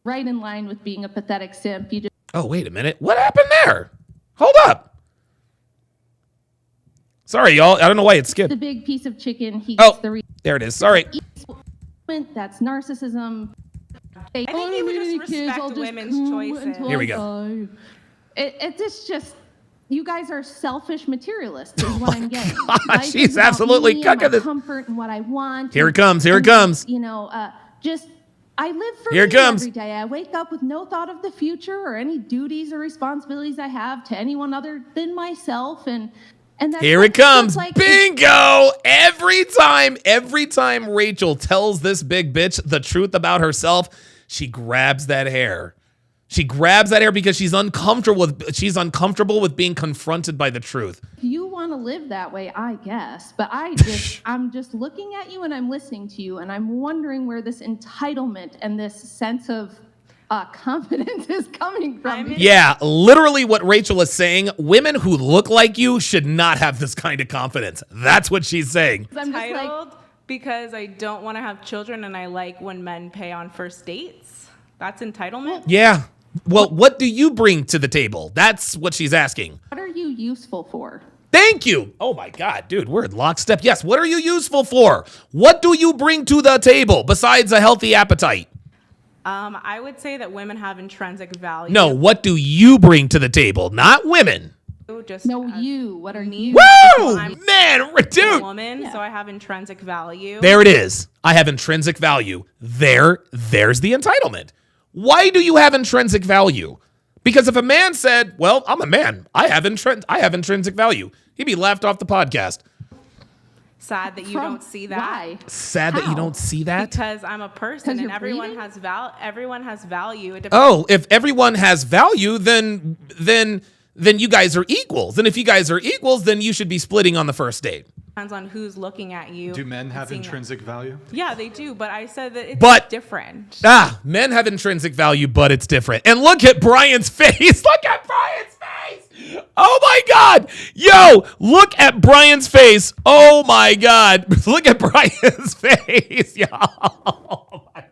Right in line with being a pathetic simp. Oh, wait a minute. What happened there? Hold up. Sorry, y'all. I don't know why it skipped. The big piece of chicken. He gets there it is. Sorry. That's narcissism. I think he would just respect women's choices. Here we go. It's just, you guys are selfish materialists is what I'm getting. God, she's absolutely cooking this. Comfort and what I want. Here it comes. I live for Here me it comes. every day. I wake up with no thought of the future or any duties or responsibilities I have to anyone other than myself. And that's here it comes. Like, bingo. Every time Rachel tells this big bitch the truth about herself, she grabs that hair. She grabs that hair because she's uncomfortable with being confronted by the truth. If you want to live that way, I guess. But I'm just looking at you and I'm listening to you and I'm wondering where this entitlement and this sense of confidence is coming from. Yeah, literally what Rachel is saying, women who look like you should not have this kind of confidence. That's what she's saying. I'm entitled because I don't want to have children and I like when men pay on first dates. That's entitlement? Yeah. Well, what do you bring to the table? That's what she's asking. What are you useful for? Thank you. Oh my God, dude, we're in lockstep. Yes, what are you useful for? What do you bring to the table besides a healthy appetite? I would say that women have intrinsic value. No, what do you bring to the table? Not women. Just No, you. What are you? Woo! Man, dude. Woman, so I have intrinsic value. There it is. I have intrinsic value. There's the entitlement. Why do you have intrinsic value? Because if a man said, well, I'm a man, I have intrinsic value, he'd be laughed off the podcast. Sad that you don't see that. Why? Sad that you don't see that? Because I'm a person and everyone breathing? has value. It depends. Oh, if everyone has value, then you guys are equals. And if you guys are equals, then you should be splitting on the first date. Depends on who's looking at you. Do men have intrinsic value? Yeah, they do, but I said that it's different. Men have intrinsic value, but it's different. And look at Brian's face. Look at Brian's face. Oh my God. Yo, look at Brian's face. Oh my God. Look at Brian's face. Yo. Oh my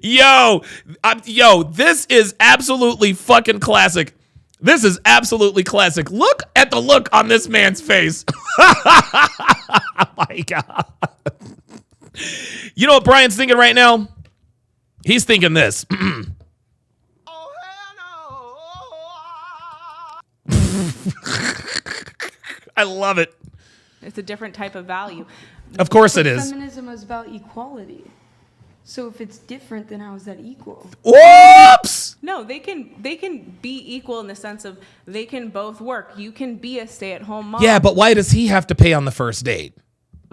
God. Yo, this is absolutely fucking classic. This is absolutely classic. Look at the look on this man's face. Oh my God. You know what Brian's thinking right now? He's thinking this. I love it. It's a different type of value. Of course it is. Feminism is about equality. So if it's different, then how is that equal? Whoops! No, they can be equal in the sense of they can both work. You can be a stay-at-home mom. Yeah, but why does he have to pay on the first date?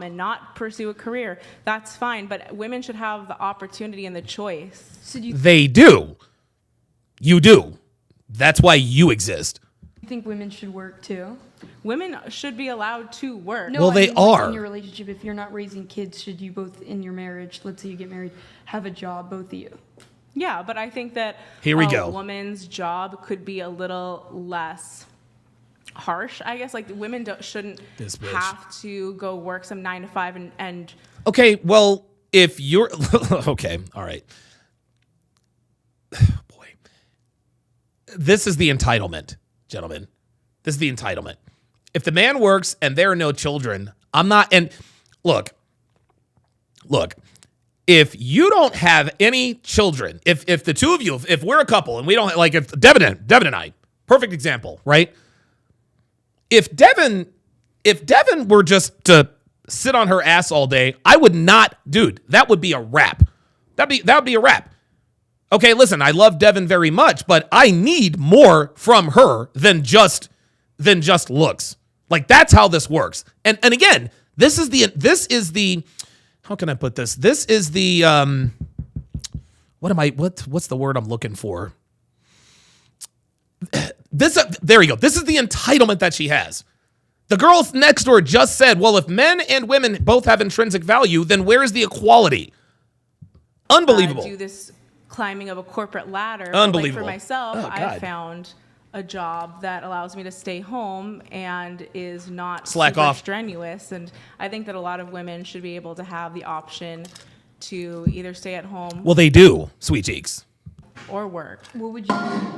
And not pursue a career. That's fine, but women should have the opportunity and the choice. So do you They do. You do. That's why you exist. think women should work too? Women should be allowed to work. No, Well, I they mean, like, are. in your relationship, if you're not raising kids, should you both in your marriage, let's say you get married, have a job, both of you? Yeah, but I think that Here we a go. woman's job could be a little less harsh, I guess. Like women shouldn't This bitch. have to go work some 9 to 5 and Okay, well, if you're okay, all right. Boy. This is the entitlement, gentlemen. This is the entitlement. If the man works and there are no children, I'm not, and look, if you don't have any children, if the two of you, if we're a couple and we don't, like if Devin and I, perfect example, right? If Devin were just to sit on her ass all day, I would not, dude, that would be a wrap. That would be a wrap. Okay, listen, I love Devin very much, but I need more from her than just looks. Like that's how this works. And again, this is the how can I put this? This is the what's the word I'm looking for? There you go. This is the entitlement that she has. The girl next door just said, well, if men and women both have intrinsic value, then where is the equality? Unbelievable. do this climbing of a corporate ladder. Unbelievable. Like for myself, Oh, I God. found a job that allows me to stay home and is not Slack super off. strenuous. And I think that a lot of women should be able to have the option to either stay at home Well, they do, sweet cheeks. or work. What would you do?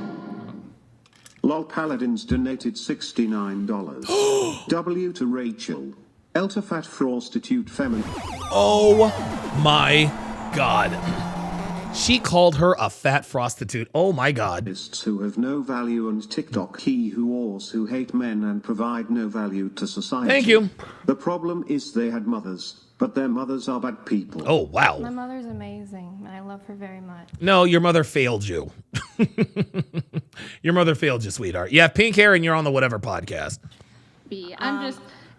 Lol Paladins donated $69. W to Rachel. Elta fat prostitute feminine. Oh my God. She called her a fat prostitute. Oh my God. Who have no value and TikTok whores who hate men and provide no value to society. Thank you. The problem is they had mothers, but their mothers are bad people. Oh, wow. My mother's amazing, and I love her very much. No, your mother failed you. Your mother failed you, sweetheart. You have pink hair and you're on the whatever podcast.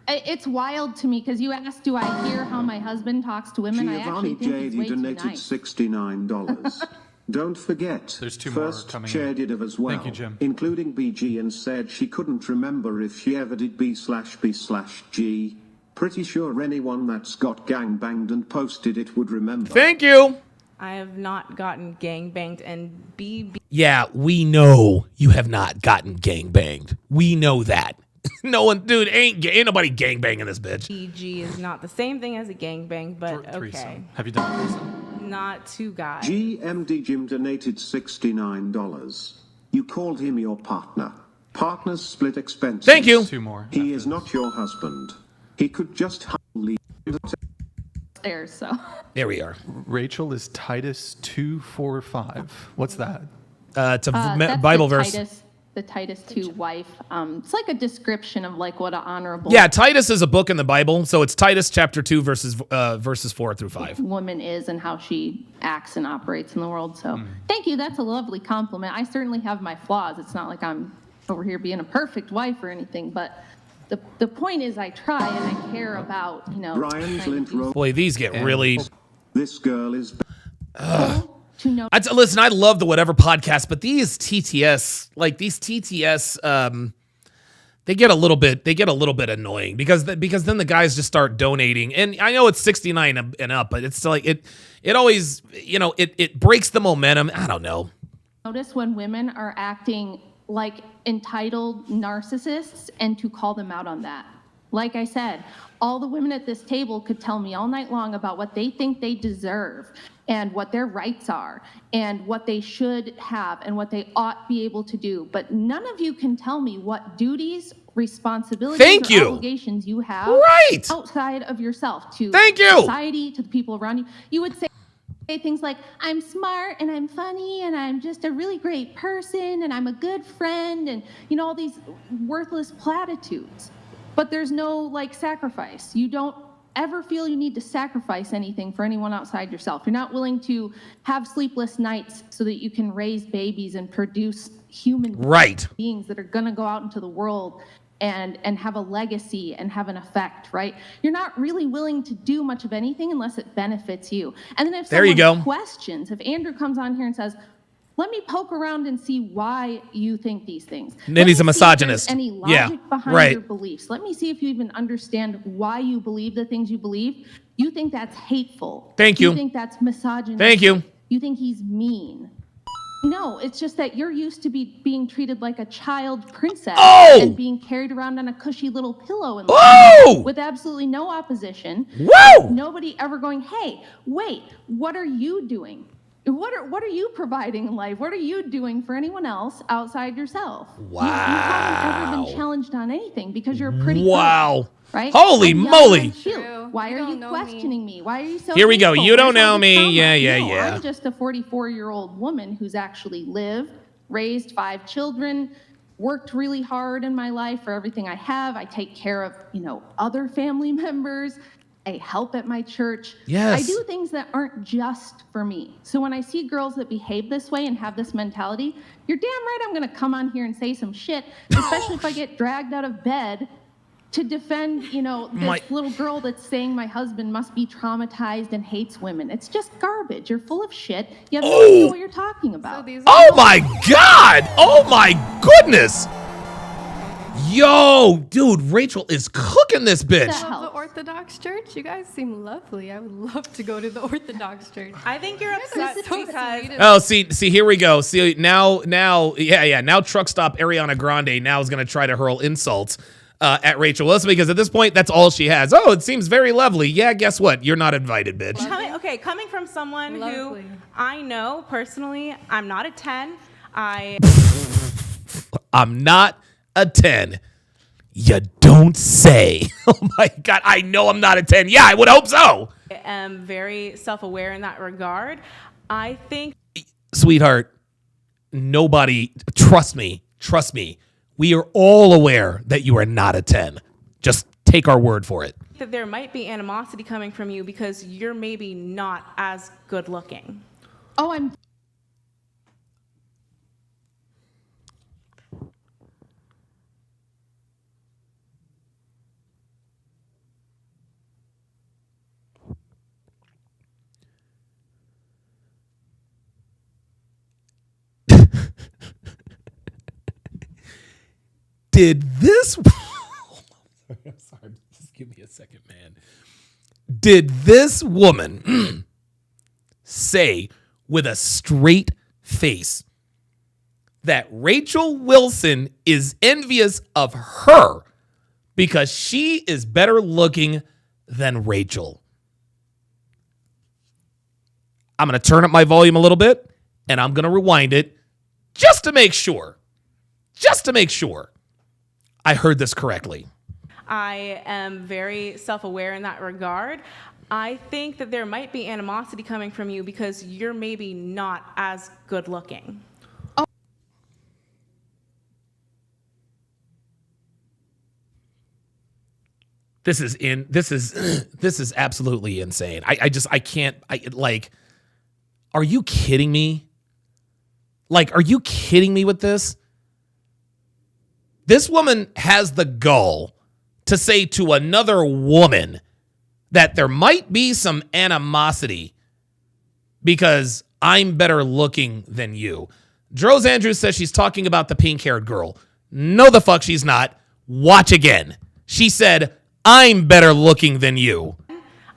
It's wild to me because you asked, do I hear how my husband talks to women? I actually Giovanni think he's JD way too donated nice. $69. Don't forget, There's two more first coming Cher in. did it as well, Thank you, Jim. including BG, and said she couldn't remember if she ever did B/B/G. Pretty sure anyone that's got gangbanged and posted it would remember. Thank you. I have not gotten gangbanged, and Yeah, we know you have not gotten gangbanged. We know that. No one, dude, ain't nobody gangbanging this bitch. BG is not the same thing as a gangbang, but okay. Threesome. Have you done a threesome? Not two guys. GMD Jim donated $69. You called him your partner. Partners split expenses. Thank you. Two more. He is not your husband. He could just leave. There, so. There we are. Rachel is Titus 2:4-5. What's that? It's a That's Bible the verse. Titus the Titus 2 wife. It's like a description of like what an honorable Yeah, Titus is a book in the Bible, so it's Titus chapter 2 verses 4 through 5. woman is and how she acts and operates in the world. So thank you. That's a lovely compliment. I certainly have my flaws. It's not like I'm over here being a perfect wife or anything, but the point is I try and I care about, you know. Ryan's lint roll. Boy, these get really... This girl is. Listen, I love the Whatever podcast, but these TTS, they get a little bit annoying because then the guys just start donating. And I know it's 69 and up, but it's like it always, you know, it breaks the momentum. I don't know. Notice when women are acting like entitled narcissists and to call them out on that. Like I said, all the women at this table could tell me all night long about what they think they deserve and what their rights are and what they should have and what they ought be able to do. But none of you can tell me what duties, responsibilities, or obligations you have outside of yourself to society, to the people around you. You would say things like, I'm smart and I'm funny and I'm just a really great person and I'm a good friend and, you know, all these worthless platitudes. But there's no like sacrifice. You don't ever feel you need to sacrifice anything for anyone outside yourself. You're not willing to have sleepless nights so that you can raise babies and produce human beings that are going to go out into the world and have a legacy and have an effect, right? You're not really willing to do much of anything unless it benefits you. And then if someone questions, if Andrew comes on here and says, let me poke around and see why you think these things. Then he's a misogynist. Any logic behind your beliefs. Let me see if you even understand why you believe the things you believe. You think that's hateful. Thank you. You think that's misogynistic. Thank you. You think he's mean. No, it's just that you're used to being treated like a child princess and being carried around on a cushy little pillow in life with absolutely no opposition. Nobody ever going, hey, wait, what are you doing? What are you providing in life? What are you doing for anyone else outside yourself? Wow. You haven't ever been challenged on anything because you're a pretty girl, right? Holy moly. Why are you questioning me? Why are you so Here we go. hateful? You don't Where's all know this me. trauma? Yeah. I'm just a 44-year-old woman who's actually lived, raised 5 children, worked really hard in my life for everything I have. I take care of, you know, other family members. I help at my church. Yes. I do things that aren't just for me. So when I see girls that behave this way and have this mentality, you're damn right I'm going to come on here and say some shit, especially if I get dragged out of bed to defend, you know, this little girl that's saying my husband must be traumatized and hates women. It's just garbage. You're full of shit. You have no idea what you're talking about. Oh my God. Oh my goodness. Yo, dude, Rachel is cooking this bitch. The Orthodox Church, you guys seem lovely. I would love to go to the Orthodox Church. I think you're upset because Oh, see, here we go. See, now, truck stop Ariana Grande now is going to try to hurl insults at Rachel Wilson because at this point, that's all she has. Oh, it seems very lovely. Yeah, guess what? You're not invited, bitch. Coming from someone who I know personally, I'm not a 10. I'm not a 10. You don't say. Oh my God, I know I'm not a 10. Yeah, I would hope so. I am very self-aware in that regard. I think, sweetheart, nobody, trust me, we are all aware that you are not a 10. Just take our word for it. that there might be animosity coming from you because you're maybe not as good looking. Oh, I'm Did this... I'm sorry, just give me a second, man. Did this woman say with a straight face that Rachel Wilson is envious of her because she is better looking than Rachel? I'm going to turn up my volume a little bit, and I'm going to rewind it just to make sure. I heard this correctly. I am very self-aware in that regard. I think that there might be animosity coming from you because you're maybe not as good looking. This is absolutely insane. I can't, are you kidding me? Like, are you kidding me with this? This woman has the gall to say to another woman that there might be some animosity because I'm better looking than you. Dros Andrews says she's talking about the pink-haired girl. No, the fuck she's not. Watch again. She said, I'm better looking than you.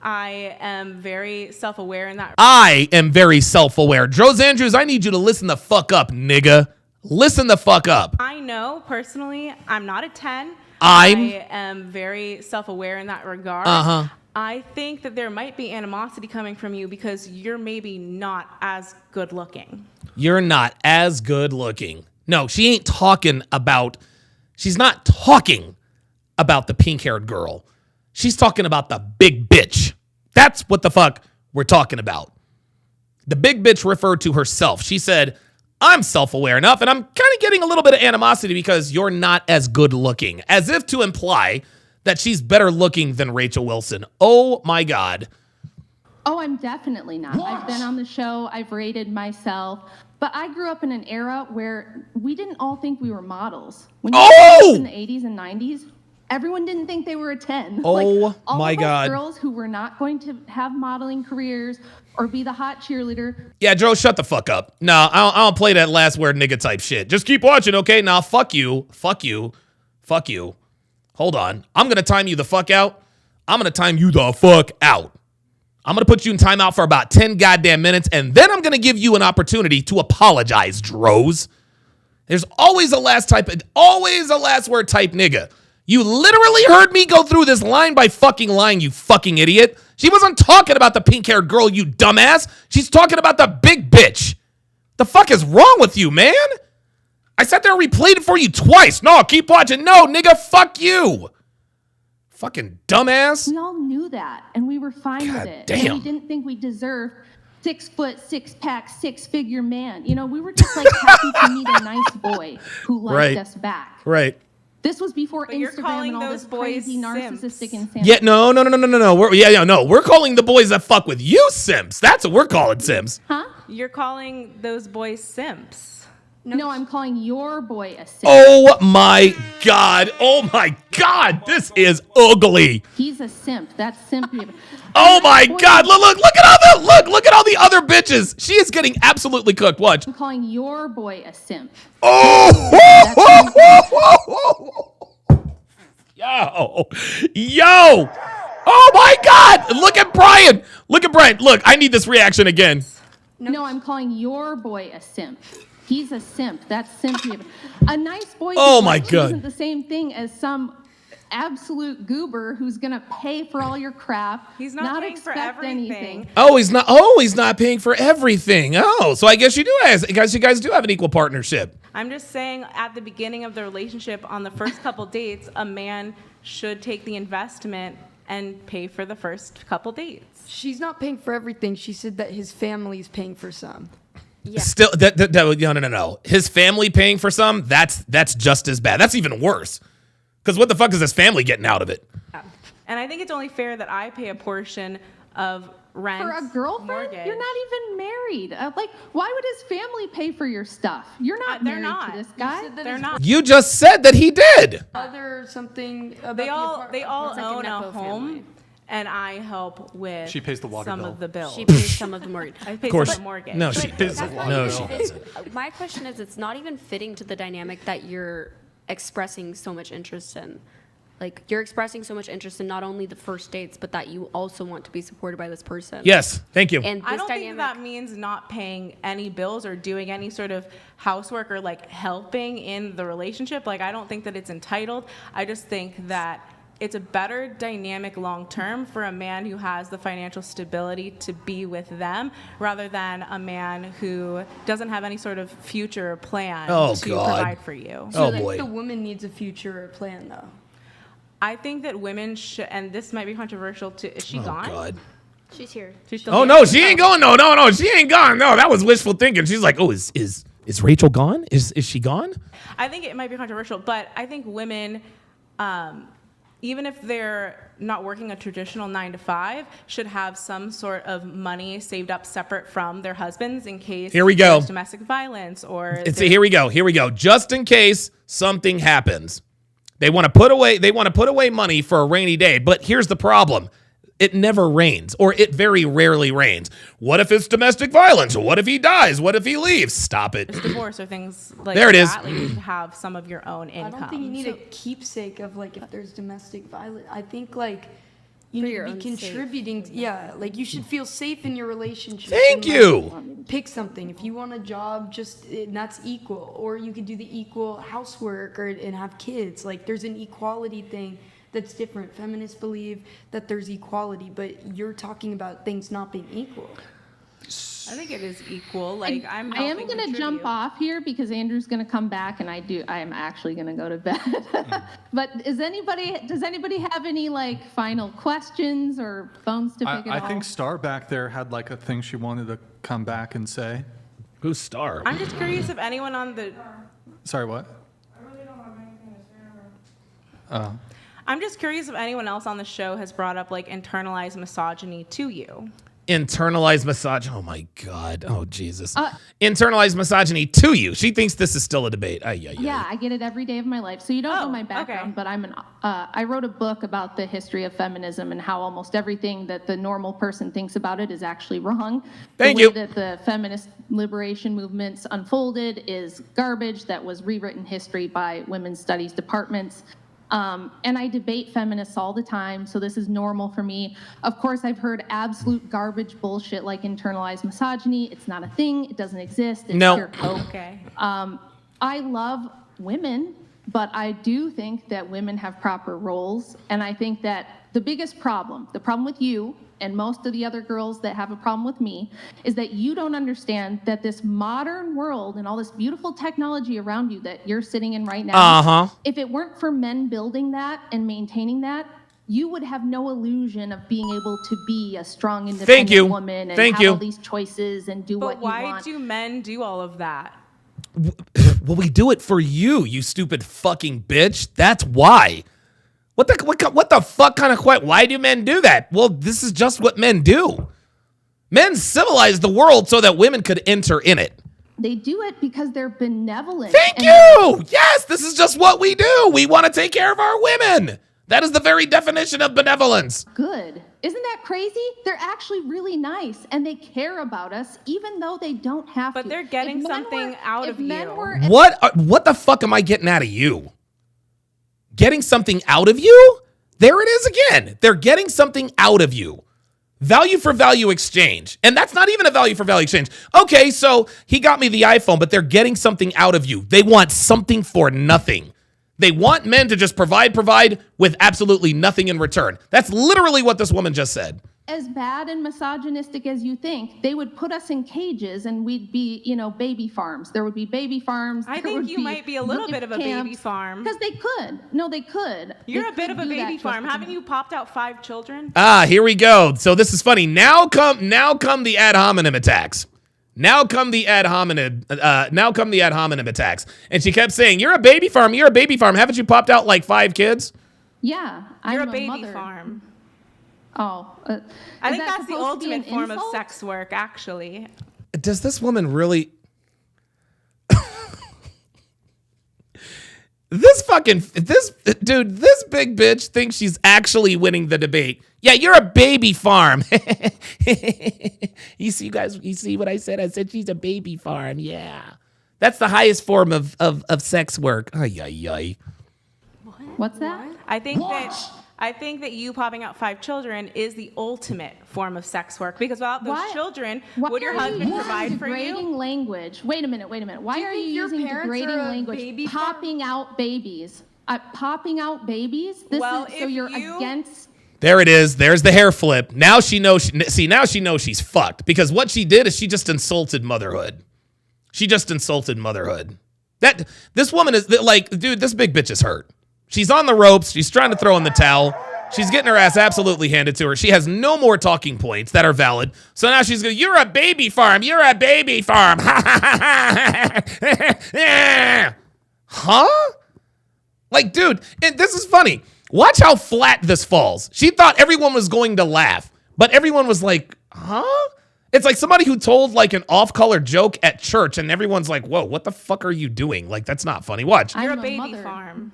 I am very self-aware in that. I am very self-aware. Dros Andrews, I need you to listen the fuck up, nigga. Listen the fuck up. I know personally I'm not a 10. I am very self-aware in that regard. I think that there might be animosity coming from you because you're maybe not as good looking. You're not as good looking. No, she ain't talking about, she's not talking about the pink-haired girl. She's talking about the big bitch. That's what the fuck we're talking about. The big bitch referred to herself. She said, I'm self-aware enough, and I'm kind of getting a little bit of animosity because you're not as good looking, as if to imply that she's better looking than Rachel Wilson. Oh my God. Oh, I'm definitely not. I've been on the show. I've rated myself. But I grew up in an era where we didn't all think we were models. When you grew up in the 80s and 90s, everyone didn't think they were a 10. Oh all my of us God. girls who were not going to have modeling careers or be the hot cheerleader. Yeah, Joe, shut the fuck up. No, I don't play that last word nigga type shit. Just keep watching, okay? Now, fuck you. Fuck you. Fuck you. Hold on. I'm going to time you the fuck out. I'm going to time you the fuck out. I'm going to put you in timeout for about 10 goddamn minutes, and then I'm going to give you an opportunity to apologize, Dros. There's always a last word type nigga. You literally heard me go through this line by fucking line, you fucking idiot. She wasn't talking about the pink-haired girl, you dumbass. She's talking about the big bitch. The fuck is wrong with you, man? I sat there and replayed it for you twice. No, keep watching. No, nigga, fuck you. Fucking dumbass. We all knew that, and we were fine with it. damn. And we didn't think we deserved 6 foot, 6-pack, 6-figure man. You know, we were just like happy to meet a nice boy who liked us back. Right. This was before But you're Instagram calling and all those this boys crazy narcissistic insanity. Yeah, no. We're calling the boys that fuck with you simps. That's what we're calling simps. Huh? You're calling those boys simps. No, I'm calling your boy a simp. Oh my God. Oh my God. This is ugly. He's a simp. That's simpy. Oh my God. Look at all the other bitches. She is getting absolutely cooked. Watch. I'm calling your boy a simp. Oh. Yo. Oh my God. Look at Brian. Look, I need this reaction again. No, I'm calling your boy a simp. He's a simp. That's simpy. A nice boy Oh my God. isn't the same thing as some absolute goober who's gonna pay for all your crap. He's not paying for expect everything. anything. Oh, he's not paying for everything. Oh, so I guess you guys do have an equal partnership. I'm just saying at the beginning of the relationship, on the first couple dates, a man should take the investment and pay for the first couple dates. She's not paying for everything. She said that his family's paying for some. Yeah. Still, no. His family paying for some, that's just as bad. That's even worse. Because what the fuck is his family getting out of it? Yeah. And I think it's only fair that I pay a portion of rent. For a girlfriend? Mortgage. You're not even married. Why would his family pay for your stuff? You're not They're married not. to this guy. They're not. You just said that he did. Other something about They all It's like own a Nepo home, family. and I help with She pays the water some bill. of the bills. She pays some of the mortgage. I pay Of course. some of the mortgage. No, she But doesn't. that's No, not she even- doesn't. My question is, it's not even fitting to the dynamic that you're expressing so much interest in. Like, you're expressing so much interest in not only the first dates, but that you also want to be supported by this person. Yes, thank you. And this I don't dynamic, think that means not paying any bills or doing any sort of housework or like helping in the relationship. Like, I don't think that it's entitled. I just think that it's a better dynamic long term for a man who has the financial stability to be with them rather than a man who doesn't have any sort of future plan to provide for you. So the woman needs a future plan, though. I think that women should, and this might be controversial too. Is she gone? God. she's here. She's still Oh here? no, she ain't going. No, she ain't gone. No, that was wishful thinking. She's like, oh, is Rachel gone? Is she gone? I think it might be controversial, but I think women even if they're not working a traditional 9 to 5, should have some sort of money saved up separate from their husbands in case Here we go. there's domestic violence or Here we go. Just in case something happens. They want to put away money for a rainy day, but here's the problem. It never rains, or it very rarely rains. What if it's domestic violence? What if he dies? What if he leaves? Stop it. there's divorce or things like There it is. that. Like, you should have some of your own income. I don't think you need a keepsake of like if there's domestic violence. I think like you need to be contributing. Yeah, like you should feel safe in your relationship. Thank and, you. Like, pick something. If you want a job, and that's equal. Or you could do the equal housework and have kids. Like there's an equality thing that's different. Feminists believe that there's equality, but you're talking about things not being equal. I think it is equal. Like I am going to jump off here because Andrew's going to come back, and I am actually going to go to bed. But does anybody have any like final questions or phones to pick it I up? think Star back there had like a thing she wanted to come back and say. Who's Star? I'm just curious if anyone on the. Sorry, what? Oh. I'm just curious if anyone else on the show has brought up like internalized misogyny to you. Internalized misogyny. Oh my God. Oh Jesus. Internalized misogyny to you. She thinks this is still a debate. Yeah, I get it every day of my life. So you don't know my background, but I wrote a book about the history of feminism and how almost everything that the normal person thinks about it is actually wrong. Thank you. you. The way that the feminist liberation movements unfolded is garbage that was rewritten history by women's studies departments. And I debate feminists all the time, so this is normal for me. Of course, I've heard absolute garbage bullshit like internalized misogyny. It's not a thing. It doesn't exist. It's pure coke. Okay. I love women, but I do think that women have proper roles. And I think that the biggest problem, the problem with you and most of the other girls that have a problem with me, is that you don't understand that this modern world and all this beautiful technology around you that you're sitting in right now, if it weren't for men building that and maintaining that, you would have no illusion of being able to be a strong, independent woman and have all these choices and do what you want. But why do men do all of that? Well, we do it for you, you stupid fucking bitch. That's why. What the fuck kind of question? Why do men do that? Well, this is just what men do. Men civilize the world so that women could enter in it. They do it because they're benevolent. Thank you. Yes, this is just what we do. We want to take care of our women. That is the very definition of benevolence. Good. Isn't that crazy? They're actually really nice and they care about us even though they don't have to. But they're getting something out of you. What the fuck am I getting out of you? Getting something out of you? There it is again. They're getting something out of you. Value for value exchange. And that's not even a value for value exchange. Okay, so he got me the iPhone, but they're getting something out of you. They want something for nothing. They want men to just provide with absolutely nothing in return. That's literally what this woman just said. As bad and misogynistic as you think, they would put us in cages and we'd be, baby farms. There would be baby farms. I think you might be a little bit of a baby farm. Because they could. No, they could. You're a bit of a baby farm. Haven't you popped out 5 children? Here we go. So this is funny. Now come the ad hominem attacks. Now come the ad hominem attacks. And she kept saying, "You're a baby farm. You're a baby farm. Haven't you popped out like 5 kids?" Yeah, you're I'm a baby mother. Farm. Oh, I think that's the ultimate form of sex work, actually. Does this woman really? This big bitch thinks she's actually winning the debate. Yeah, you're a baby farm. You see, guys, you see what I said? I said she's a baby farm. Yeah. That's the highest form of sex work. Ay, ay, ay. What's that? I think that you popping out 5 children is the ultimate form of sex work, because without those children, would your husband provide for you? Degrading language. Wait a minute. Why are you using degrading language? Popping out babies. Popping out babies? You're against. There it is. There's the hair flip. Now she knows. Now she knows she's fucked, because what she did is she just insulted motherhood. That this woman is like, dude, this big bitch is hurt. She's on the ropes. She's trying to throw in the towel. She's getting her ass absolutely handed to her. She has no more talking points that are valid. So now she's going, "You're a baby farm. You're a baby farm." Huh? Like, dude, and this is funny. Watch how flat this falls. She thought everyone was going to laugh, but everyone was like, huh? It's like somebody who told like an off-color joke at church and everyone's like, whoa, what the fuck are you doing? Like, that's not funny. Watch. You're I'm a a baby mother. farm.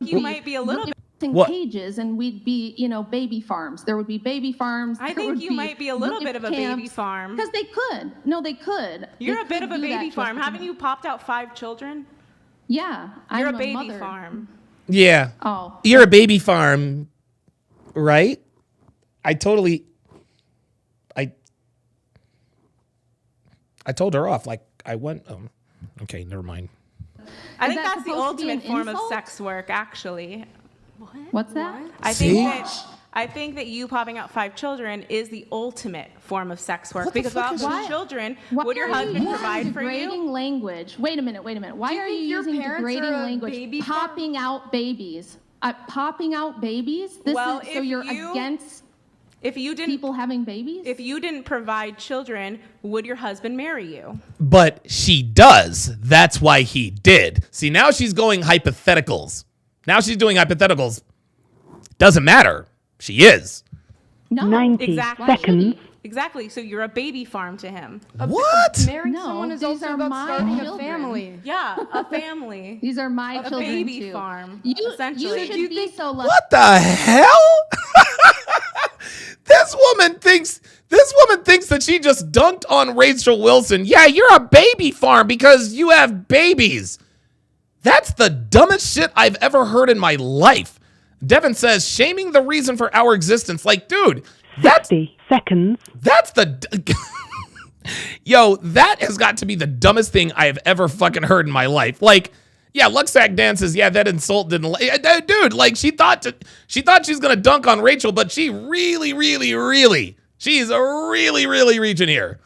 You might be a little bit. What? Cages, and we'd be, baby farms. There would be baby farms. I think you might be a little bit of a baby farm. Because they could. No, they could. You're They a bit could of a do that baby to farm. us. Haven't you popped out 5 children? Yeah. You're I'm a baby mother. farm. Yeah. Oh. You're a baby farm, right? I told her off. Like, I went, okay, never mind. I Is think that that's the supposed to be an ultimate form of insult? sex work, actually. What's that? I think that you popping out 5 children is the ultimate form of sex work. What the Because fuck without is those that? children, Why would your are you husband using provide for degrading you? language? Wait a minute. Why Do you are think you your using parents degrading are a language? baby Popping out babies. Popping out babies? Well, So if you're you- against If you didn't people having babies? If you didn't provide children, would your husband marry you? But she does. That's why he did. See, now she's going hypotheticals. Now she's doing hypotheticals. Doesn't matter. She is. No. 90 Exactly. seconds. Exactly. So you're a baby farm to him. What? Marrying someone is these also are about my starting a children. family. Yeah, a family. These are my A children baby too. farm, You essentially. should be so lucky. What the hell? This woman thinks that she just dunked on Rachel Wilson. Yeah, you're a baby farm because you have babies. That's the dumbest shit I've ever heard in my life. Devin says, shaming the reason for our existence. Like, dude, that's 60 seconds. That's the yo, that has got to be the dumbest thing I have ever fucking heard in my life. Like, yeah, Luxac dances. Yeah, that insult didn't. Dude, like she thought she's gonna dunk on Rachel, but she she's really reaching here.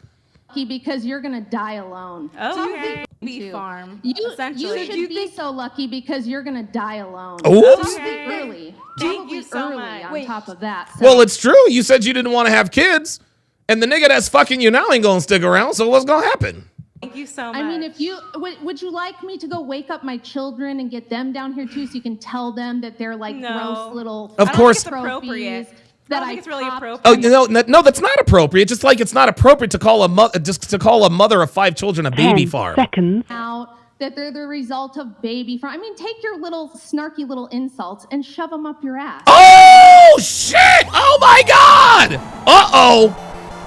Lucky because you're gonna die alone. Okay. Baby farm. You essentially. should be so lucky because you're gonna die alone. Oops. Probably early. Thank you Probably so early much. on top of that. So. Well, it's true. You said you didn't want to have kids, and the nigga that's fucking you now ain't gonna stick around. So what's gonna happen? Thank you so much. I mean, if you would you like me to go wake up my children and get them down here too, so you can tell them that they're like gross little. Of course. I don't think it's appropriate. That I don't think it's really appropriate. Oh no, that's not appropriate. Just like it's not appropriate to call a mother of 5 children a baby 10 farm. seconds. Out that they're the result of baby farm. I mean, take your little snarky little insults and shove them up your ass. Oh shit! Oh my god!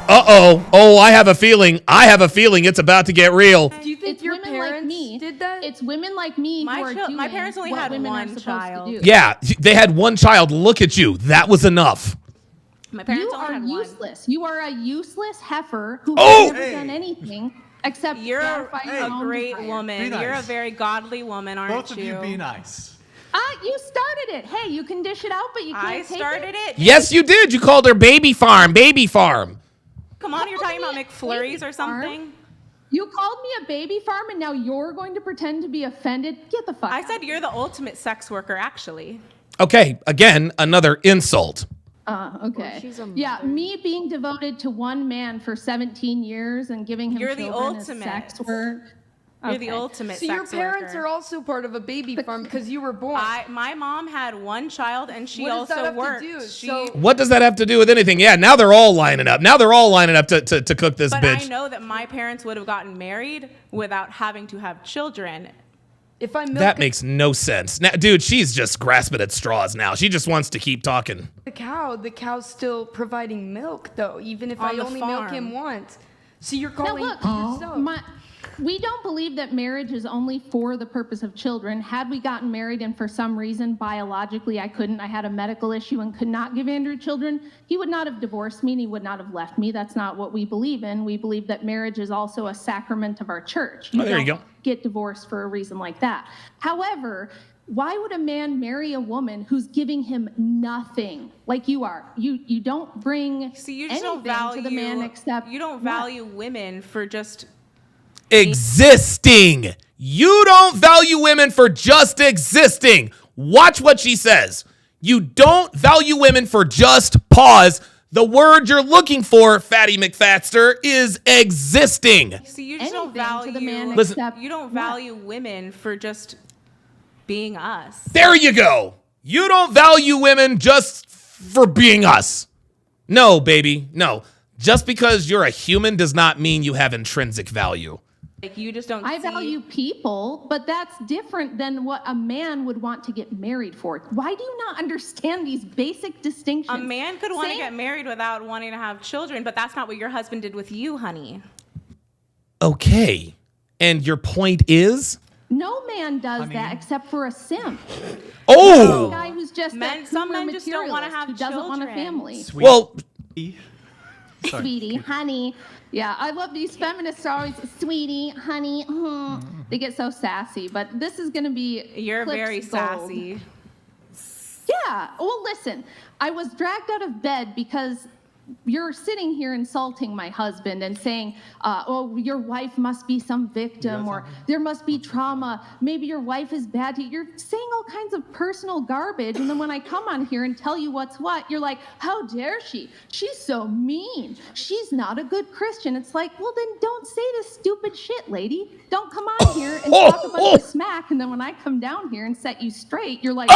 Oh, I have a feeling it's about to get real. Do you think It's your women parents like me. did that? It's women like me who are doing my parents only what had women are one supposed child. to do. Yeah, they had one child. Look at you. That was enough. My parents You only are had one. useless. You are a useless heifer who Oh! has never done anything except You're gratify your a own great desire. woman. Be nice. You're a very godly woman, aren't Both of you be you? nice. You started it. Hey, you can dish it out, but you can't I take started it. Yes, you did. You called her baby farm. Come on, you're talking about McFlurries or something? You called me a baby farm, and now you're going to pretend to be offended? Get the fuck I out. said you're the ultimate sex worker, actually. Okay, again, another insult. Okay. she's a Yeah, me being devoted to one man for 17 years and giving him You're the children as ultimate. sex work. You're the Okay. ultimate So your sex parents worker. are also part of a baby farm because you were born. My mom had one child and she What does that also have to worked. do? She, So- What does that have to do with anything? Yeah, now they're all lining up. Now they're all lining up to cook this but bitch. I know that my parents would have gotten married without having to have children. If I milk That makes no sense. Now, dude, she's just grasping at straws now. She just wants to keep talking. the cow's still providing milk though, even if I On the only milk farm. him once. So you're Now calling look, yourself. we don't believe that marriage is only for the purpose of children. Had we gotten married and for some reason biologically I had a medical issue and could not give Andrew children, he would not have divorced me and he would not have left me. That's not what we believe in. We believe that marriage is also a sacrament of our church. Oh, there you don't go. Get divorced for a reason like that. However, why would a man marry a woman who's giving him nothing like you are? You don't bring So you just anything don't value to the man except you don't what? value women for just Existing. You don't value women for just existing. Watch what she says. You don't value women for just pause. The word you're looking for, Fatty McFatster, is existing. So you just don't Anything value to the man Listen- except you don't what? value women for just being us. There you go. You don't value women just for being us. No, baby, no. Just because you're a human does not mean you have intrinsic value. Like you just don't. I value people, but that's different than what a man would want to get married for. Why do you not understand these basic distinctions? A man could want to get married without wanting to have children, but that's not what your husband did with you, honey. Okay. And your point is? No man does that except for a simp. Oh! A guy who's just some men just don't want to have who doesn't want a family. Well, Sweetie, honey. Yeah, I love these feminists are always sweetie, honey. They get so sassy, but this is going to be You're Clip's very gold. sassy. Yeah. Well, listen, I was dragged out of bed because you're sitting here insulting my husband and saying, oh, your wife must be some victim or there must be trauma. Maybe your wife is bad to you. You're saying all kinds of personal garbage. And then when I come on here and tell you what's what, you're like, how dare she? She's so mean. She's not a good Christian. It's like, well, then don't say this stupid shit, lady. Don't come on here and talk a bunch of smack. And then when I come down here and set you straight, you're like,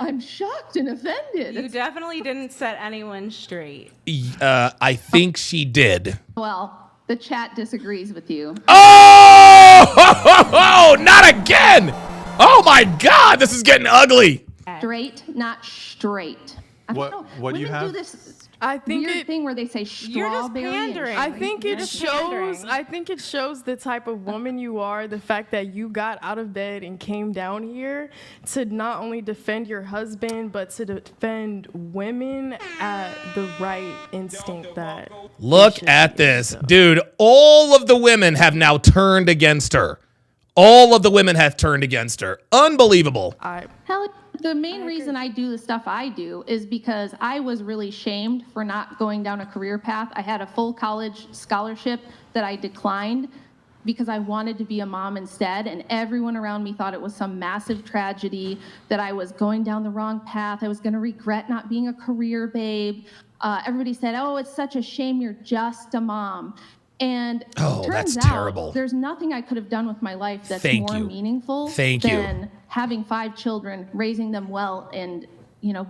I'm shocked and offended. You definitely didn't set anyone straight. I think she did. Well, the chat disagrees with you. Oh, not again! Oh my God, this is getting ugly. Straight, not straight. I don't know. What do you Women have? do this I think weird thing where they say strawberry. I think it shows. I think it shows the type of woman you are. The fact that you got out of bed and came down here to not only defend your husband, but to defend women at the right instinct that. Look at this. Dude, all of the women have now turned against her. All of the women have turned against her. Unbelievable. Hell, the main reason I do the stuff I do is because I was really shamed for not going down a career path. I had a full college scholarship that I declined because I wanted to be a mom instead, and everyone around me thought it was some massive tragedy, that I was going down the wrong path. I was going to regret not being a career babe. Everybody said, oh, it's such a shame you're just a mom. And turns out terrible. There's nothing I could have done with my life that's Thank more you. meaningful Thank you. than having 5 children, raising them well, and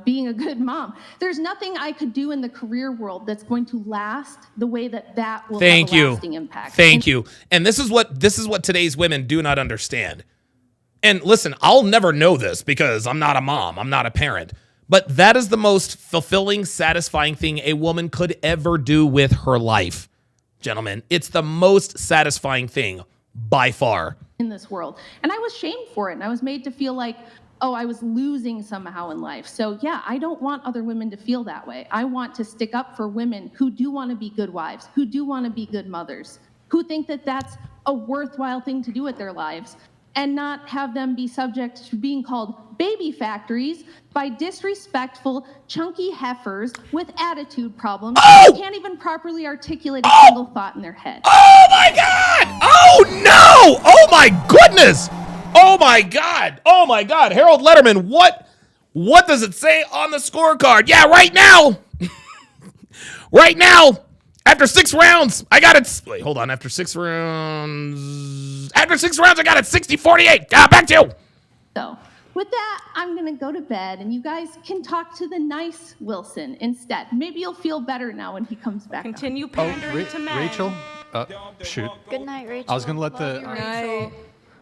being a good mom. There's nothing I could do in the career world that's going to last the way that will have a lasting impact. Thank you. And this is what today's women do not understand. And listen, I'll never know this because I'm not a mom, I'm not a parent. But that is the most fulfilling, satisfying thing a woman could ever do with her life. Gentlemen, it's the most satisfying thing by far in this world. And I was shamed for it, and I was made to feel like, oh, I was losing somehow in life. So yeah, I don't want other women to feel that way. I want to stick up for women who do want to be good wives, who do want to be good mothers, who think that that's a worthwhile thing to do with their lives, and not have them be subject to being called baby factories by disrespectful, chunky heifers with attitude problems who can't even properly articulate a single thought in their head. Oh my God! Oh no! Oh my goodness! Oh my God! Oh my God! Harold Letterman, what does it say on the scorecard? Yeah, right now! Right now! After 6 rounds, I got it. Wait, hold on. After 6 rounds, I got it 60-48. Back to you. So, with that, I'm going to go to bed, and you guys can talk to the nice Wilson instead. Maybe you'll feel better now when he comes back. Continue pandering to men. Rachel? Shoot. Good night, Rachel. I was gonna let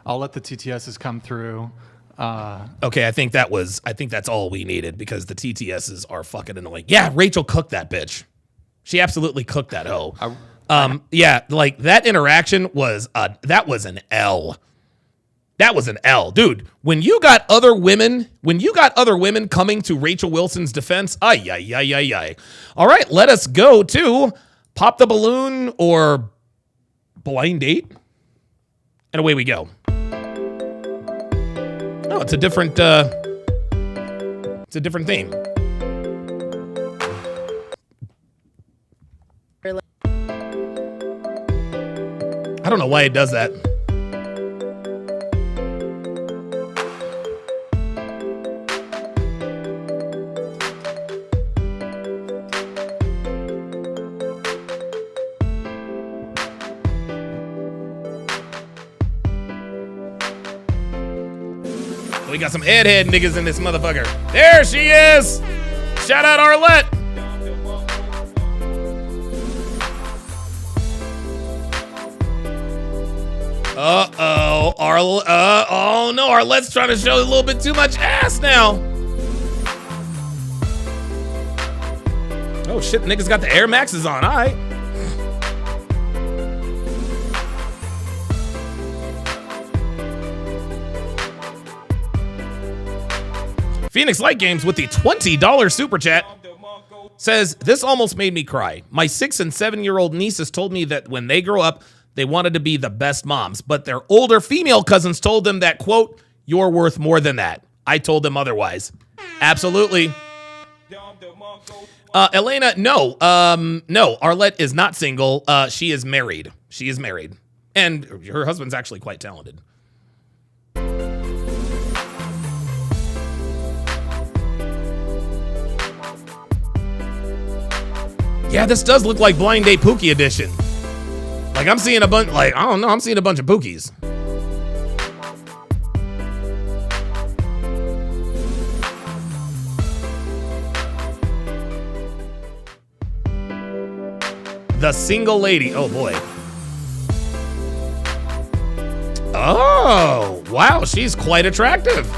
I'll let the TTSs come through. Okay, I think that's all we needed because the TTSs are fucking annoying. Yeah, Rachel cooked that bitch. She absolutely cooked that hoe. Yeah, like that interaction was an L. That was an L, dude. When you got other women coming to Rachel Wilson's defense, ay. All right, let us go to Pop the Balloon or Blind Date, and away we go. Oh, it's a different theme. I don't know why it does that. We got some head niggas in this motherfucker. There she is. Shout out Arlette. Uh-oh. Oh no, Arlette's trying to show a little bit too much ass now. Oh shit, niggas got the Air Maxes on. All right. Phoenix Light Games with the $20 super chat says, this almost made me cry. My 6 and 7-year-old nieces told me that when they grow up, they wanted to be the best moms, but their older female cousins told them that, quote, you're worth more than that. I told them otherwise. Absolutely. Elena, no, Arlette is not single. She is married. She is married. And her husband's actually quite talented. Yeah, this does look like Blind Date Pookie edition. Like I'm seeing a bunch, like, I don't know, I'm seeing a bunch of Pookies. The single lady, oh boy. Oh, wow, she's quite attractive.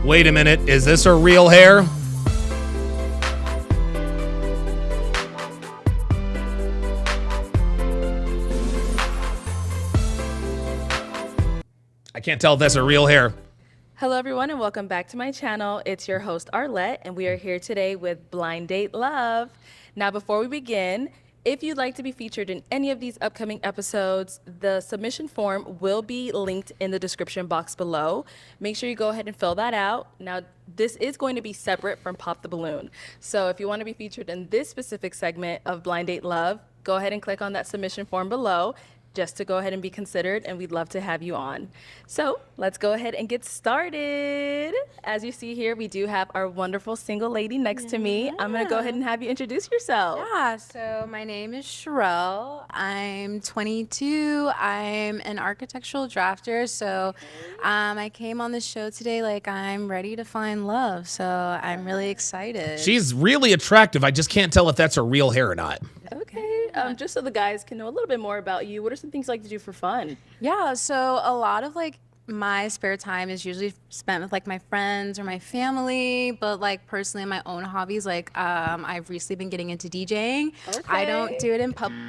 Wait a minute, is this her real hair? I can't tell if that's her real hair. Hello everyone and welcome back to my channel. It's your host Arlette and we are here today with Blind Date Love. Now before we begin, if you'd like to be featured in any of these upcoming episodes, the submission form will be linked in the description box below. Make sure you go ahead and fill that out. Now, this is going to be separate from Pop the Balloon. So if you want to be featured in this specific segment of Blind Date Love, go ahead and click on that submission form below just to go ahead and be considered, and we'd love to have you on. So let's go ahead and get started. As you see here, we do have our wonderful single lady next to me. I'm gonna go ahead and have you introduce yourself. Yeah, so my name is Sharpe. I'm 22. I'm an architectural drafter. So I came on the show today like I'm ready to find love. So I'm really excited. She's really attractive. I just can't tell if that's her real hair or not. Okay, just so the guys can know a little bit more about you, what are some things you like to do for fun? Yeah, so a lot of like my spare time is usually spent with like my friends or my family, but like personally my own hobbies, like I've recently been getting into DJing. Okay. I don't do it in public.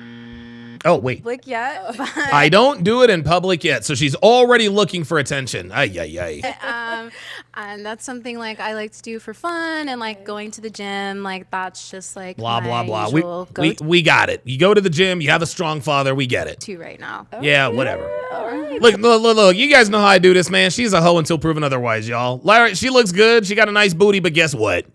Oh, wait. Yet, but I don't do it in public yet, so she's already looking for attention. Ay, ay, ay. And that's something like I like to do for fun, and like going to the gym, like that's just like blah, blah, blah. usual We got it. You go to the gym, you have a strong father, we get it. to right now. Yeah, whatever. Look, you guys know how I do this, man. She's a hoe until proven otherwise, y'all. Larry, she looks good, she got a nice booty, but guess what?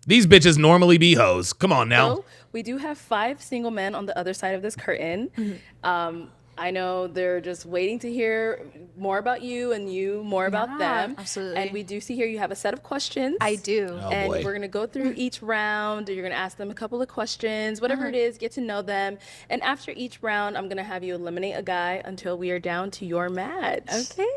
These bitches normally be hoes. Come on now. So, we do have 5 single men on the other side of this curtain. Mm-hmm. I know they're just waiting to hear more about you and you more about them. Absolutely. And we do see here you have a set of questions. I do. Oh, And boy. we're going to go through each round. You're going to ask them a couple of questions, whatever it is, get to know them. And after each round, I'm going to have you eliminate a guy until we are down to your match. Okay.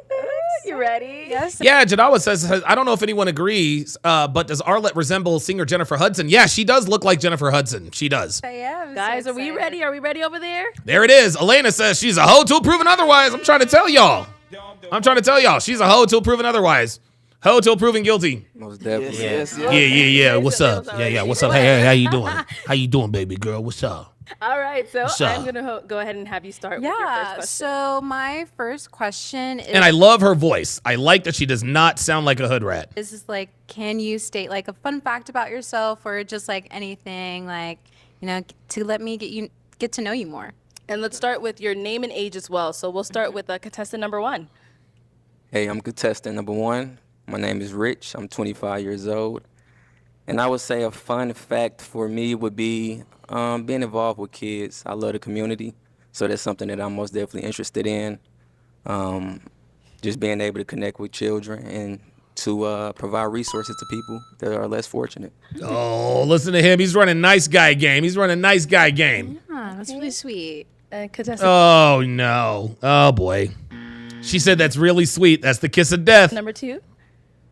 You ready? Yes. Yeah, Jadawa says, I don't know if anyone agrees, but does Arlette resemble singer Jennifer Hudson? Yeah, she does look like Jennifer Hudson. She does. I am. Guys, so are we excited. ready? Are we ready over there? There it is. Elena says she's a hoe till proven otherwise. I'm trying to tell y'all. She's a hoe till proven otherwise. Hoe till proven guilty. Most definitely. Yeah. What's up? Yeah. What's up? Hey, how you doing? How you doing, baby girl? What's up? All right, so What's I'm up? going to go ahead and have you start with your first Yeah. question. So my first question is. And I love her voice. I like that she does not sound like a hood rat. This is like, can you state like a fun fact about yourself, or just like anything, like, you know, to let me get to know you more? And let's start with your name and age as well. So we'll start with contestant number 1. Hey, I'm contestant number 1. My name is Rich. I'm 25 years old. And I would say a fun fact for me would be being involved with kids. I love the community, so that's something that I'm most definitely interested in. Just being able to connect with children and to provide resources to people that are less fortunate. Oh, listen to him. He's running nice guy game. Yeah, that's really sweet. Oh, no. Oh, boy. She said that's really sweet. That's the kiss of death. Number 2.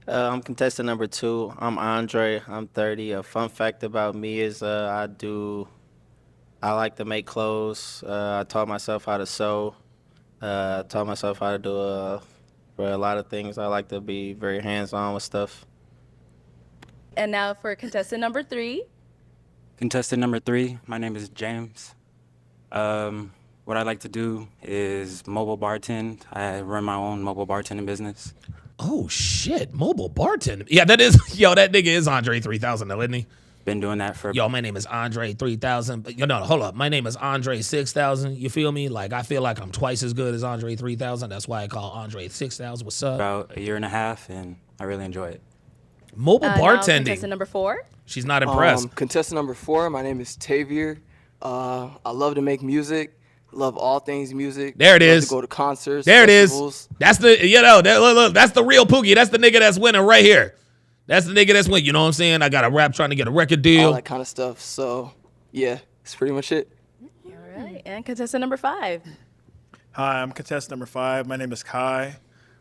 I'm contestant number 2. I'm Andre. I'm 30. A fun fact about me is I like to make clothes. I taught myself how to sew. Taught myself how to do for a lot of things. I like to be very hands-on with stuff. And now for contestant number 3. Contestant number 3, my name is James. What I like to do is mobile bartend. I run my own mobile bartending business. Oh, shit. Mobile bartending. Yeah, that is, that nigga is Andre 3000 though, isn't he? Been doing that for... Yo, my name is Andre 3000. But no, hold up. My name is Andre 6000. You feel me? Like, I feel like I'm twice as good as Andre 3000. That's why I call Andre 6000. What's up? About a year and a half, and I really enjoy it. Mobile Now bartending. contestant number 4. She's not impressed. Contestant number 4, my name is Tavier. I love to make music. Love all things music. There it love is. To go to concerts. There festivals. it is. That's the, look, that's the real Pookie. That's the nigga that's winning right here. That's the nigga that's winning. You know what I'm saying? I got a rap trying to get a record deal. All that kind of stuff. So, yeah, that's pretty much it. All right. And contestant number 5. Hi, I'm contestant number 5. My name is Kai.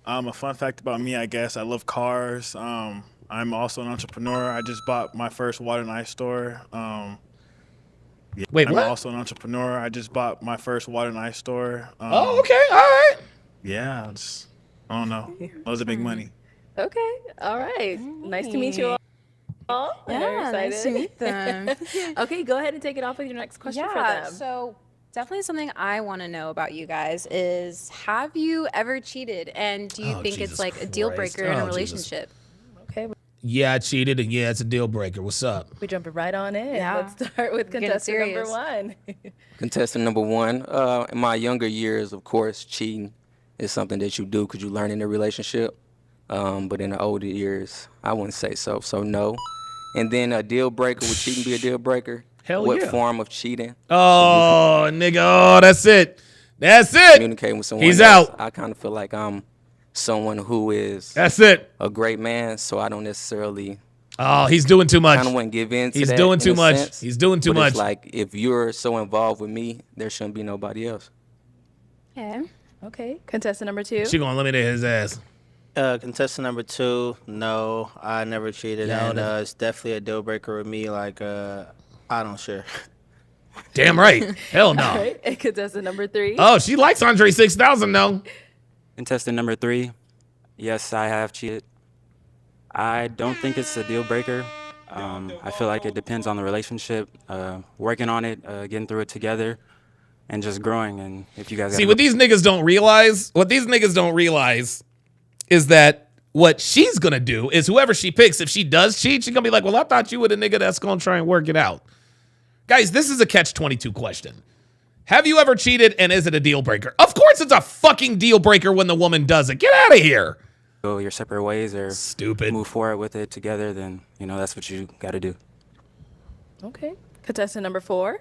A fun fact about me, I guess, I love cars. I'm also an entrepreneur. I just bought my first water and ice store. Wait, I'm what? also an entrepreneur. I just bought my first water and ice store. Oh, okay. All right. Yeah, I don't know. Loads of big money. Okay. All right. Nice to meet you all. Yeah, Very nice to meet them. Okay, go ahead and take it off with your next question for them. So definitely something I want to know about you guys is, have you ever cheated? And do you think it's like a deal breaker in a relationship? Okay. Yeah, I cheated, and yeah, it's a deal breaker. What's up? We jumping right on in. Yeah. Let's start with Getting contestant number serious. 1. Contestant number 1, in my younger years, of course, cheating is something that you do because you learn in a relationship. But in the older years, I wouldn't say so. So no. And then a deal breaker, would cheating be a deal breaker? Hell what yeah. form of cheating? Oh, nigga. Oh, that's it. That's it. Communicating with someone He's else. out. I kind of feel like I'm someone who is That's it. a great man, so I don't necessarily. Oh, he's doing too much. Kind of wouldn't give in to He's that doing in too a much. sense. He's doing too But much. It's like if you're so involved with me, there shouldn't be nobody else. Okay. Okay. Contestant number 2. She gonna eliminate his ass. Contestant number 2, no, I never cheated, No, and no. it's definitely a deal breaker with me. Like, I don't share. Damn right. Hell no. All right. And contestant number 3. Oh, she likes Andre 6000 though. Contestant number 3, yes, I have cheated. I don't think it's a deal breaker. I feel like it depends on the relationship, working on it, getting through it together, and just growing. And if you guys See, what these niggas don't realize is that what she's gonna do is whoever she picks, if she does cheat, she's gonna be like, well, I thought you were the nigga that's gonna try and work it out. Guys, this is a catch-22 question. Have you ever cheated, and is it a deal breaker? Of course it's a fucking deal breaker when the woman does it. Get out of here. go your separate ways or move forward with it together, then that's what you got to do. Okay. Contestant number 4.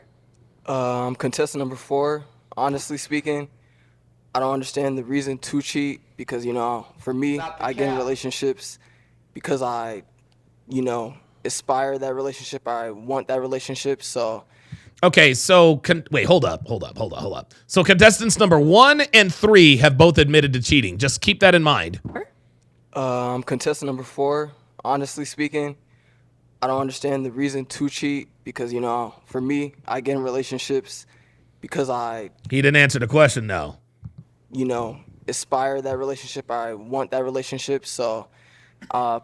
Contestant number 4, honestly speaking, I don't understand the reason to cheat because, for me, I get in relationships because I, aspire that relationship. I want that relationship. So, Okay, so wait, hold up. So contestants number 1 and 3 have both admitted to cheating. Just keep that in mind. Contestant number 4, honestly speaking, I don't understand the reason to cheat because, for me, I get in relationships because I, He didn't answer the question, though. aspire that relationship. I want that relationship. So,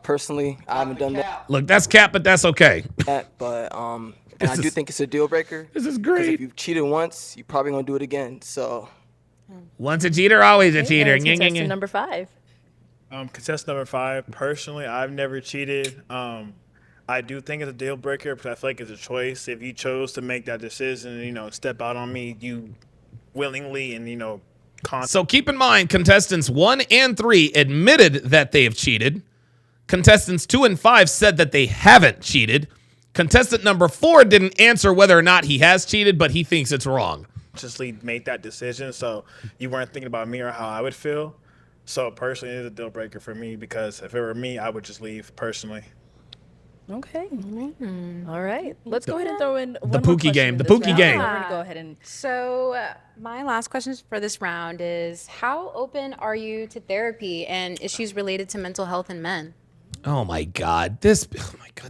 personally, I haven't done that. Look, that's cap, but that's okay. But and I do think it's a deal breaker. This is 'cause great. If you've cheated once, you're probably gonna do it again. So, Once a cheater, always a cheater. And contestant number 5. Contestant number 5, personally, I've never cheated. I do think it's a deal breaker because I feel like it's a choice. If you chose to make that decision, step out on me, you willingly and, So keep in mind, contestants 1 and 3 admitted that they have cheated. Contestants 2 and 5 said that they haven't cheated. Contestant number 4 didn't answer whether or not he has cheated, but he thinks it's wrong. consciously made that decision. So you weren't thinking about me or how I would feel. So personally, it is a deal breaker for me because if it were me, I would just leave personally. Okay. All right. Let's go ahead and throw in one The more Pookie question game. in The this Pookie round. game. We're going to go ahead and... So my last question for this round is, how open are you to therapy and issues related to mental health in men? Oh my God. This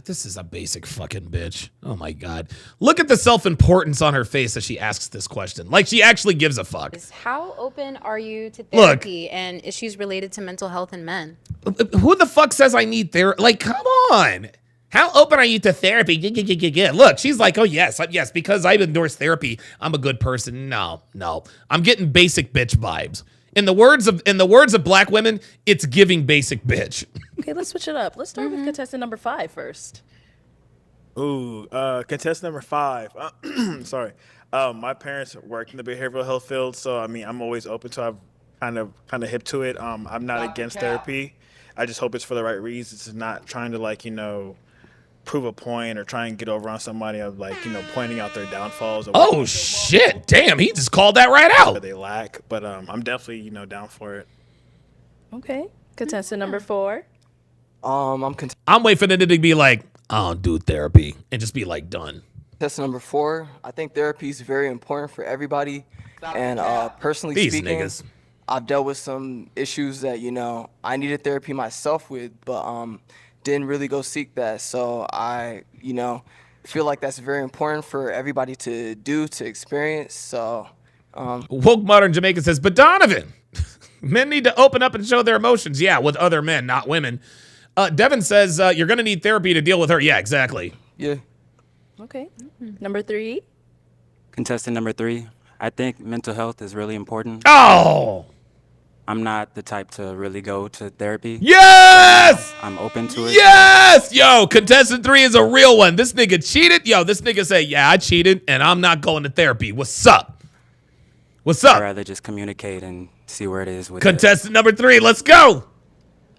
is a basic fucking bitch. Oh my God. Look at the self-importance on her face as she asks this question. Like she actually gives a fuck. How open are you to Look. therapy and issues related to mental health in men? Who the fuck says I need therapy? Like, come on. How open are you to therapy? Look, she's like, oh yes, because I've endorsed therapy, I'm a good person. No. I'm getting basic bitch vibes. In the words of black women, it's giving basic bitch. Okay, let's switch it up. Let's start with contestant number 5 first. Ooh, contestant number 5. Sorry. My parents work in the behavioral health field, so I mean, I'm always open to. I'm kind of hip to it. I'm not against therapy. I just hope it's for the right reasons. It's not trying to prove a point or try and get over on somebody of pointing out their downfalls. Or Oh shit! Damn, he just called that right out. What they lack, but I'm definitely down for it. Okay, contestant number 4. I'm waiting for them to be like, I don't do therapy, and just be like, done. Contestant number 4. I think therapy is very important for everybody, and personally These speaking, niggas. I've dealt with some issues that I needed therapy myself with, but didn't really go seek that. So I feel like that's very important for everybody to do, to experience. So Woke Modern Jamaica says, but Donovan, men need to open up and show their emotions. Yeah, with other men, not women. Devin says you're gonna need therapy to deal with her. Yeah, exactly. Yeah. Okay. Number 3. Contestant number 3. I think mental health is really important. Oh! I'm not the type to really go to therapy. Yes! I'm open to it. Yes! Yo, contestant 3 is a real one. This nigga cheated. Yo, this nigga say, yeah, I cheated, and I'm not going to therapy. What's up? What's up? I'd rather just communicate and see where it is with Contestant number 3, let's go.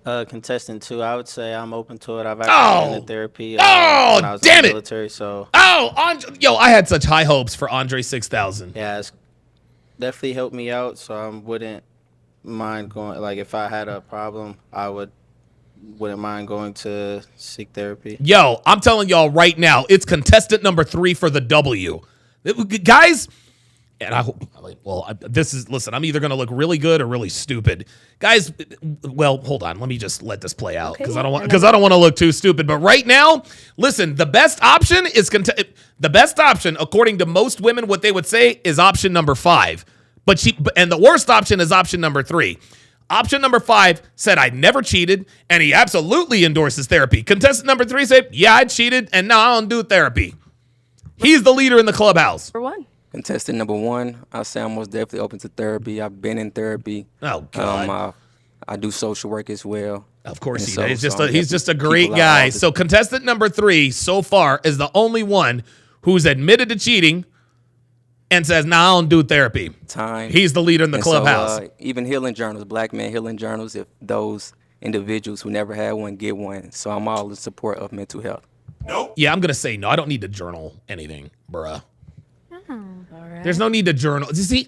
Contestant 2, I would say I'm open to it. I've actually been in therapy when I was damn in the it. military, so. Yo, I had such high hopes for Andre 6000. Yeah, it's definitely helped me out, so I wouldn't mind going, like if I had a problem, I wouldn't mind going to seek therapy. Yo, I'm telling y'all right now, it's contestant number 3 for the W. Guys, and I hope, listen, I'm either going to look really good or really stupid. Guys, well, hold on. Let me just let this play out because I don't want to look too stupid. But right now, listen, the best option according to most women, what they would say is option number 5. And the worst option is option number 3. Option number 5 said I never cheated, and he absolutely endorses therapy. Contestant number 3 said, yeah, I cheated, and now I don't do therapy. He's the leader in the clubhouse. For 1. Contestant number 1, I'll say I'm most definitely open to therapy. I've been in therapy. Oh, God. I do social work as well. Of course he And does. so He's just a I'm great people out guy. all the- So contestant number 3 so far is the only one who's admitted to cheating and says, nah, I don't do therapy. He's the leader in the And clubhouse. So, even healing journals, black men healing journals, if those individuals who never had one get one. So I'm all in support of mental health. Yeah, I'm going to say no. I don't need to journal anything, bruh. All right. There's no need to journal. You see,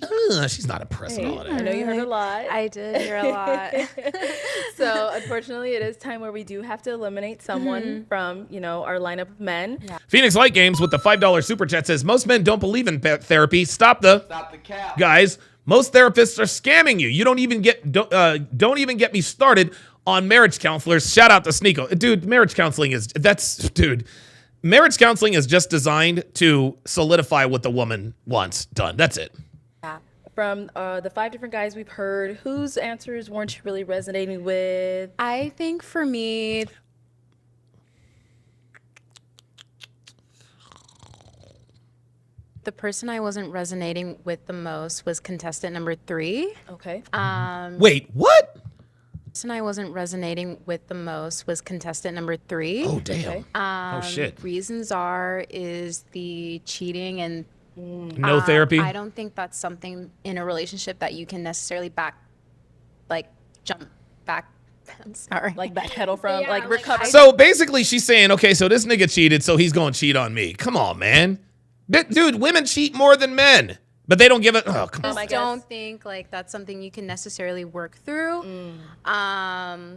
she's not impressed with all I that. know you heard a lot. I did hear a lot. So unfortunately, it is time where we do have to eliminate someone from, our lineup of men. Yeah. Phoenix Light Games with the $5 super chat says, most men don't believe in therapy. Stop the cap. Guys, most therapists are scamming you. You don't even get me started on marriage counselors. Shout out to Sneeko. Dude, marriage counseling marriage counseling is just designed to solidify what the woman wants done. That's it. Yeah. From the 5 different guys we've heard, whose answers weren't you really resonating with? I think for me, the person I wasn't resonating with the most was contestant number 3. Okay. Wait, what? The person I wasn't resonating with the most was contestant number 3. Oh, damn. Okay. Oh, shit. Reasons is the cheating and No therapy? I don't think that's something in a relationship that you can necessarily jump back. I'm sorry. Like backpedal from, recover. So basically she's saying, okay, so this nigga cheated, so he's going to cheat on me. Come on, man. Dude, women cheat more than men. But they don't give it. Oh, come on. I don't think like that's something you can necessarily work through.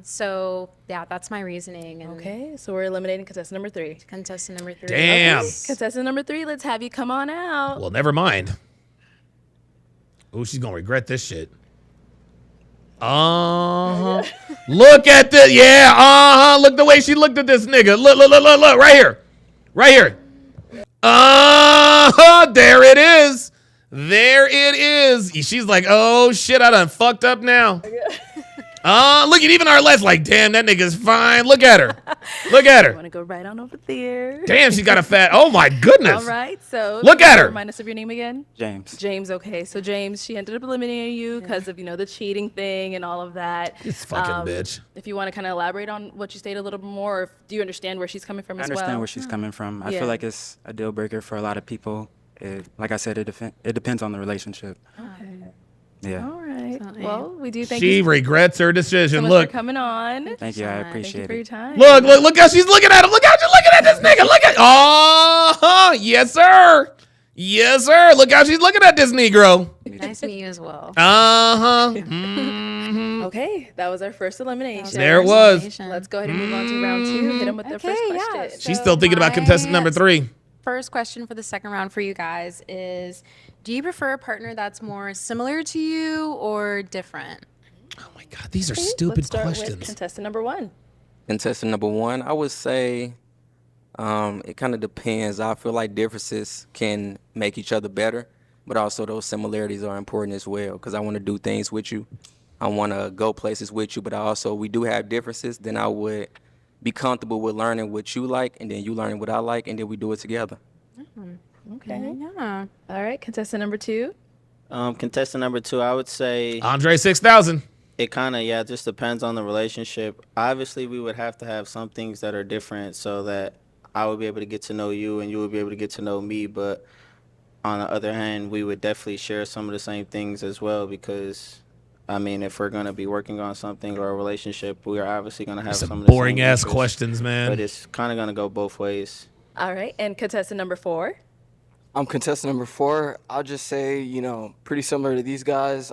So yeah, that's my reasoning. And Okay, so we're eliminating contestant number 3. Contestant number 3. Damn. Okay, contestant number 3, let's have you come on out. Well, never mind. Oh, she's gonna regret this shit. Look at this. Yeah. Look the way she looked at this nigga. Look. Right here. There it is. There it is. She's like, oh shit, I done fucked up now. Look at even Arlette's like, damn, that nigga's fine. Look at her. I want to go right on over there. Damn, she got a fat. Oh my goodness. All right, so look at her. Remind us of your name again. James. Okay. So James, she ended up eliminating you because of the cheating thing and all of that. This fucking bitch. If you want to kind of elaborate on what you stated a little bit more, or do you understand where she's coming from as well? I understand where she's coming from. I feel like it's a deal breaker for a lot of people. Like I said, it depends on the relationship. Okay. Yeah. All right. Well, we do thank you. She regrets her decision. So much Look. for coming on. Thank you. I appreciate it. For your time. Look how she's looking at him. Look how she's looking at this nigga. Look at. Yes, sir. Yes, sir. Look how she's looking at this Negro. Nice to meet you as well. Okay, that was our first elimination. There it was. Let's go ahead and move on to round 2. Hit him with their first question. She's still thinking about contestant number 3. First question for the second round for you guys is, do you prefer a partner that's more similar to you or different? Oh my God, these are stupid Let's start questions. with contestant number 1. Contestant number 1, I would say it kind of depends. I feel like differences can make each other better, but also those similarities are important as well because I want to do things with you. I want to go places with you, but we do have differences. Then I would be comfortable with learning what you like, and then you learning what I like, and then we do it together. Okay. Yeah. All right, contestant number 2. Contestant number 2, I would say Andre 6000. it kind of just depends on the relationship. Obviously, we would have to have some things that are different so that I would be able to get to know you and you would be able to get to know me. But on the other hand, we would definitely share some of the same things as well because, I mean, if we're going to be working on something or a relationship, we are obviously going to have some of the boring same ass interests, questions, man. But it's kind of going to go both ways. All right, and contestant number 4. I'm contestant number 4. I'll just say, pretty similar to these guys.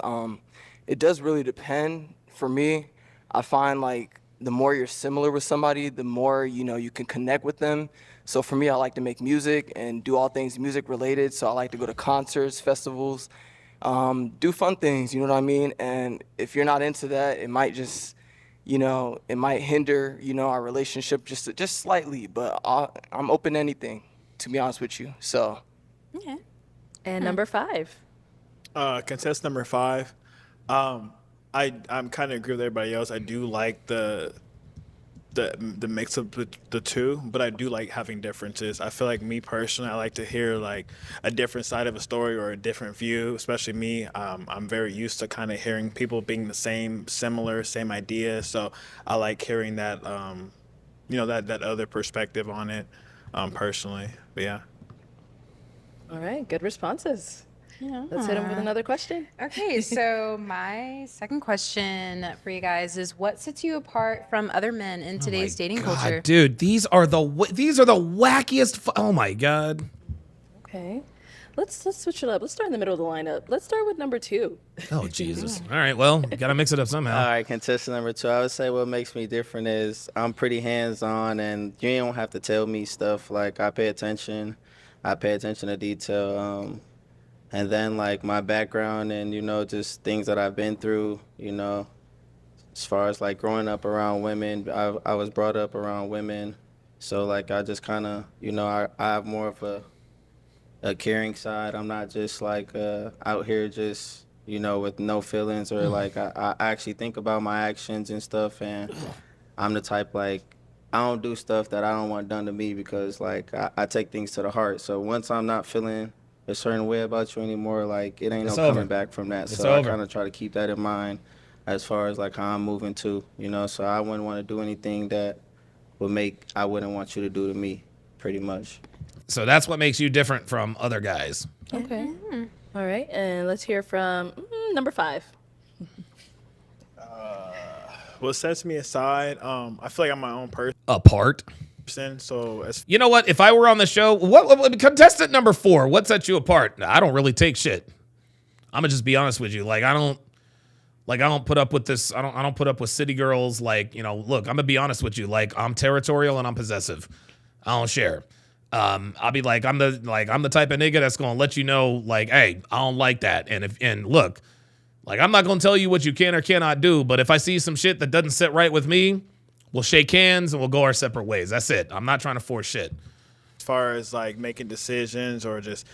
It does really depend. For me, I find like the more you're similar with somebody, the more, you can connect with them. So for me, I like to make music and do all things music related. So I like to go to concerts, festivals, do fun things, you know what I mean? And if you're not into that, it might just, it might hinder, our relationship just slightly. But I'm open to anything, to be honest with you. So. Okay. And number 5. Contestant number 5. I'm kind of agree with everybody else. I do like the mix of the two, but I do like having differences. I feel like me personally, I like to hear like a different side of a story or a different view. Especially me, I'm very used to kind of hearing people being the same idea. So I like hearing that, that other perspective on it, personally. But yeah. All right, good responses. Let's hit him with another question. Okay, so my second question for you guys is, what sets you apart from other men in today's dating culture? Dude, these are the wackiest. Oh my God. Okay, let's switch it up. Let's start in the middle of the lineup. Let's start with number 2. Oh Jesus. All right, well, gotta mix it up somehow. All right, contestant number 2. I would say what makes me different is I'm pretty hands-on, and you don't have to tell me stuff. Like I pay attention to detail. And then like my background and, just things that I've been through, as far as like growing up around women, I was brought up around women. So like I just kind of, I have more of a caring side. I'm not just like out here just, with no feelings or like I actually think about my actions and stuff. And I'm the type like, I don't do stuff that I don't want done to me because like I take things to the heart. So once I'm not feeling a certain way about you anymore, like it ain't no coming back from that. So I kind of try to keep that in mind as far as like how I'm moving too, so I wouldn't want to do anything that I wouldn't want you to do to me, pretty much. So that's what makes you different from other guys. Okay. All right, and let's hear from number 5. What sets me aside, I feel like I'm my own person. Apart. So you know what? If I were on the show, what contestant number 4? What sets you apart? I don't really take shit. I'm gonna just be honest with you. Like I don't put up with this. I don't put up with city girls. Like, you know, look, I'm gonna be honest with you. Like, I'm territorial and I'm possessive. I don't share. I'll be like, I'm the type of nigga that's gonna let you know, like, hey, I don't like that. And look, like, I'm not gonna tell you what you can or cannot do, but if I see some shit that doesn't sit right with me, we'll shake hands and we'll go our separate ways. That's it. I'm not trying to force shit. As far as like making decisions or just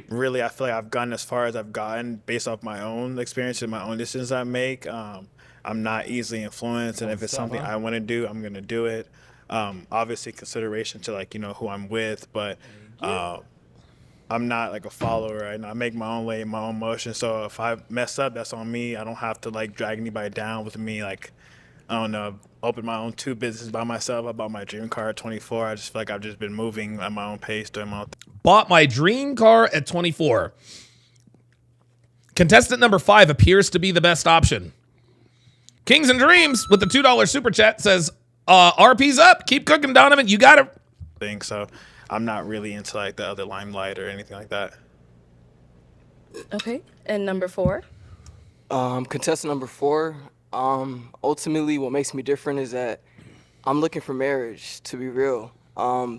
really, I feel like I've gotten as far as I've gotten based off my own experience and my own decisions I make. I'm not easily influenced, and if it's something I want to do, I'm gonna do it. Obviously consideration to like, you know, who I'm with, but I'm not like a follower, and I make my own way, my own motion. So if I mess up, that's on me. I don't have to like drag anybody down with me. Like, I don't know, open my own 2 businesses by myself. I bought my dream car at 24. I just feel like I've just been moving at my own pace, doing my own thing. Bought my dream car at 24. Contestant number 5 appears to be the best option. Kings and Dreams with the $2 super chat says, RP's up. Keep cooking, Donovan. You got it. So I'm not really into like the other limelight or anything like that. Okay. And number 4? Contestant number 4. Ultimately, what makes me different is that I'm looking for marriage, to be real.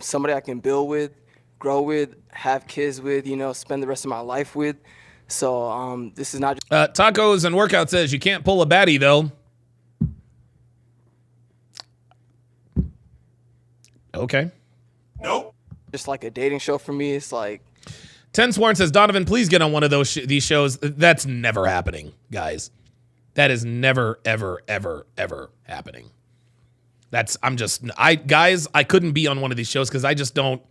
Somebody I can build with, grow with, have kids with, you know, spend the rest of my life with. So this is not just Tacos and Workout says you can't pull a baddie, though. Okay. Nope. Just like a dating show for me. It's like 10 Sworn says, Donovan, please get on one of these shows. That's never happening, guys. That is never, ever, ever, ever happening. Guys, I couldn't be on one of these shows because I just don't,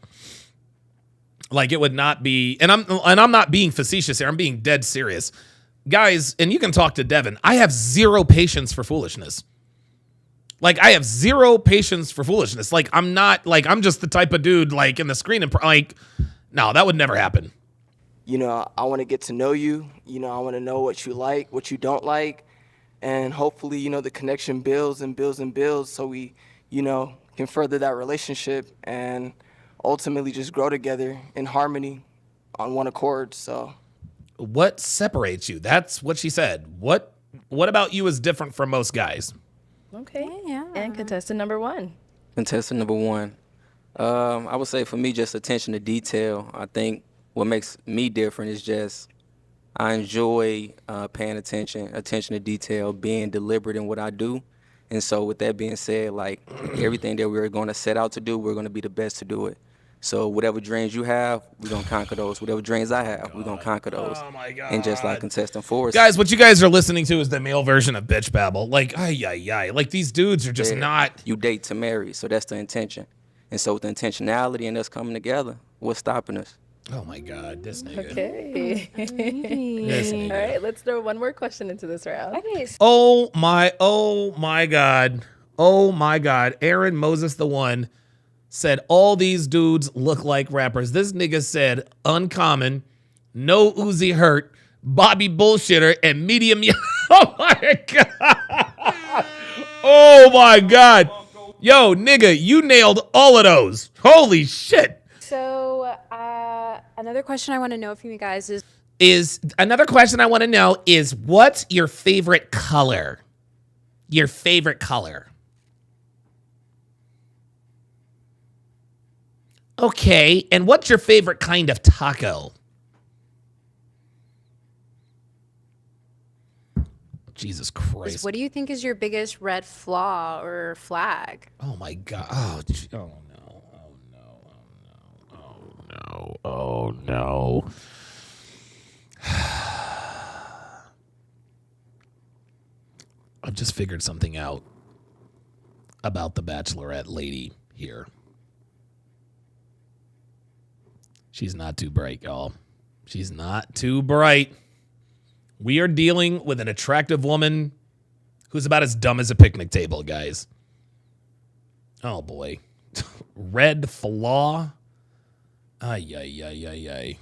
like, it would not be, and I'm not being facetious here. I'm being dead serious. Guys, and you can talk to Devin, I have zero patience for foolishness. Like, I have zero patience for foolishness. Like, I'm not, like, I'm just the type of dude, like, in the screen, and like, no, that would never happen. You know, I want to get to know you. You know, I want to know what you like, what you don't like. And hopefully, you know, the connection builds and builds and builds so we, you know, can further that relationship and ultimately just grow together in harmony on one accord. So what separates you? That's what she said. What about you is different from most guys? Okay. Yeah. And contestant number 1. Contestant number 1. I would say for me, just attention to detail. I think what makes me different is just I enjoy paying attention to detail, being deliberate in what I do. And so with that being said, like everything that we're going to set out to do, we're going to be the best to do it. So whatever dreams you have, we're going to conquer those. Whatever dreams I have, we're going to conquer those. Oh, my God. And just like contestant 4. Guys, what you guys are listening to is the male version of bitch babble. Like, like these dudes are just not. You date to marry, so that's the intention. And so with the intentionality and us coming together, what's stopping us? Oh, my God, this nigga. Okay. This nigga. All right, let's throw one more question into this round. Okay. Oh, my God. Oh, my God. Aaron Moses the One said all these dudes look like rappers. This nigga said Uncommon, No Uzi Hurt, Bobby Bullshitter, and Medium. Oh, my God. Oh, my God. Yo, nigga, you nailed all of those. Holy shit. So another question I want to know from you guys is what's your favorite color? Your favorite color. Okay, and what's your favorite kind of taco? Jesus Christ. What do you think is your biggest red flaw or flag? Oh my God. Oh no. I've just figured something out about the Bachelorette lady here. She's not too bright, y'all. She's not too bright. We are dealing with an attractive woman who's about as dumb as a picnic table, guys. Oh, boy. Red flaw. Ay.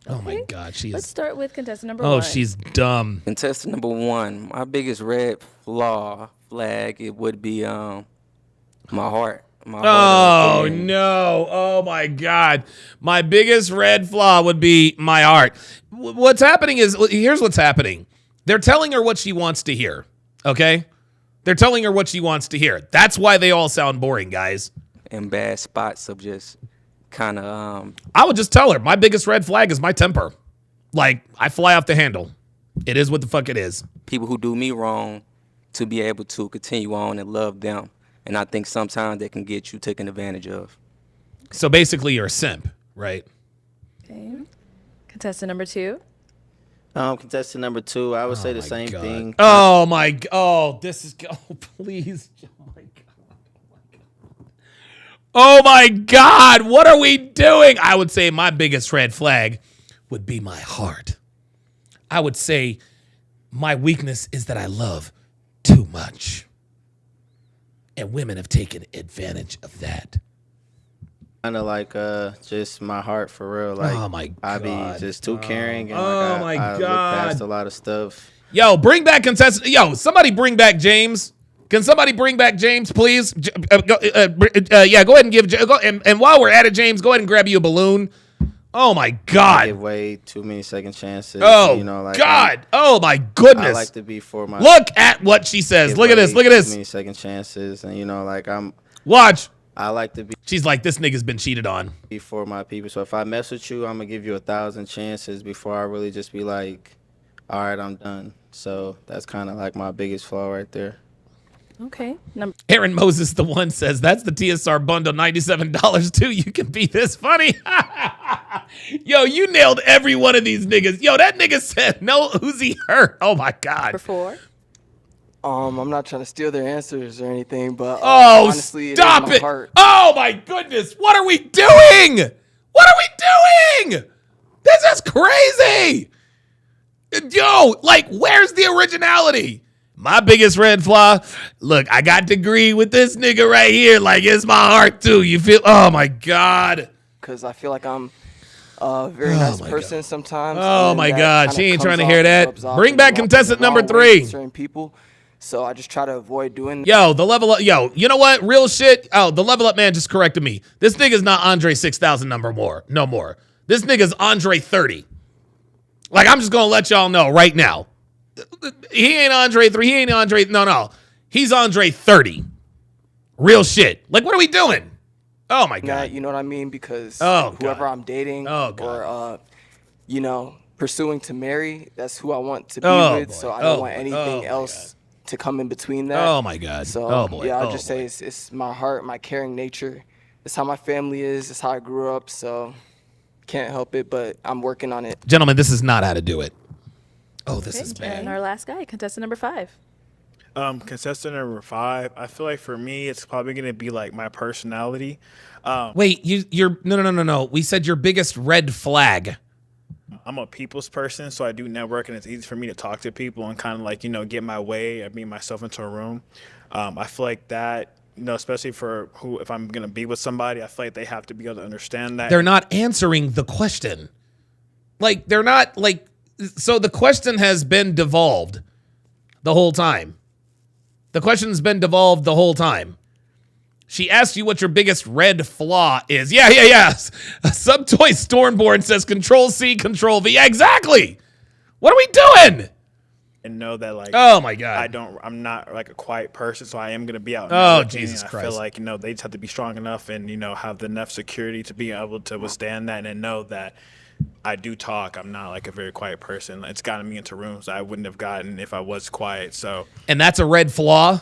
Oh, my God. Let's start with contestant number 1. Oh, she's dumb. Contestant number 1, my biggest red flag, it would be my heart. my heart. Oh, no. Oh, my God. My biggest red flaw would be my heart. What's happening is, here's what's happening. They're telling her what she wants to hear, okay? They're telling her what she wants to hear. That's why they all sound boring, guys. In bad spots of just kind of. I would just tell her, my biggest red flag is my temper. Like, I fly off the handle. It is what the fuck it is. People who do me wrong to be able to continue on and love them. And I think sometimes they can get you taken advantage of. So basically you're a simp, right? Okay. Contestant number 2. Contestant number 2, I would say the same thing. Oh, my. Oh, this is. Oh, please. Oh, my God. Oh, my God. What are we doing? I would say my biggest red flag would be my heart. I would say my weakness is that I love too much. And women have taken advantage of that. Kind of like just my heart for real. Like, oh my God. I be just too caring and I look past a lot of stuff. Yo, bring back contestant. Yo, somebody bring back James. Can somebody bring back James, please? Yeah, go ahead and give. And while we're at it, James, go ahead and grab you a balloon. Oh my God! I give way too many second chances. Oh, you know, like God! Oh my goodness! I like to be for my. Look at what she says. Look at this. Look at this. Too many second chances, and you know, like Watch. I like to be. She's like, this nigga's been cheated on. For my people, so if I mess with you, I'm gonna give you 1,000 chances before I really just be like, all right, I'm done. So that's kind of like my biggest flaw right there. Okay. Aaron Moses, the one, says that's the TSR bundle, $97 too. You can be this funny. Yo, you nailed every one of these niggas. Yo, that nigga said no Uzi hurt. Oh my God. Number 4. I'm not trying to steal their answers or anything, but oh, honestly, stop it. It! Oh my goodness, what are we doing? What are we doing? This is crazy. Yo, like, where's the originality? My biggest red flaw, look, I got to agree with this nigga right here. Like, it's my heart too. You feel, oh my God. Because I feel like I'm a very nice person sometimes. Oh my God, she ain't trying to hear that. Bring back contestant number 3. Certain people. So I just try to avoid doing that. Yo, the level up, yo, you know what? Real shit. Oh, the level up man just corrected me. This nigga's not Andre 6,000 no more. This nigga's Andre 30. Like, I'm just gonna let y'all know right now. He ain't Andre 3. He ain't Andre. No. He's Andre 30. Real shit. Like, what are we doing? Oh my God. You know what I mean? Because whoever God. I'm dating or, you know, pursuing to marry, that's who I want to be with. Boy. So I don't want anything else to come in between that. Oh my God. So yeah, I'll just say it's my heart, my caring nature. It's how my family is. It's how I grew up. So can't help it, but I'm working on it. Gentlemen, this is not how to do it. Oh, this is bad. And our last guy, contestant number 5. Contestant number 5. I feel like for me, it's probably gonna be like my personality. Wait, you're no. We said your biggest red flag. I'm a people's person, so I do network, and it's easy for me to talk to people and kind of like, you know, get my way and meet myself into a room. I feel like that, you know, especially for if I'm gonna be with somebody, I feel like they have to be able to understand that. They're not answering the question. Like, they're not like. So the question has been devolved the whole time. The question's been devolved the whole time. She asked you what your biggest red flaw is. Yeah. Subtoy Stormborn says Control-C, Control-V. Yeah, exactly. What are we doing? And know that, like, oh my God, I'm not like a quiet person, so I am gonna be out. Oh Jesus Christ! I feel like, you know, they just have to be strong enough and, you know, have enough security to be able to withstand that and know that I do talk. I'm not like a very quiet person. It's gotten me into rooms I wouldn't have gotten if I was quiet. So, and that's a red flaw,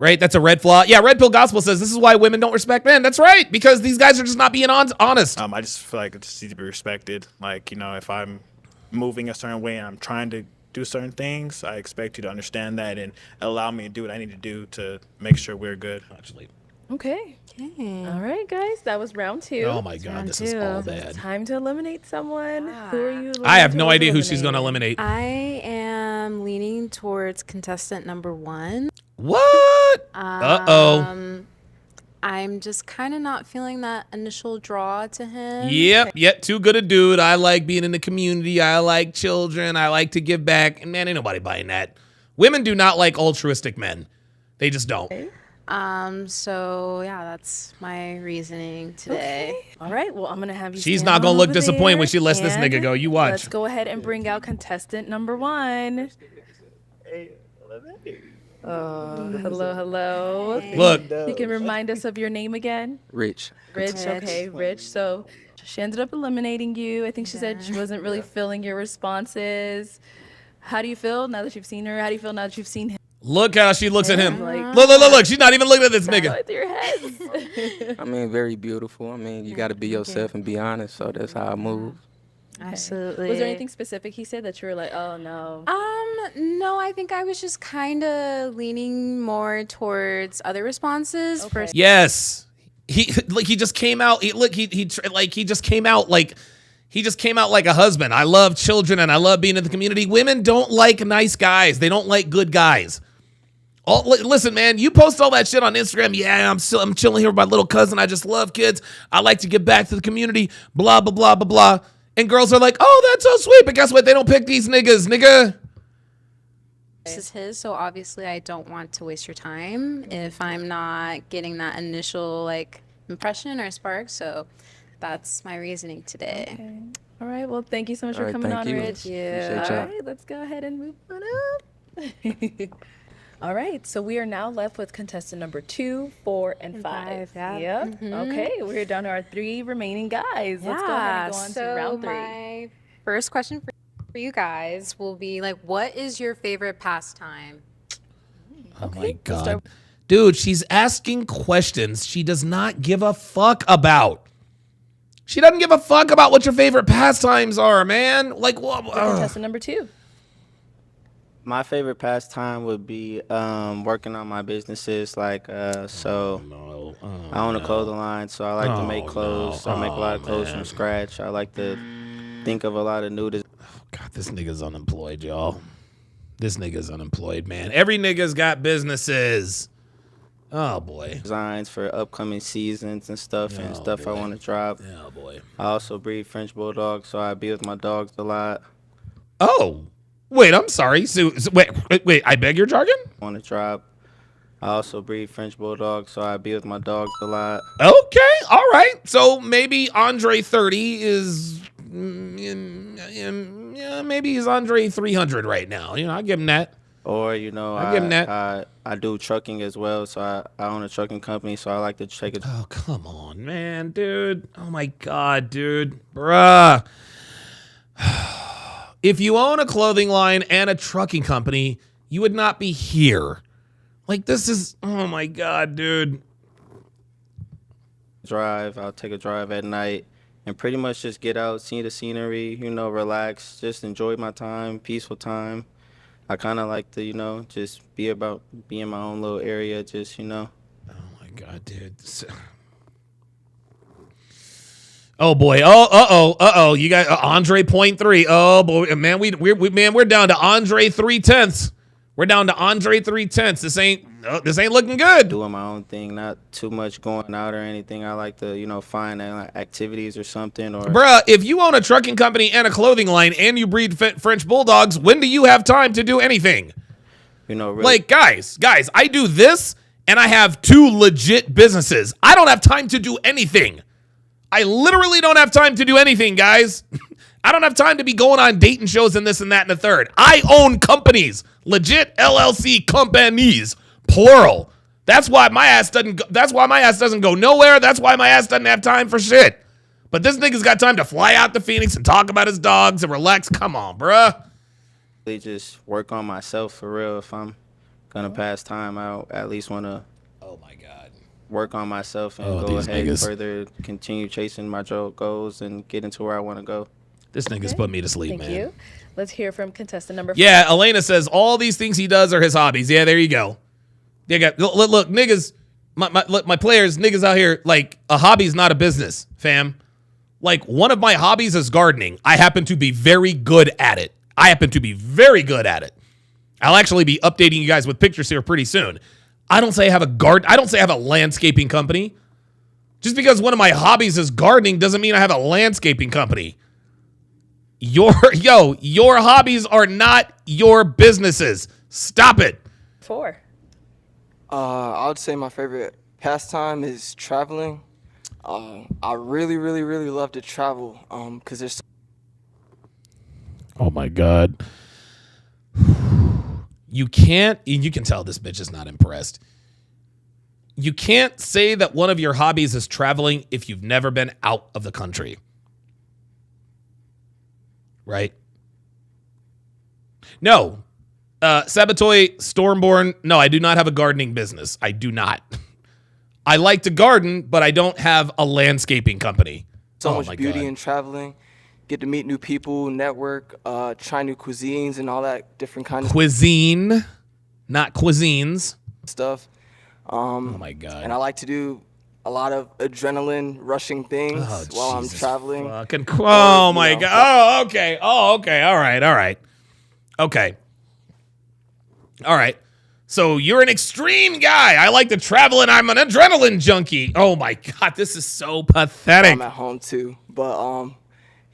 right? That's a red flaw. Yeah, Red Pill Gospel says this is why women don't respect men. That's right, because these guys are just not being honest. I just feel like it just needs to be respected. Like, you know, if I'm moving a certain way and I'm trying to do certain things, I expect you to understand that and allow me to do what I need to do to make sure we're good. Actually. Okay. All right, guys. That was round 2. Oh my God, this is all bad. Time to eliminate someone. Who are you? I have no idea who she's going to eliminate. I am leaning towards contestant number 1. What? Uh-oh. I'm just kind of not feeling that initial draw to him. Yep, too good a dude. I like being in the community. I like children. I like to give back. And man, ain't nobody buying that. Women do not like altruistic men. They just don't. Okay. So yeah, that's my reasoning today. Okay. All right. Well, I'm gonna have you. She's stand not gonna on look over disappointed there, when she lets this and nigga go. You watch. Let's go ahead and bring out contestant number 1. Hello. Look. You can remind us of your name again. Rich. Rich. Okay, Rich. So she ended up eliminating you. I think she said she wasn't really feeling your responses. How do you feel now that you've seen her? How do you feel now that you've seen him? Look how she looks at him. Like, Look. She's not even looking at this nigga. with your head. I mean, very beautiful. I mean, you got to be yourself and be honest. So that's how I move. Absolutely. Was there anything specific he said that you were like, oh no? No, I think I was just kind of leaning more towards other responses. Okay. Yes. He just came out. He just came out like a husband. I love children and I love being in the community. Women don't like nice guys. They don't like good guys. Listen, man, you post all that shit on Instagram. Yeah, I'm chilling here with my little cousin. I just love kids. I like to give back to the community. Blah, blah, blah, blah, blah. And girls are like, oh, that's so sweet. But guess what? They don't pick these niggas, nigga. This is his, so obviously I don't want to waste your time if I'm not getting that initial like impression or spark. So that's my reasoning today. Okay. All right. Well, thank you so much All for right, coming thank on, you. Rich. Appreciate All y'all. right. Let's go ahead and move on up. All right. So we are now left with contestant number 2, 4, and 5. Yeah. Yep. Mhm. Okay. We're down to our 3 remaining guys. Let's go ahead and go on to round 3. My first question for you guys will be like, what is your favorite pastime? Oh my God. Dude, she's asking questions she does not give a fuck about. She doesn't give a fuck about what your favorite pastimes are, man. Like, what? Contestant number 2. My favorite pastime would be working on my businesses. Like, I own a clothing line, so I like to make clothes. I make a lot of clothes from scratch. I like to think of a lot of new designs. God, this nigga's unemployed, y'all. This nigga's unemployed, man. Every nigga's got businesses. Oh, boy. Designs for upcoming seasons and stuff I want to drop. Oh, boy. I also breed French Bulldogs, so I be with my dogs a lot. Oh, wait, I'm sorry. So wait, I beg your jargon? I want to drop. I also breed French Bulldogs, so I be with my dogs a lot. Okay, all right. So maybe Andre 30 is, maybe he's Andre 300 right now. You know, I give him that. Or, I give him that. I do trucking as well, so I own a trucking company, so I like to take it. Oh, come on, man, dude. Oh, my God, dude. Bruh. If you own a clothing line and a trucking company, you would not be here. Like, this is, oh, my God, dude. I'll take a drive at night and pretty much just get out, see the scenery, relax, just enjoy my time, peaceful time. I kind of like to, just be in my own little area, just. Oh my God, dude. Oh boy. Oh. You got Andre 0.3. Oh boy, man. We're down to Andre 3/10. We're down to Andre 3/10. This ain't looking good. Doing my own thing, not too much going out or anything. I like to, find activities or something. Or bruh, if you own a trucking company and a clothing line and you breed French Bulldogs, when do you have time to do anything? Really. Like, guys, I do this and I have 2 legit businesses. I don't have time to do anything. I literally don't have time to do anything, guys. I don't have time to be going on dating shows and this and that and the third. I own companies, legit LLC companies, plural. That's why my ass doesn't go nowhere. That's why my ass doesn't have time for shit. But this nigga's got time to fly out to Phoenix and talk about his dogs and relax. Come on, bruh. Just work on myself for real. If I'm gonna pass time, I at least want to. Oh my God. Work on myself and go ahead and further continue chasing my goals and get into where I want to go. This nigga's put me to sleep, man. Thank you. Let's hear from contestant number 5. Yeah, Elena says all these things he does are his hobbies. Yeah, there you go. Look, niggas, my players, niggas out here, like, a hobby's not a business, fam. Like, one of my hobbies is gardening. I happen to be very good at it. I'll actually be updating you guys with pictures here pretty soon. I don't say I have a landscaping company. Just because one of my hobbies is gardening doesn't mean I have a landscaping company. Your hobbies are not your businesses. Stop it. 4. I would say my favorite pastime is traveling. I really, really, really love to travel because there's. Oh my God. You can tell this bitch is not impressed. You can't say that one of your hobbies is traveling if you've never been out of the country. Right? No. Sabatoy Stormborn, no, I do not have a gardening business. I do not. I like to garden, but I don't have a landscaping company. So much beauty in traveling. Get to meet new people, network, try new cuisines and all that different kind of Cuisine, not cuisines. stuff. Oh my God. And I like to do a lot of adrenaline rushing things while I'm traveling. Oh my God. Oh, okay. Oh, okay. All right. Okay. All right. So you're an extreme guy. I like to travel and I'm an adrenaline junkie. Oh my God. This is so pathetic. I'm at home too. But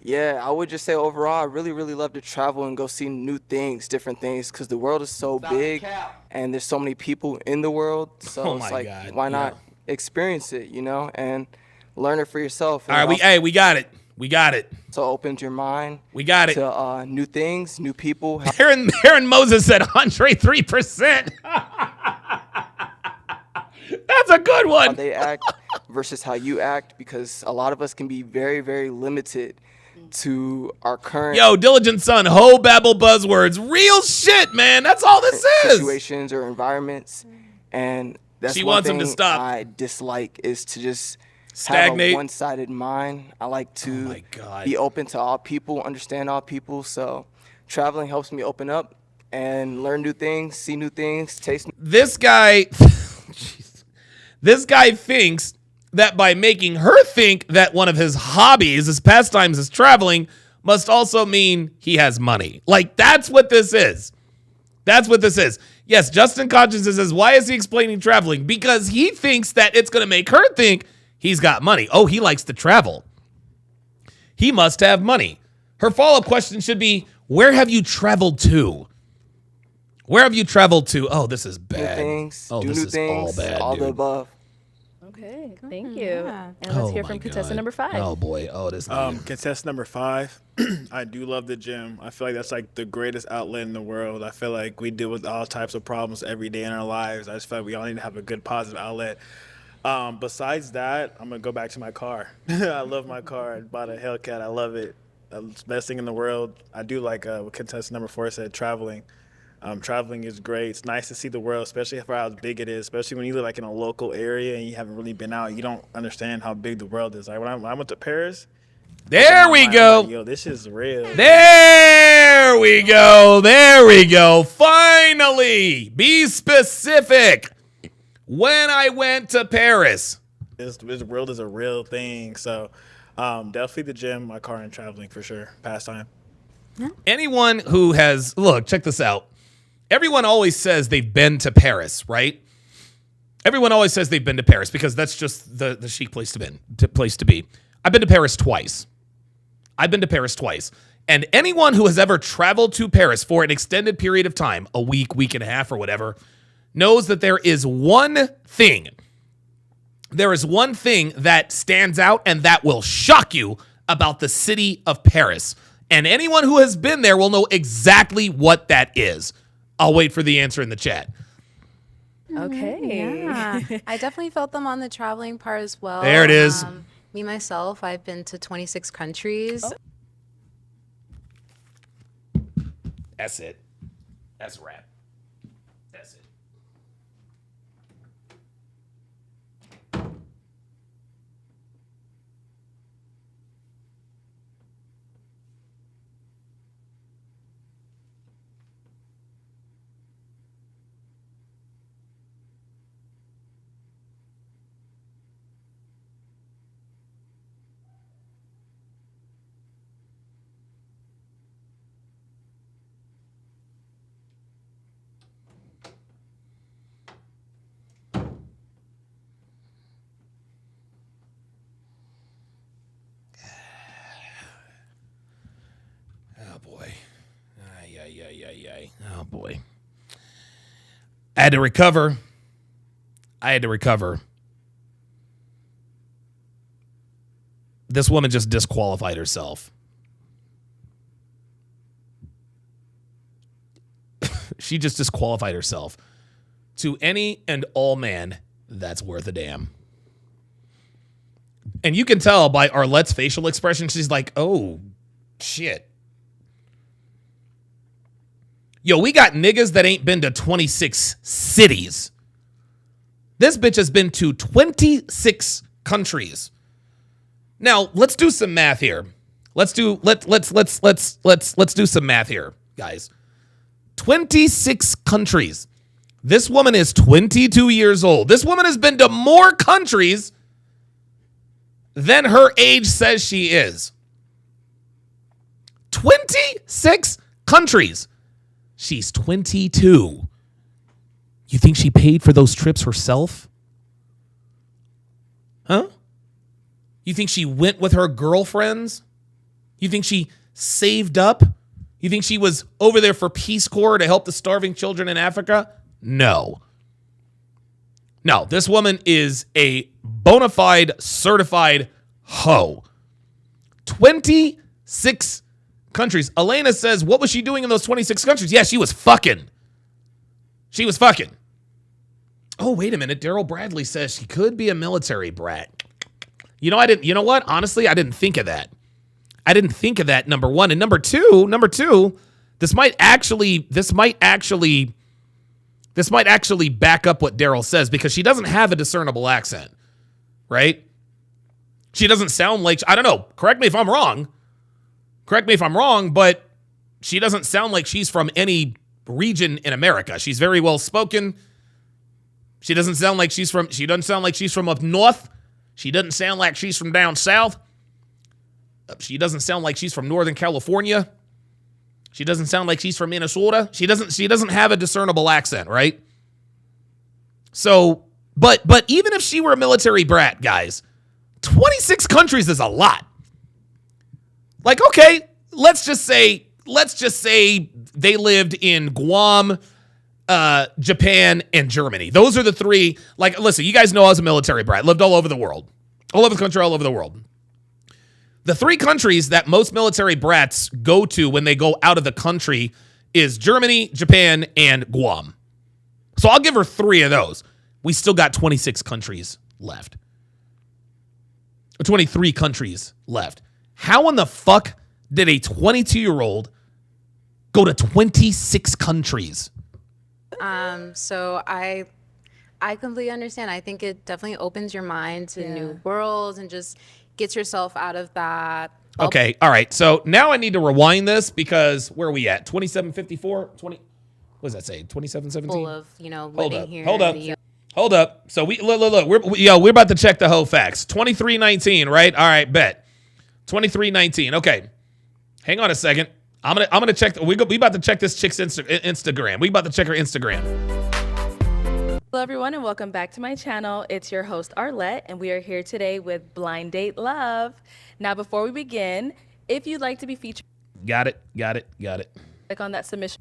yeah, I would just say overall, I really, really love to travel and go see new things, different things, because the world is so big and there's so many people in the world. So it's like, why not experience it, you know, and learn it for yourself. All right, we got it. We got it. So opens your mind. We got it. To new things, new people. Aaron Moses said Andre 3%. That's a good one. How they act versus how you act, because a lot of us can be very, very limited to our current Diligent Son, ho babble buzzwords. Real shit, man. That's all this is. Situations or environments. And that's she one wants thing him to stop. I dislike is to just stagnate. Have a one-sided mind. I like to be open to all people, understand all people. So traveling helps me open up and learn new things, see new things, taste. This guy thinks that by making her think that one of his hobbies, his pastimes is traveling, must also mean he has money. Like, that's what this is. That's what this is. Yes, Justin Conscience says, why is he explaining traveling? Because he thinks that it's going to make her think he's got money. Oh, he likes to travel. He must have money. Her follow-up question should be, where have you traveled to? Where have you traveled to? Oh, this is bad. New things, oh, do this new is things, all bad, all the dude. above. Okay, thank you. And let's hear from contestant number 5. Oh boy, this. Contestant number 5. I do love the gym. I feel like that's like the greatest outlet in the world. I feel like we deal with all types of problems every day in our lives. I just feel like we all need to have a good positive outlet. Besides that, I'm gonna go back to my car. I love my car. I bought a Hellcat. I love it. It's the best thing in the world. I do like what contestant number 4 said, traveling. Traveling is great. It's nice to see the world, especially for how big it is. Especially when you live like in a local area and you haven't really been out, you don't understand how big the world is. Like when I went to Paris. There we go. Like, yo, this is real. There we go. There we go. Finally, be specific. When I went to Paris, this world is a real thing. So definitely the gym, my car, and traveling for sure. Pastime. Anyone who has, look, check this out. Everyone always says they've been to Paris, right? Everyone always says they've been to Paris because that's just the chic place to be. I've been to Paris twice. And anyone who has ever traveled to Paris for an extended period of time, a week, week and a half or whatever, knows that there is one thing. There is one thing that stands out and that will shock you about the city of Paris. And anyone who has been there will know exactly what that is. I'll wait for the answer in the chat. Okay. Yeah. I definitely felt them on the traveling part as well. There it is. Me, myself, I've been to 26 countries. That's it. That's a wrap. That's it. Oh boy. Oh boy. I had to recover. I had to recover. This woman just disqualified herself. She just disqualified herself. To any and all man that's worth a damn. And you can tell by Arlette's facial expression, she's like, oh, shit. Yo, we got niggas that ain't been to 26 cities. This bitch has been to 26 countries. Now, let's do some math here. Let's do some math here, guys. 26 countries. This woman is 22 years old. This woman has been to more countries than her age says she is. 26 countries. She's 22. You think she paid for those trips herself? Huh? You think she went with her girlfriends? You think she saved up? You think she was over there for Peace Corps to help the starving children in Africa? No. No, this woman is a bona fide, certified hoe. 26 countries. Elena says, what was she doing in those 26 countries? Yeah, she was fucking. She was fucking. Oh, wait a minute. Daryl Bradley says she could be a military brat. You know what? Honestly, I didn't think of that. I didn't think of that, number one. And number two, this might actually back up what Daryl says, because she doesn't have a discernible accent, right? She doesn't sound like, I don't know, correct me if I'm wrong, but she doesn't sound like she's from any region in America. She's very well spoken. She doesn't sound like she's from up north. She doesn't sound like she's from down south. She doesn't sound like she's from Northern California. She doesn't sound like she's from Minnesota. She doesn't have a discernible accent, right? So, but even if she were a military brat, guys, 26 countries is a lot. Like, okay, let's just say they lived in Guam, Japan, and Germany. Those are the three. Like, listen, you guys know I was a military brat. Lived all over the world. All over the country, all over the world. The three countries that most military brats go to when they go out of the country is Germany, Japan, and Guam. So I'll give her three of those. We still got 26 countries left. 23 countries left. How in the fuck did a 22-year-old go to 26 countries? So I completely understand. I think it definitely opens your mind to new worlds and just gets yourself out of that. Okay, all right. So now I need to rewind this, because where are we at? 2754? 20? What does that say? 2717? Full of, living here. Hold up. So look. We're about to check the hoe facts. 2319, right? All right, bet. 2319. Okay. Hang on a second. I'm gonna check. We about to check this chick's Instagram. We about to check her Instagram. Hello, everyone, and welcome back to my channel. It's your host, Arlette, and we are here today with Blind Date Love. Now, before we begin, if you'd like to be featured, Got it. click on that submission.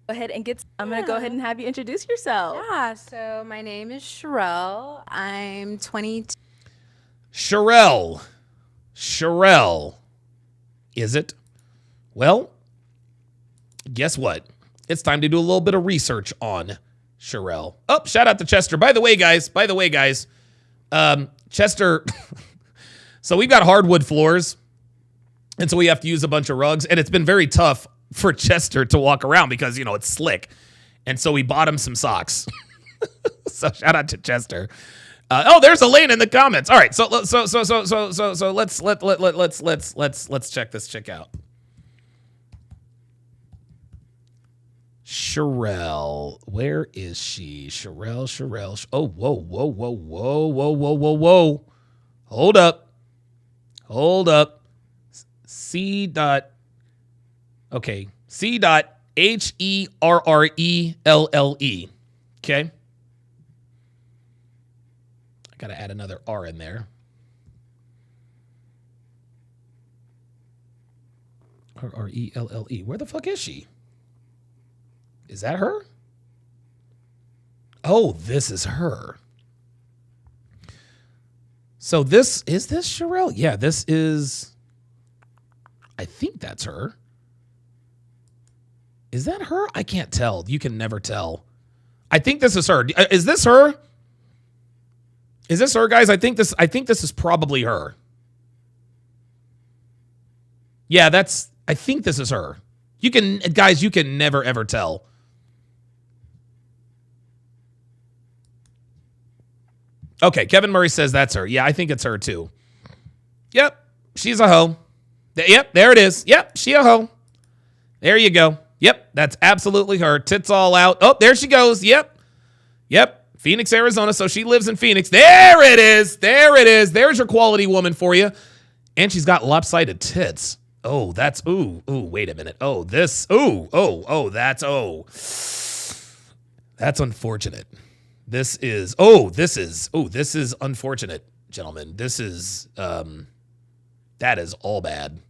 Go ahead and I'm going to go ahead and have you introduce yourself. Yeah, so my name is Sharelle. I'm 22. Sharelle. Is it? Well, guess what? It's time to do a little bit of research on Sharelle. Oh, shout out to Chester. By the way, guys, Chester, so we've got hardwood floors, and so we have to use a bunch of rugs, and it's been very tough for Chester to walk around because, it's slick. And so we bought him some socks. So shout out to Chester. There's Elaine in the comments. All right, so let's check this chick out. Sharelle, where is she? Sharelle. Oh, whoa. Hold up. C. Herrelle. Okay. I gotta add another R in there. Herrelle. Where the fuck is she? Is that her? Oh, this is her. So is this Sharelle? Yeah, this is, I think that's her. Is that her? I can't tell. You can never tell. I think this is her. Is this her? Is this her, guys? I think this is probably her. Yeah, I think this is her. You can never ever tell. Okay, Kevin Murray says that's her. Yeah, I think it's her too. Yep, she's a hoe. Yep, there it is. Yep, she a hoe. There you go. Yep, that's absolutely her. Tits all out. Oh, there she goes. Yep. Phoenix, Arizona. So she lives in Phoenix. There it is. There's your quality woman for you. And she's got lopsided tits. Oh, that's, wait a minute. Oh, that's unfortunate. This is unfortunate, gentlemen. This is, that is all bad.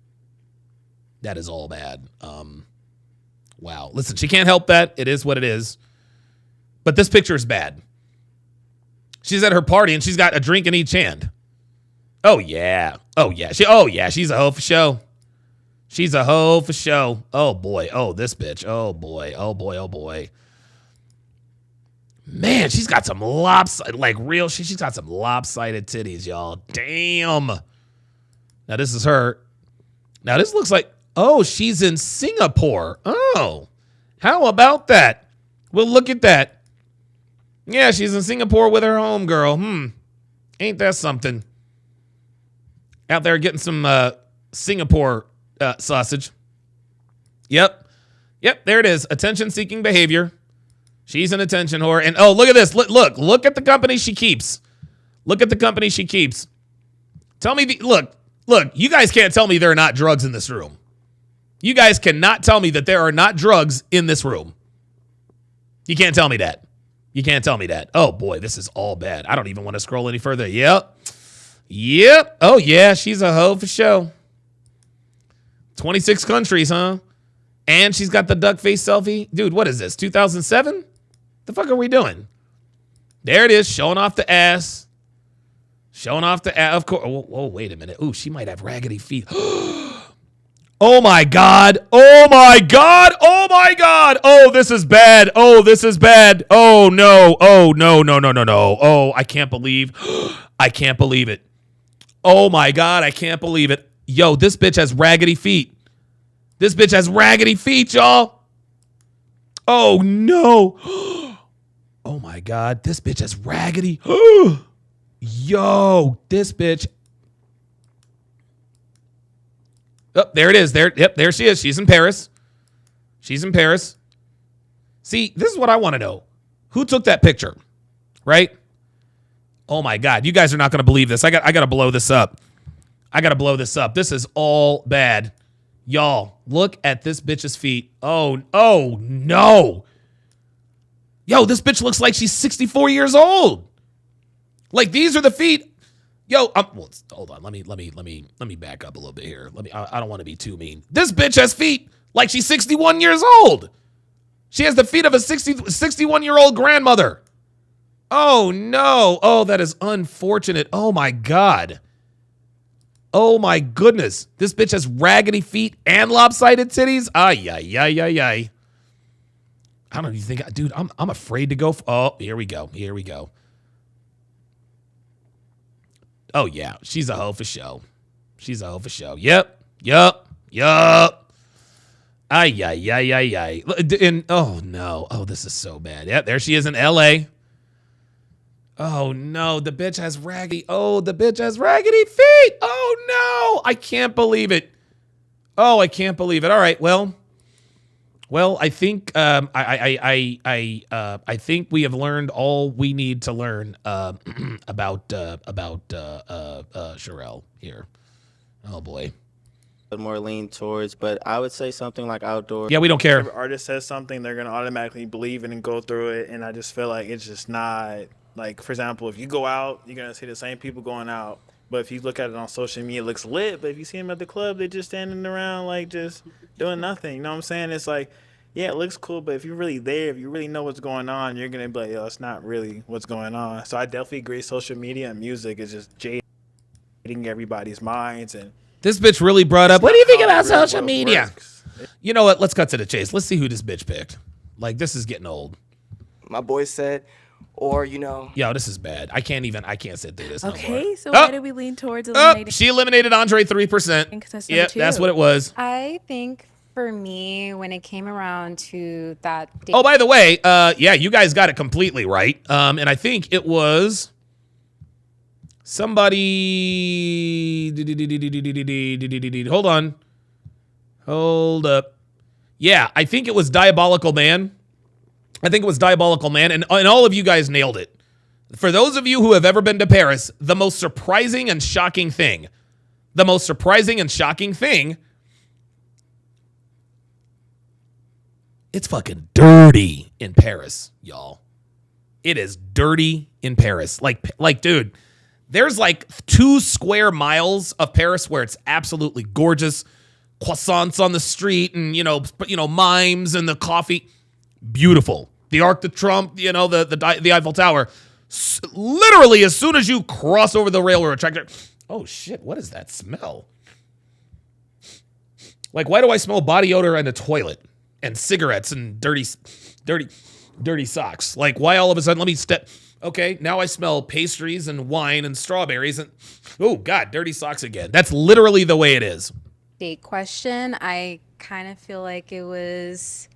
Wow. Listen, she can't help that. It is what it is. But this picture is bad. She's at her party and she's got a drink in each hand. Oh yeah. She's a hoe for show. Oh boy. Oh, this bitch. Oh boy. Man, she's got some lopsided, she's got some lopsided titties, y'all. Damn. Now this is her. Now this looks like, she's in Singapore. Oh, how about that? Well, look at that. Yeah, she's in Singapore with her homegirl. Ain't that something? Out there getting some Singapore sausage. Yep, there it is. Attention-seeking behavior. She's an attention whore. And look at this. Look at the company she keeps. Tell me, look, you guys can't tell me there are not drugs in this room. You guys cannot tell me that there are not drugs in this room. You can't tell me that. Oh boy, this is all bad. I don't even want to scroll any further. Yep. Oh yeah, she's a hoe for show. 26 countries, huh? And she's got the duck face selfie. Dude, what is this? 2007? The fuck are we doing? There it is, showing off the ass. Of course. Oh, wait a minute. Ooh, she might have raggedy feet. Oh my God. Oh, this is bad. Oh, no. Oh, I can't believe it. Oh my God, I can't believe it. Yo, this bitch has raggedy feet. Y'all. Oh no. Oh my God, this bitch has raggedy. Yo, this bitch. Oh, there it is. There she is. She's in Paris. See, this is what I want to know. Who took that picture? Right? Oh my God, you guys are not going to believe this. I got to blow this up. This is all bad. Y'all, look at this bitch's feet. Oh no. Yo, this bitch looks like she's 64 years old. Like, these are the feet. Yo, hold on. Let me back up a little bit here. I don't want to be too mean. This bitch has feet like she's 61 years old. She has the feet of a 61-year-old grandmother. Oh no. Oh, that is unfortunate. Oh my God. Oh my goodness. This bitch has raggedy feet and lopsided titties. Ay. I don't even think, dude, I'm afraid to go. Oh, here we go. Oh yeah, she's a hoe for show. Yep. Ay. And oh no. Oh, this is so bad. Yeah, there she is in LA. Oh no, the bitch has raggedy feet. Oh no, I can't believe it. All right, well, I think I think we have learned all we need to learn about Sharelle here. Oh boy. More lean towards, but I would say something like outdoor. Yeah, we don't care. If an artist says something, they're gonna automatically believe it and go through it, and I just feel like it's just not, like, for example, if you go out, you're gonna see the same people going out. But if you look at it on social media, it looks lit. But if you see them at the club, they're just standing around, like, just doing nothing. You know what I'm saying? It's like, yeah, it looks cool, but if you're really there, if you really know what's going on, you're gonna be like, yo, it's not really what's going on. So I definitely agree. Social media and music is just jaded. reading everybody's minds. And This bitch really brought up, what do you think about real social world media? works. You know what? Let's cut to the chase. Let's see who this bitch picked. Like, this is getting old. My boy said, or, you know. Yo, this is bad. I can't sit through this no more. Okay, so why did we lean towards Oh, eliminating? she eliminated Andre 3%. Contestant Yep, number that's two. what it was. I think for me, when it came around to that date, Oh, by the way, yeah, you guys got it completely right. And I think it was somebody. Hold on. Hold up. Yeah, I think it was Diabolical Man. And all of you guys nailed it. For those of you who have ever been to Paris, the most surprising and shocking thing, it's fucking dirty in Paris, y'all. It is dirty in Paris. Like, dude, there's like 2 square miles of Paris where it's absolutely gorgeous. Croissants on the street and, mimes and the coffee. Beautiful. The Arc de Triomphe, the Eiffel Tower. Literally, as soon as you cross over the railroad track, oh shit, what is that smell? Like, why do I smell body odor in a toilet and cigarettes and dirty socks? Like, why all of a sudden, let me step. Okay, now I smell pastries and wine and strawberries and, oh God, dirty socks again. That's literally the way it is. date question, I kind of feel like it was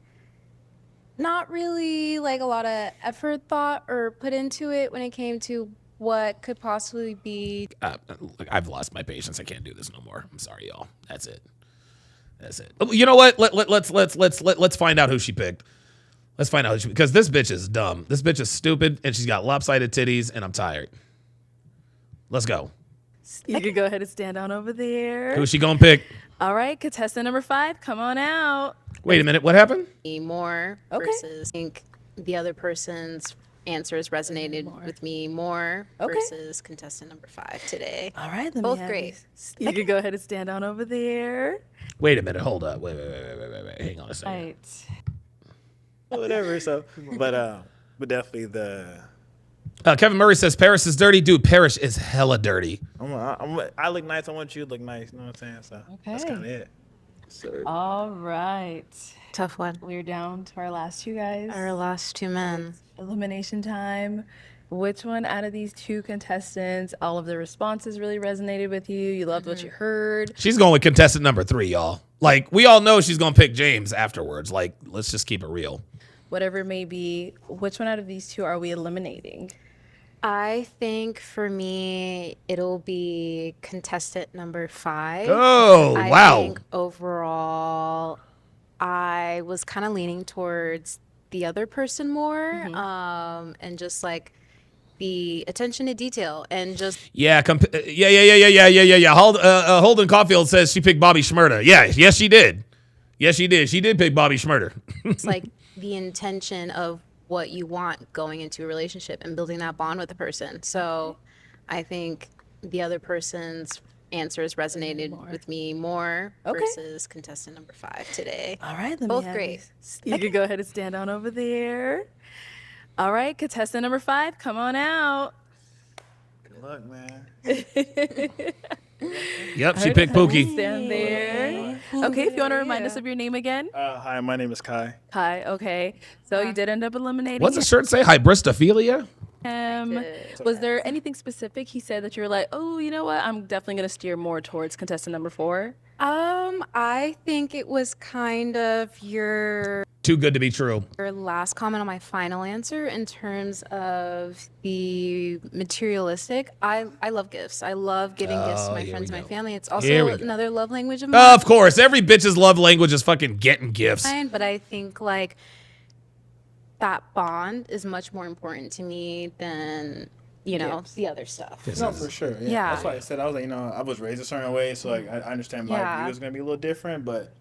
not really like a lot of effort thought or put into it when it came to what could possibly be. Look, I've lost my patience. I can't do this no more. I'm sorry, y'all. That's it. You know what? Let's find out who she picked. Let's find out because this bitch is dumb. This bitch is stupid, and she's got lopsided titties, and I'm tired. Let's go. You could go ahead and stand on over there. Who's she gonna pick? All right, contestant number 5, come on out. Wait a minute. What happened? More versus I think the other person's answers resonated with me more versus contestant number 5 today. All right, let both me have great. You could go ahead and stand on over there. Wait a minute. Hold up. Wait. Hang on a second. All right. Whatever. So, but definitely the. Kevin Murray says Paris is dirty. Dude, Paris is hella dirty. I look nice. I want you to look nice. You know what I'm saying? So that's kind of it. All right. Tough one. We're down to our last 2 guys. Our last 2 men. Elimination time. Which one out of these 2 contestants, all of the responses really resonated with you? You loved what you heard? She's going with contestant number 3, y'all. Like, we all know she's going to pick James afterwards. Like, let's just keep it real. Whatever it may be, which one out of these 2 are we eliminating? I think for me, it'll be contestant number 5. Oh, wow. I think overall, I was kind of leaning towards the other person more, and just like the attention to detail and just Yeah. Holden Caulfield says she picked Bobby Shmurda. Yes, she did. She did pick Bobby Shmurda. it's like the intention of what you want going into a relationship and building that bond with the person. So I think the other person's answers resonated with me more versus contestant number 5 today. All right, both great. You could go ahead and stand on over there. All right, contestant number 5, come on out. Good luck, man. Yep, she picked Pookie. Stand there. Okay, if you want to remind us of your name again. Hi, my name is Kai. Kai, okay. So you did end up eliminating What's the shirt say? Hybristophilia? him. Was there anything specific he said that you were like, oh, you know what? I'm definitely going to steer more towards contestant number 4? I think it was kind of your Too good to be true. last comment on my final answer in terms of the materialistic. I love gifts. I love giving gifts to my friends and my family. It's also another love language of mine. Of course, every bitch's love language is fucking getting gifts. But I think like that bond is much more important to me than the other stuff. No, for sure. Yeah. That's why I said I was like, I was raised a certain way, so like I understand my view is gonna be a little different, but.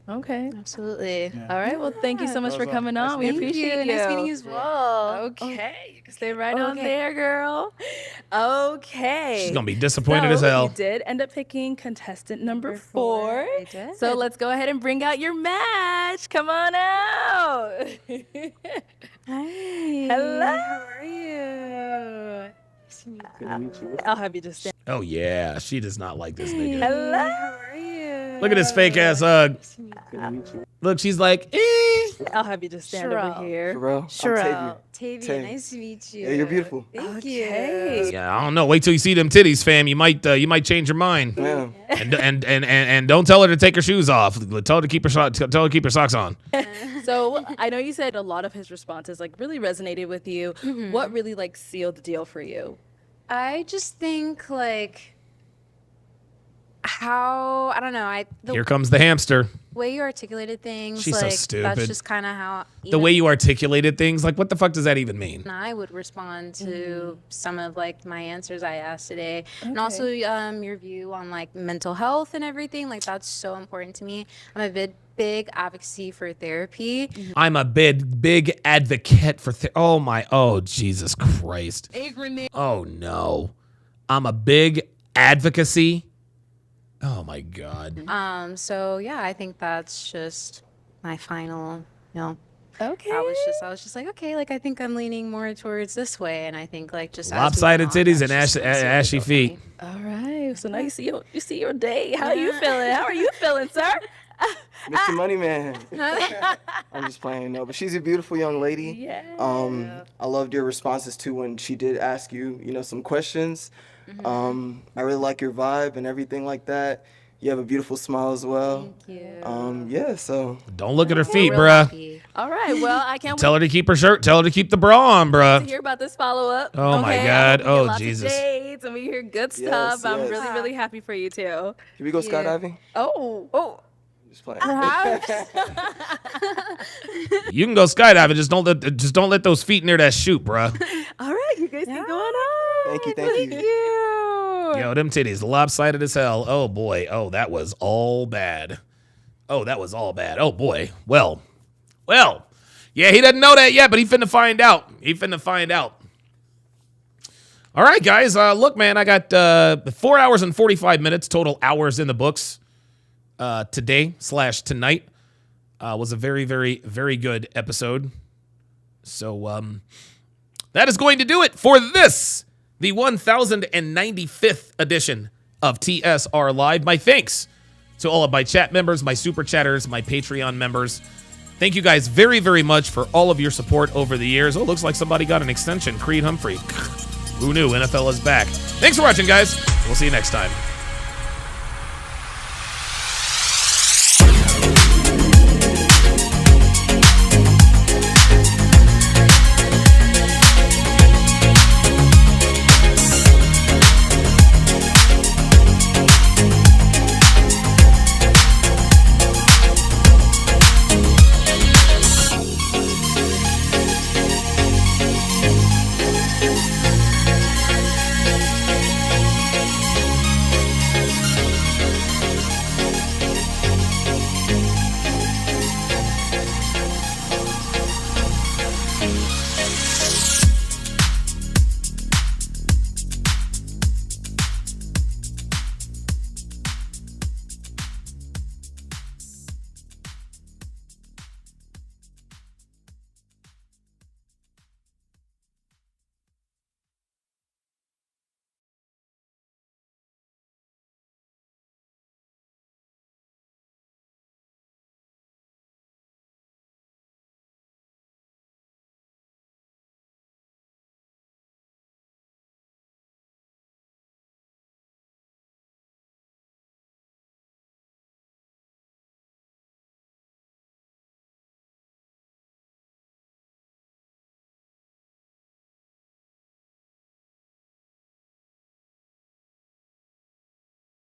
Okay. Absolutely. Yeah. All right. Well, thank you so much for coming on. We appreciate you. Nice meeting you as well. Okay. You can stay right on there, girl. Okay. She's going to be disappointed as hell. You did end up picking contestant number 4. I did. So let's go ahead and bring out your match. Come on out. Hi. Hello. How are you? I'll have you just stand. Oh, yeah. She does not like this nigga. Hello. How are you? Look at this fake ass hug. Look, she's like, I'll have you just stand over here. Sharpe, Tavia, nice to meet you. Yeah, you're beautiful. Thank Yeah, I don't know. Wait till you see them titties, fam. You might change your mind. Yeah. And don't tell her to take her shoes off. Tell her to keep her socks on. So I know you said a lot of his responses like really resonated with you. What really like sealed the deal for you? I just think like how I don't know. The Here comes the hamster. way you articulated things. She's so like stupid. that's just kind of how The way you articulated things, like what the fuck does that even mean? I would respond to some of like my answers I asked today, and also your view on like mental health and everything. Like that's so important to me. I'm a big advocacy for therapy. I'm a big advocate for oh Jesus Christ. Oh no. I'm a big advocacy. Oh my God. So yeah, I think that's just my final, Okay. I was just like, okay, like I think I'm leaning more towards this way, and I think like just as we Lopsided go on, titties that's and just gonna ashy feet. All right. So now you see your day. How are you feeling? How are you feeling, sir? Mr. Money Man. I'm just playing. No, but she's a beautiful young lady. Yeah. I loved your responses too when she did ask you, some questions. I really like your vibe and everything like that. You have a beautiful smile as well. Thank you. So Don't look at her feet, bruh. All right. Well, I can't Tell her to keep her shirt. Tell her to keep the bra on, wait to bruh. hear about this follow up. Oh my God. We hear Oh lots of Jesus. dates and we hear good stuff. I'm really, really happy for you too. Can we go skydiving? Oh. Just playing. You can go skydiving. Just don't let those feet near that chute, bruh. All right, you guys keep going on. Thank you. Yo, them titties lopsided as hell. Oh boy. Oh, that was all bad. Oh boy. Well. Yeah, he doesn't know that yet, but he finna find out. All right, guys. Look, man, I got 4 hours and 45 minutes total hours in the books. Today/tonight was a very, very, very good episode. So that is going to do it for this, the 1095th edition of TSR Live. My thanks to all of my chat members, my super chatters, my Patreon members. Thank you guys very, very much for all of your support over the years. Oh, looks like somebody got an extension. Creed Humphrey. Who knew? NFL is back. Thanks for watching, guys. We'll see you next time.